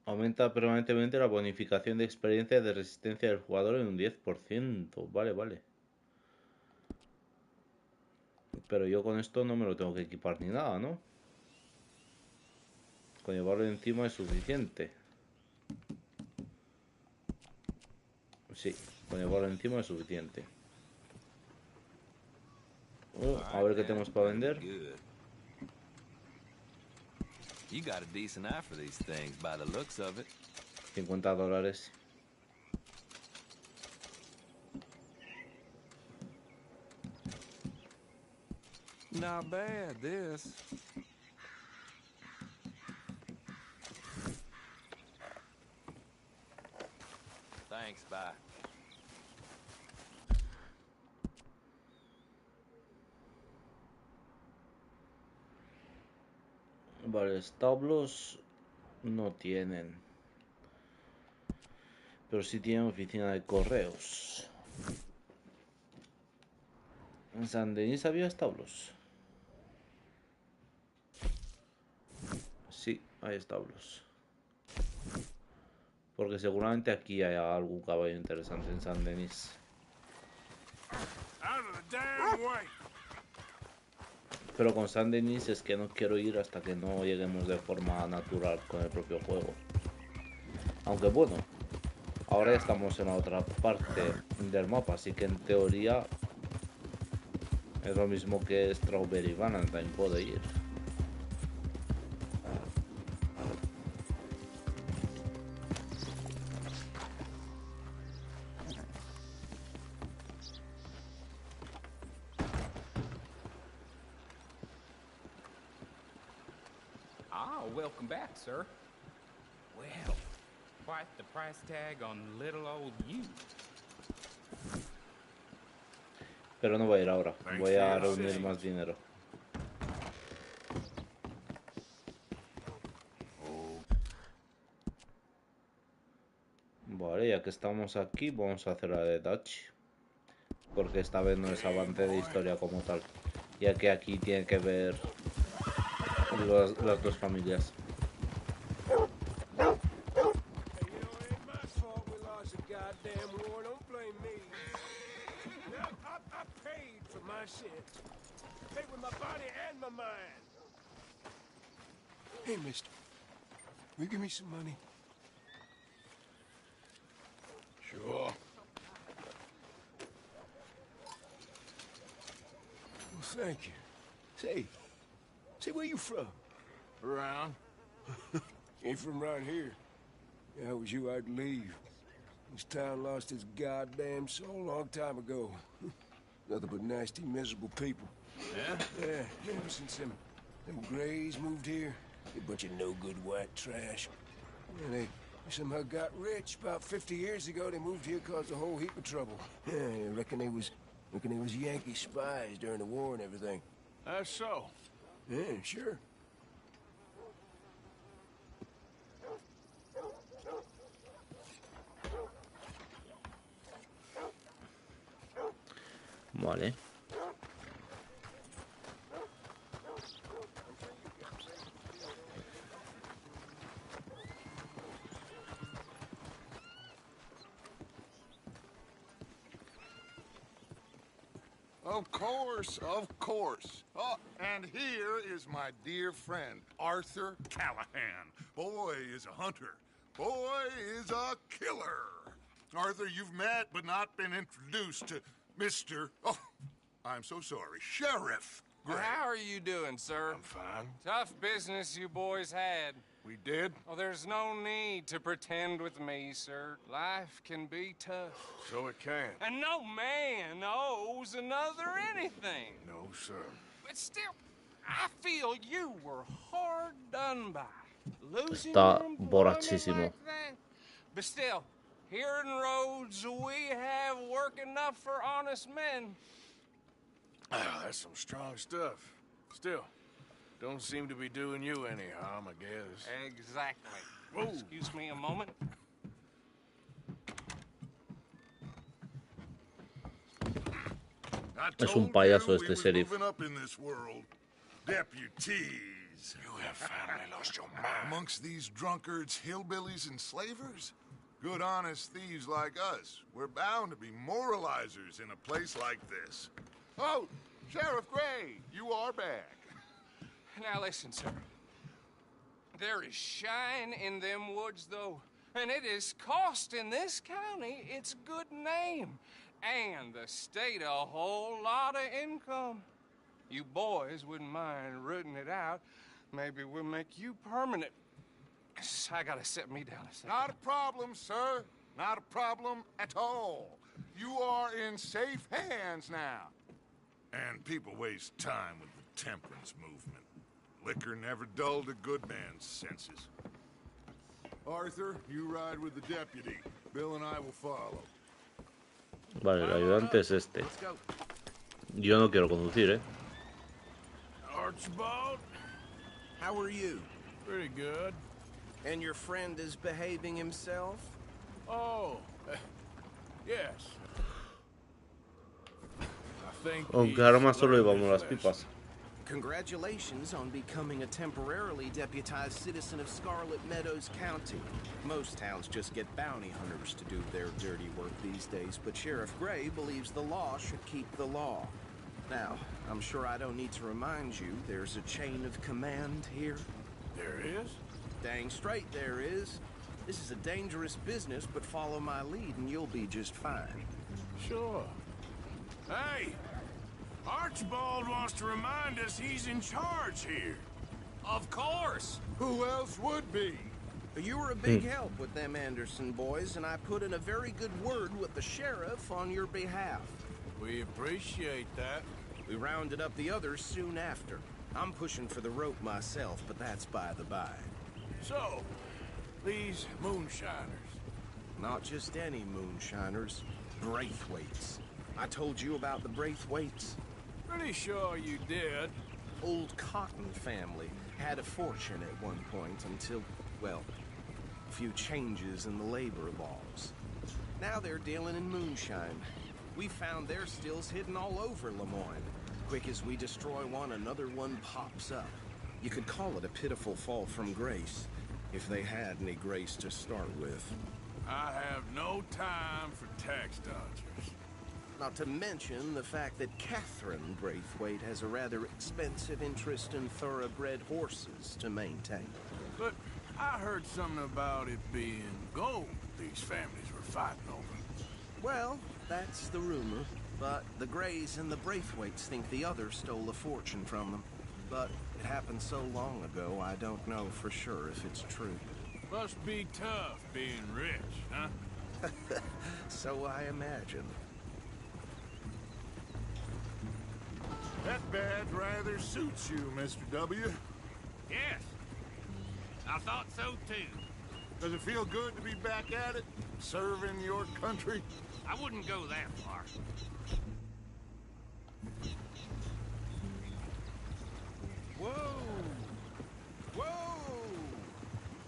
Aumenta permanentemente la bonificación de experiencia de resistencia del jugador en un 10%. Vale, vale. Pero yo con esto no me lo tengo que equipar ni nada, ¿no? Con llevarlo encima es suficiente. Sí, con llevarlo encima es suficiente. A ver qué tenemos para vender. You got a decent eye for these things by the looks of it. $50. Not bad, this. Thanks, bye. Vale, establos no tienen. Pero sí tienen oficina de correos. ¿En San Denis había establos? Sí, hay establos. Porque seguramente aquí hay algún caballo interesante en San Denis. Pero con San Denis es que no quiero ir hasta que no lleguemos de forma natural con el propio juego. Aunque bueno, ahora ya estamos en la otra parte del mapa, así que en teoría es lo mismo que Strawberry Valentine, puede ir. Welcome back, sir. Well, quite the price tag on little old you. Pero no voy a ir ahora, voy a reunir más dinero. Vale, ya que estamos aquí, vamos a hacer la de Dutch. Porque esta vez no es avance de historia como tal. Ya que aquí tiene que ver las dos familias. Hey, mister. Will you give me some money? Sure. Well, thank you. Say, where you from? Around. Ain't from right here. If I was you, I'd leave. This town lost its goddamn soul a long time ago. Nothing but nasty, miserable people. Yeah? Yeah, ever since them Greys moved here. A bunch of no-good white trash. Yeah, they somehow got rich. About 50 years ago, they moved here, caused a whole heap of trouble. Yeah, I reckon they was Yankee spies during the war and everything. That's so. Yeah, sure. Vale. Of course, of course. Oh, and here is my dear friend, Arthur Callahan. Boy is a hunter. Boy is a killer. Arthur, you've met but not been introduced to Mr. Oh, I'm so sorry, Sheriff Gray. How are you doing, sir? I'm fine. Tough business you boys had. We did? Oh, there's no need to pretend with me, sir. Life can be tough. So it can. And no man owes another anything. No, sir. But still, I feel you were hard done by. Losing Está your employment borrachísimo. like that. But still, here in Rhodes, we have work enough for honest men. Ah, that's some strong stuff. Still, don't seem to be doing you any harm, I guess. Exactly. Whoa. Excuse me a moment. Es un payaso este sheriff. Moving up in this world. Deputies. You have finally lost your mind. Amongst these drunkards, hillbillies, and slavers? Good, honest thieves like us. We're bound to be moralizers in a place like this. Oh, Sheriff Gray, you are back. Now listen, sir. There is shine in them woods, though. And it is costing this county its good name and the state a whole lot of income. You boys wouldn't mind rooting it out. Maybe we'll make you permanent. I gotta sit me down a second. Not a problem, sir. Not a problem at all. You are in safe hands now. And people waste time with the temperance movement. Liquor never dulled a good man's senses. Arthur, you ride with the deputy. Bill and I will follow. Vale, el ayudante es este. Yo no quiero conducir, Archibald? How are you? Pretty good. And your friend is behaving himself? Oh, yes. I think Aunque ahora más solo llevamos las pipas. Congratulations on becoming a temporarily deputized citizen of Scarlet Meadows County. Most towns just get bounty hunters to do their dirty work these days, but Sheriff Gray believes the law should keep the law. Now, I'm sure I don't need to remind you there's a chain of command here. There is? Dang straight there is. This is a dangerous business, but follow my lead and you'll be just fine. Sure. Hey! Archibald wants to remind us he's in charge here. Of course! Who else would be? You were a big help with them Anderson boys, and I put in a very good word with the sheriff on your behalf. We appreciate that. We rounded up the others soon after. I'm pushing for the rope myself, but that's by the by. So, these moonshiners. Not just any moonshiners. Braithwaites. I told you about the Braithwaites? Pretty sure you did. Old Cotton family had a fortune at one point until, well, a few changes in the labor laws. Now they're dealing in moonshine. We found their stills hidden all over Lemoyne. Quick as we destroy one, another one pops up. You could call it a pitiful fall from grace, if they had any grace to start with. I have no time for tax dodgers. Not to mention the fact that Catherine Braithwaite has a rather expensive interest in thoroughbred horses to maintain. But I heard something about it being gold these families were fighting over. Well, that's the rumor. But the Greys and the Braithwaites think the others stole a fortune from them. But it happened so long ago, I don't know for sure if it's true. Must be tough being rich, huh? So I imagine. That badge rather suits you, Mr. W. Yes. I thought so, too. Does it feel good to be back at it? Serving your country? I wouldn't go that far. Whoa! Whoa!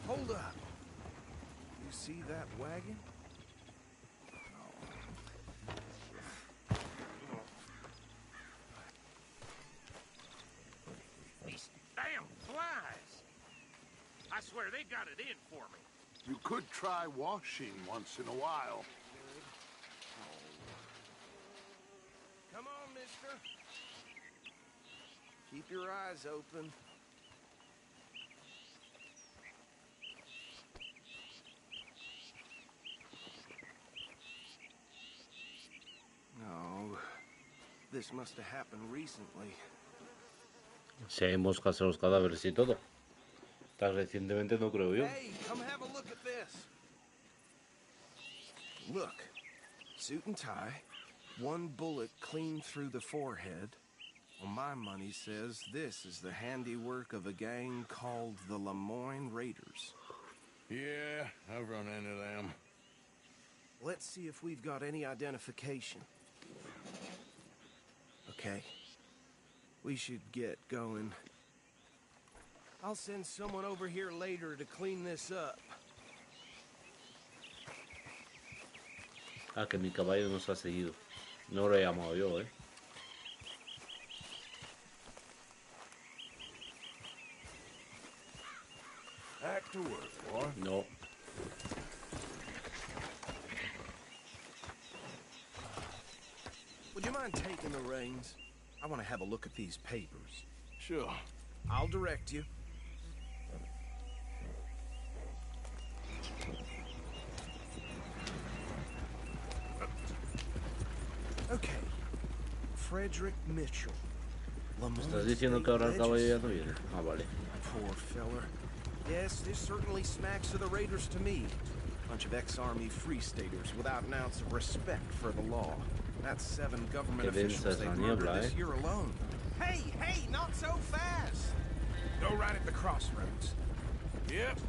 Hold up. You see that wagon? These damn flies! I swear they got it in for me. You could try washing once in a while. Come on, mister. Keep your eyes open. No. This must have happened recently. Si hay moscas en los cadáveres y todo. Tan recientemente no creo yo. Hey, come have a look at this. Look. Suit and tie. One bullet clean through the forehead. Well, my money says this is the handiwork of a gang called the Lemoyne Raiders. Yeah, I've run into them. Let's see if we've got any identification. Okay. We should get going. I'll send someone over here later to clean this up. Ah, que mi caballo nos ha seguido. No lo he llamado yo, Back to work, boy. No. Would you mind taking the reins? I want to have a look at these papers. Sure. I'll direct you. Okay. Frederick Mitchell. ¿Estás diciendo que ahora el caballo ya no viene? Ah, vale. Poor feller. Yes, this certainly smacks of the Raiders to me. Bunch of ex-army free staters without an ounce of respect for the law. That's 7 government officials they've murdered this year alone. Hey, hey, not so fast! Go right at the crossroads. Yep.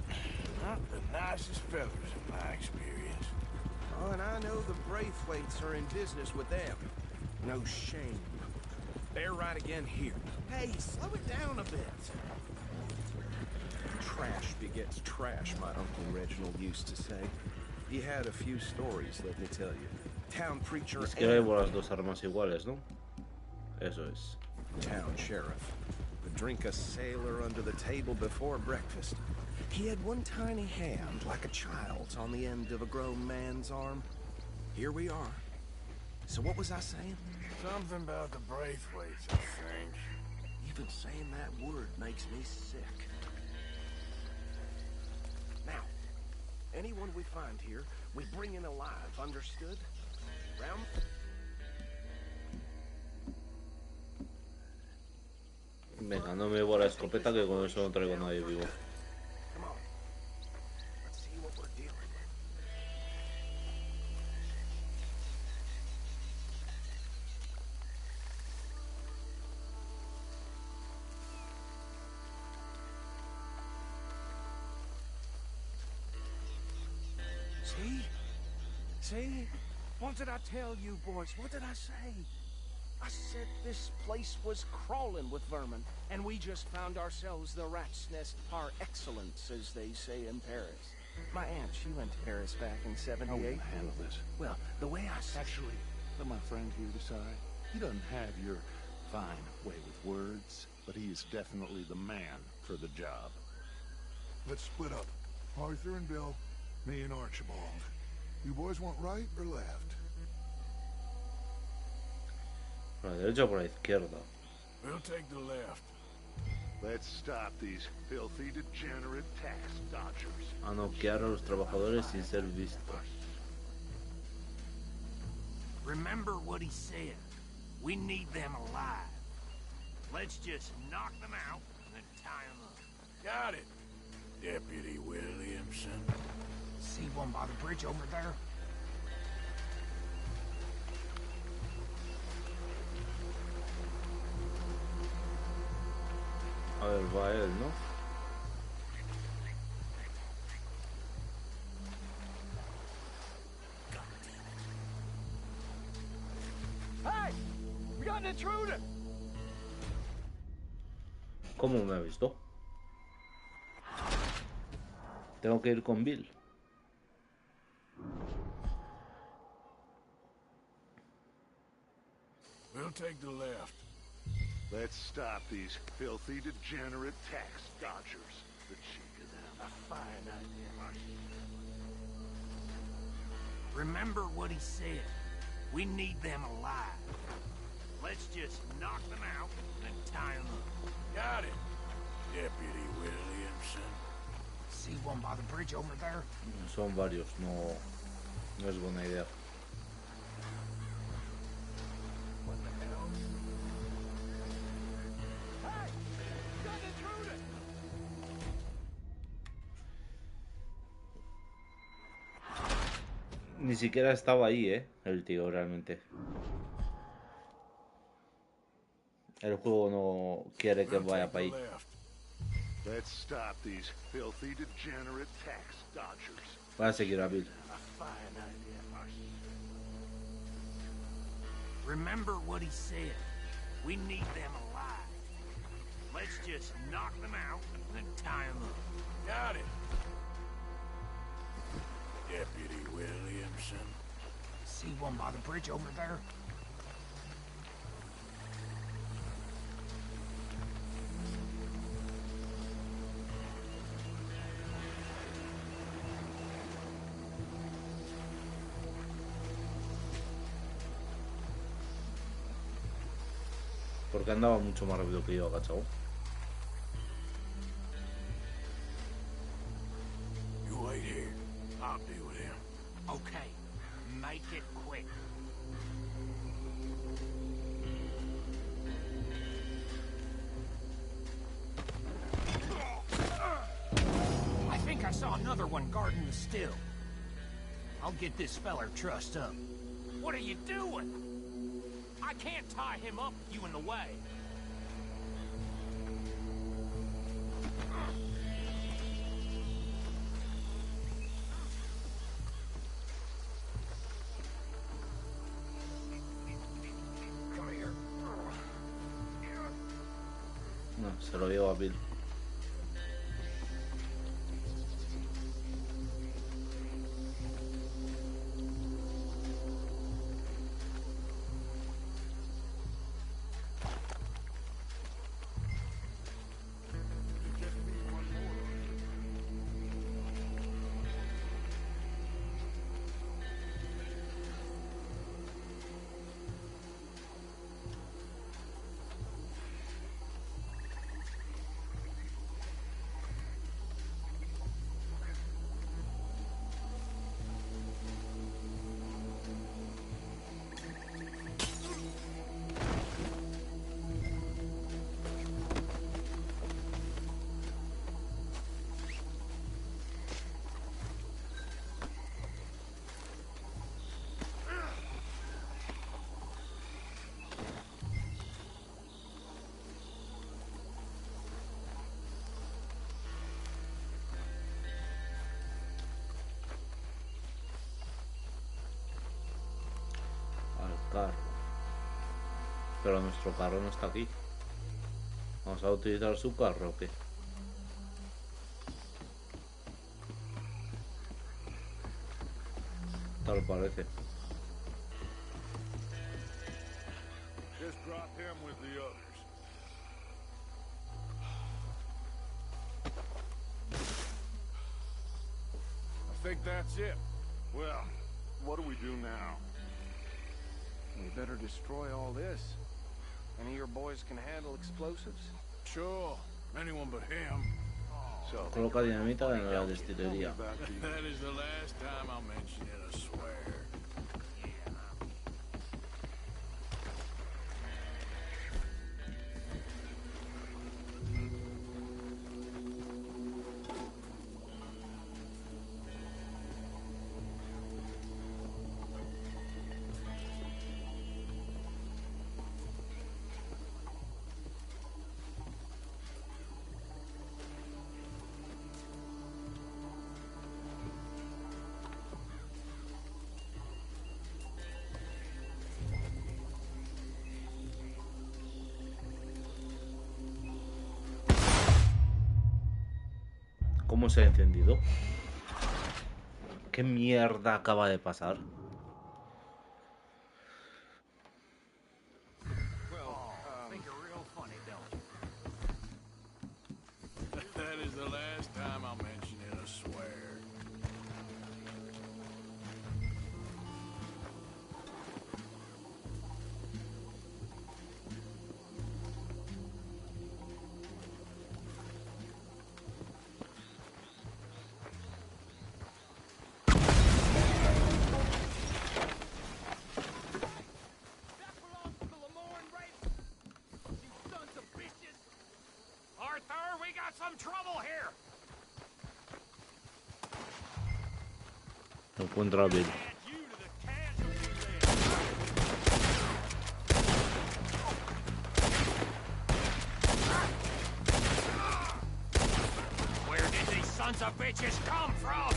Not the nicest fellas in my experience. Oh, and I know the Braithwaites are in business with them. No shame. Bear right again here. Hey, slow it down a bit. Trash begets trash, my Uncle Reginald used to say. He had a few stories, let me tell you. Town preacher Es que llevo las dos armas iguales, ¿no? Eso es. Town sheriff. Would drink a sailor under the table before breakfast. He had one tiny hand, like a child's, on the end of a grown man's arm. Here we are. So what was I saying? Something about the Braithwaites, I think. Even saying that word makes me sick. Now, anyone we find here, we bring in alive, understood? Round... Venga, no me llevo la escopeta, que con eso no traigo a nadie vivo. See? What did I tell you, boys? What did I say? I said this place was crawling with vermin, and we just found ourselves the rat's nest par excellence, as they say in Paris. My aunt, she went to Paris back in '78. I wouldn't handle this. Well, the way I said... Actually, let my friend here decide. He doesn't have your fine way with words, but he is definitely the man for the job. Let's split up. Arthur and Bill, me and Archibald. You boys want right or left? Por la derecha o por la izquierda. We'll take the left. Let's stop these filthy, degenerate tax dodgers. A noquear a los trabajadores sin ser vistos. Remember what he said. We need them alive. Let's just knock them out and then tie them up. Got it, Deputy Williamson. See one by the bridge over there? A ver, va él, ¿no? Hey! We got an intruder! ¿Cómo me ha visto? Tengo que ir con Bill. We'll take the left. Let's stop these filthy, degenerate tax dodgers. The cheek of them. A fine idea, Marty. Remember what he said. We need them alive. Let's just knock them out and tie them up. Got it, Deputy Williamson. See one by the bridge over there? Son varios, no es buena idea. Ni siquiera estaba ahí, el tío, realmente. El juego no quiere que vaya para ahí. Let's stop these filthy, degenerate tax dodgers. Voy a seguir a Bill. Remember what he said. We need them alive. Let's just knock them out and then tie them up. Got it. Deputy Williamson. See one by the bridge over there? Porque andaba mucho más rápido que yo, agachado. You wait here. I'll deal with him. Okay, make it quick. I think I saw another one guarding the still. I'll get this feller trussed up. What are you doing? I can't tie him up with you in the way. Come here. No, se lo llevo a Bill. Carro. Pero nuestro carro no está aquí. ¿Vamos a utilizar su carro o qué? Tal parece. Just drop him with the others. I think that's it. Well, what do we do now? We better destroy all this. Any of your boys can handle explosives? Sure, anyone but him. So, Coloca dinamita en la destilería. That is the last time I'll mention it, I swear. ¿Cómo se ha encendido? ¿Qué mierda acaba de pasar? That is the last time I'll mention it, I swear. Arthur, we got some trouble here. No encuentro a Bill. Where did these sons of bitches come from?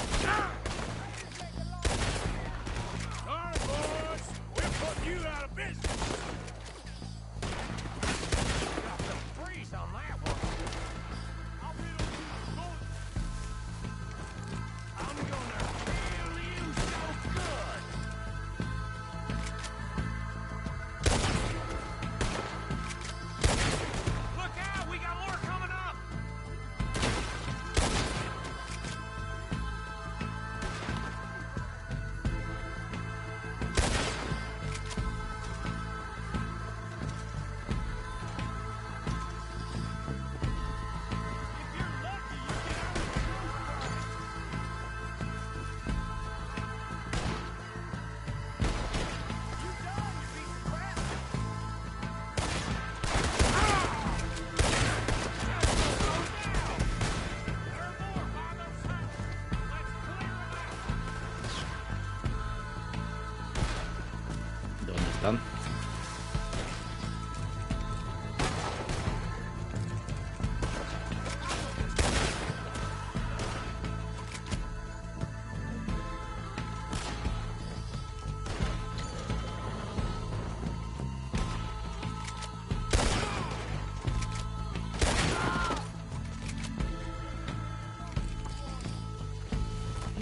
Sorry, boys. We're putting you out of business. Got some freeze on that one. I'm gonna feel you so good. Look out, we got more coming up. están.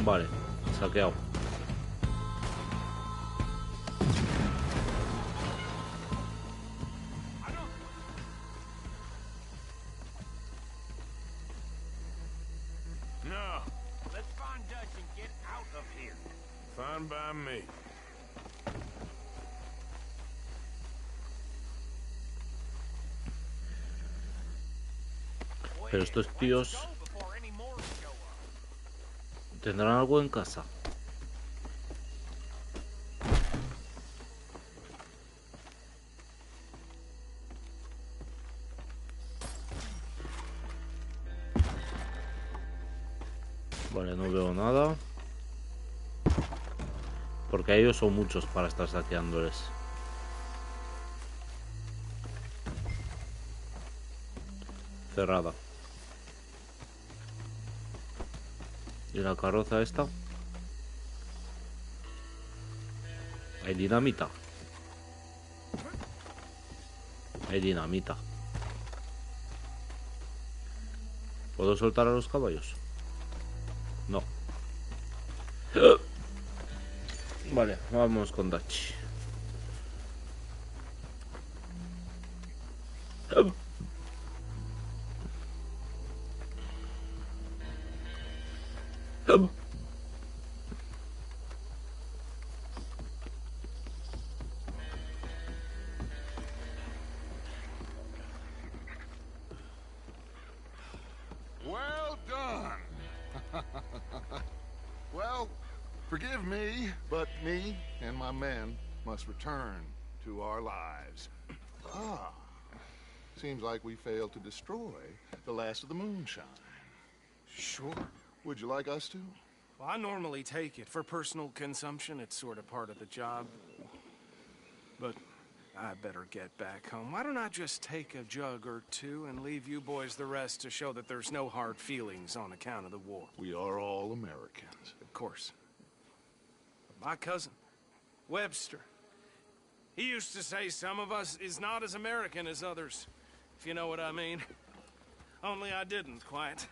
Vale, saqueado. No. Let's find Dutch and get out of here. Fine by me. Pero estos tíos tendrán algo en casa. Vale, no veo nada. Porque ellos son muchos para estar saqueándoles. Cerrada. ¿Y la carroza esta? Hay dinamita. Hay dinamita. ¿Puedo soltar a los caballos? No. Vale, vamos con Dutch. Well done. Well, forgive me, but me and my men must return to our lives. Ah, seems like we failed to destroy the last of the moonshine. Sure. Would you like us to? Well, I normally take it. For personal consumption, it's sort of part of the job. But I better get back home. Why don't I just take a jug or two and leave you boys the rest to show that there's no hard feelings on account of the war? We are all Americans. Of course. My cousin, Webster, he used to say some of us is not as American as others, if you know what I mean. Only I didn't quite.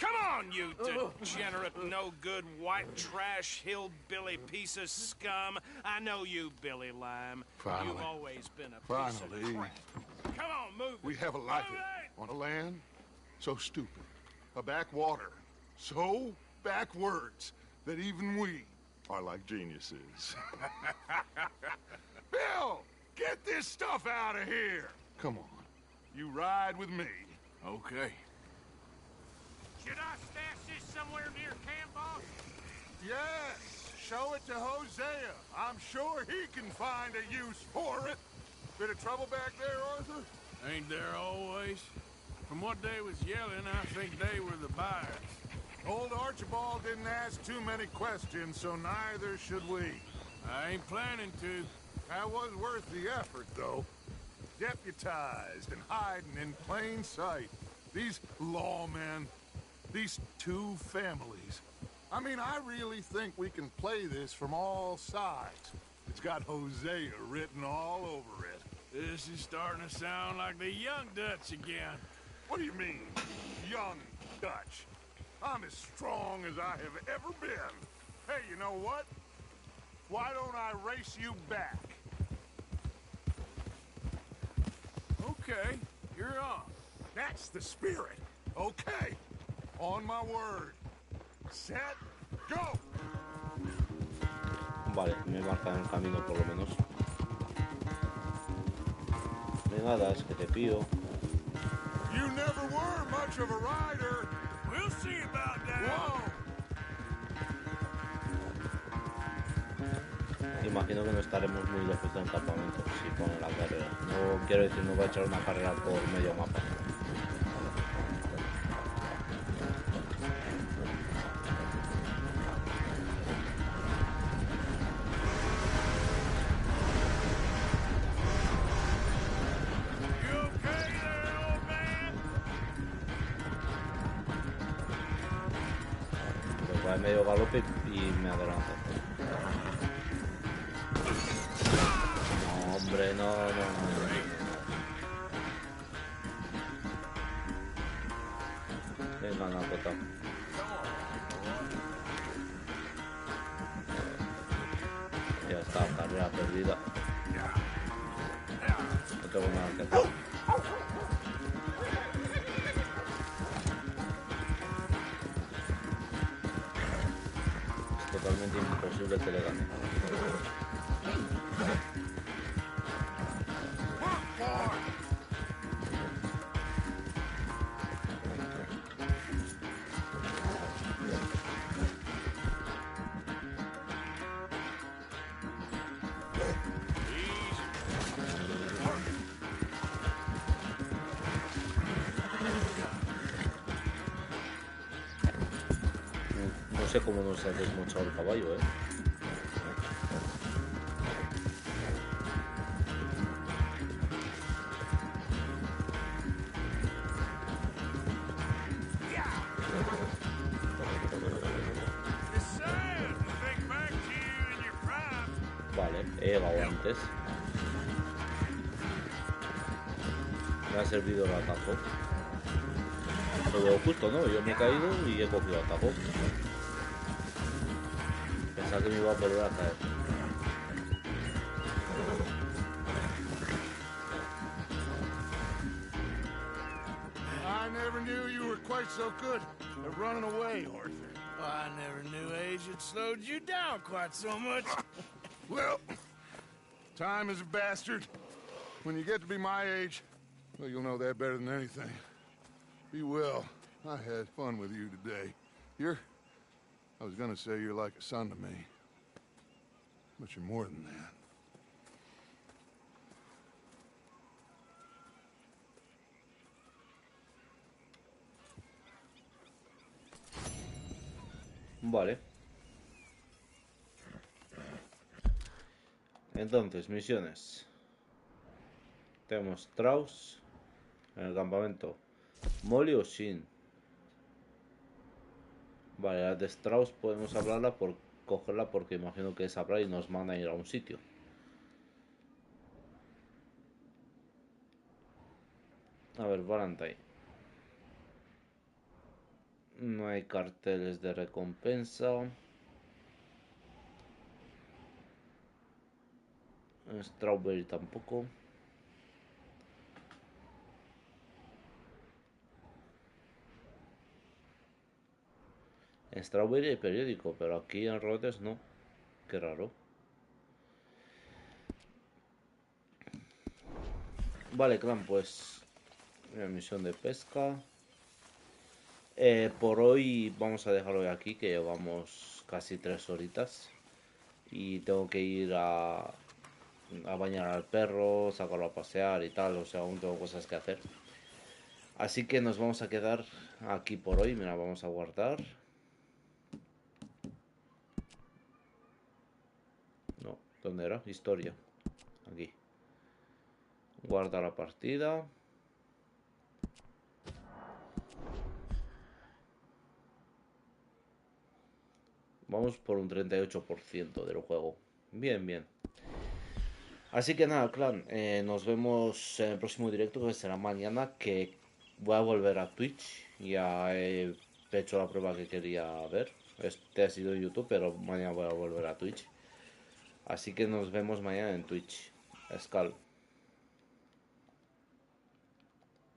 Come on, you degenerate, no-good, white trash, hillbilly piece of scum. I know you, Billy Lime. Finally. You've always been a piece of crap. Come on, move. We have a life on a land so stupid, a backwater so backwards that even we are like geniuses. Bill, get this stuff out of here. Come on, you ride with me. Okay. Should I stash this somewhere near camp, boss? Yes, show it to Hosea. I'm sure he can find a use for it. Bit of trouble back there, Arthur? Ain't there always? From what they was yelling, I think they were the buyers. Old Archibald didn't ask too many questions, so neither should we. I ain't planning to. That was worth the effort, though. Deputized and hiding in plain sight. These lawmen, these two families. I mean, I really think we can play this from all sides. It's got Hosea written all over it. This is starting to sound like the young Dutch again. What do you mean, young Dutch? I'm as strong as I have ever been. Hey, you know what? Why don't I race you back? Okay, you're on. That's the spirit. Okay. On my word. Set, go! Vale, me marcan el camino por lo menos. Venga, das, que te pido. You never were much of a rider. We'll see about that. Whoa! Imagino que no estaremos muy lejos del campamento si pone la carrera. No quiero decir, no voy a echar una carrera por medio mapa. va a medio galope y me adelanto. No, hombre, no. Venga, una cota. Ya está, carrera perdida. No tengo nada que hacer. Es totalmente imposible que le gane. No sé cómo nos ha desmochado el caballo, Vale, he llegado antes. Me ha servido el atajo. Todo justo, ¿no? Yo me he caído y he cogido atajo. Pensaba que me iba a volver a caer. I never knew you were quite so good at running away, Arthur. Well, I never knew age had slowed you down quite so much. Well, time is a bastard. When you get to be my age, well, you'll know that better than anything. Be well. I had fun with you today. I was gonna say you're like a son to me. But you're more than that. Vale. Entonces, misiones. Tenemos Strauss en el campamento. Molly o Shin. Vale, la de Strauss podemos hablarla por cogerla porque imagino que es hablar y nos manda a ir a un sitio. A ver, Valentine. No hay carteles de recompensa. Strawberry tampoco. En Strawberry hay periódico, pero aquí en Rhodes no. Qué raro. Vale, clan, pues una misión de pesca. Por hoy vamos a dejarlo aquí, que llevamos casi 3 horitas. Y tengo que ir a bañar al perro, sacarlo a pasear y tal. O sea, aún tengo cosas que hacer. Así que nos vamos a quedar aquí por hoy. Mira, vamos a guardar. No, ¿dónde era? Historia. Aquí. Guarda la partida. Vamos por un 38% del juego. Bien, bien. Así que nada, clan. Nos vemos en el próximo directo, que será mañana, que voy a volver a Twitch. Ya he hecho la prueba que quería ver. Este ha sido YouTube, pero mañana voy a volver a Twitch. Así que nos vemos mañana en Twitch. Escal.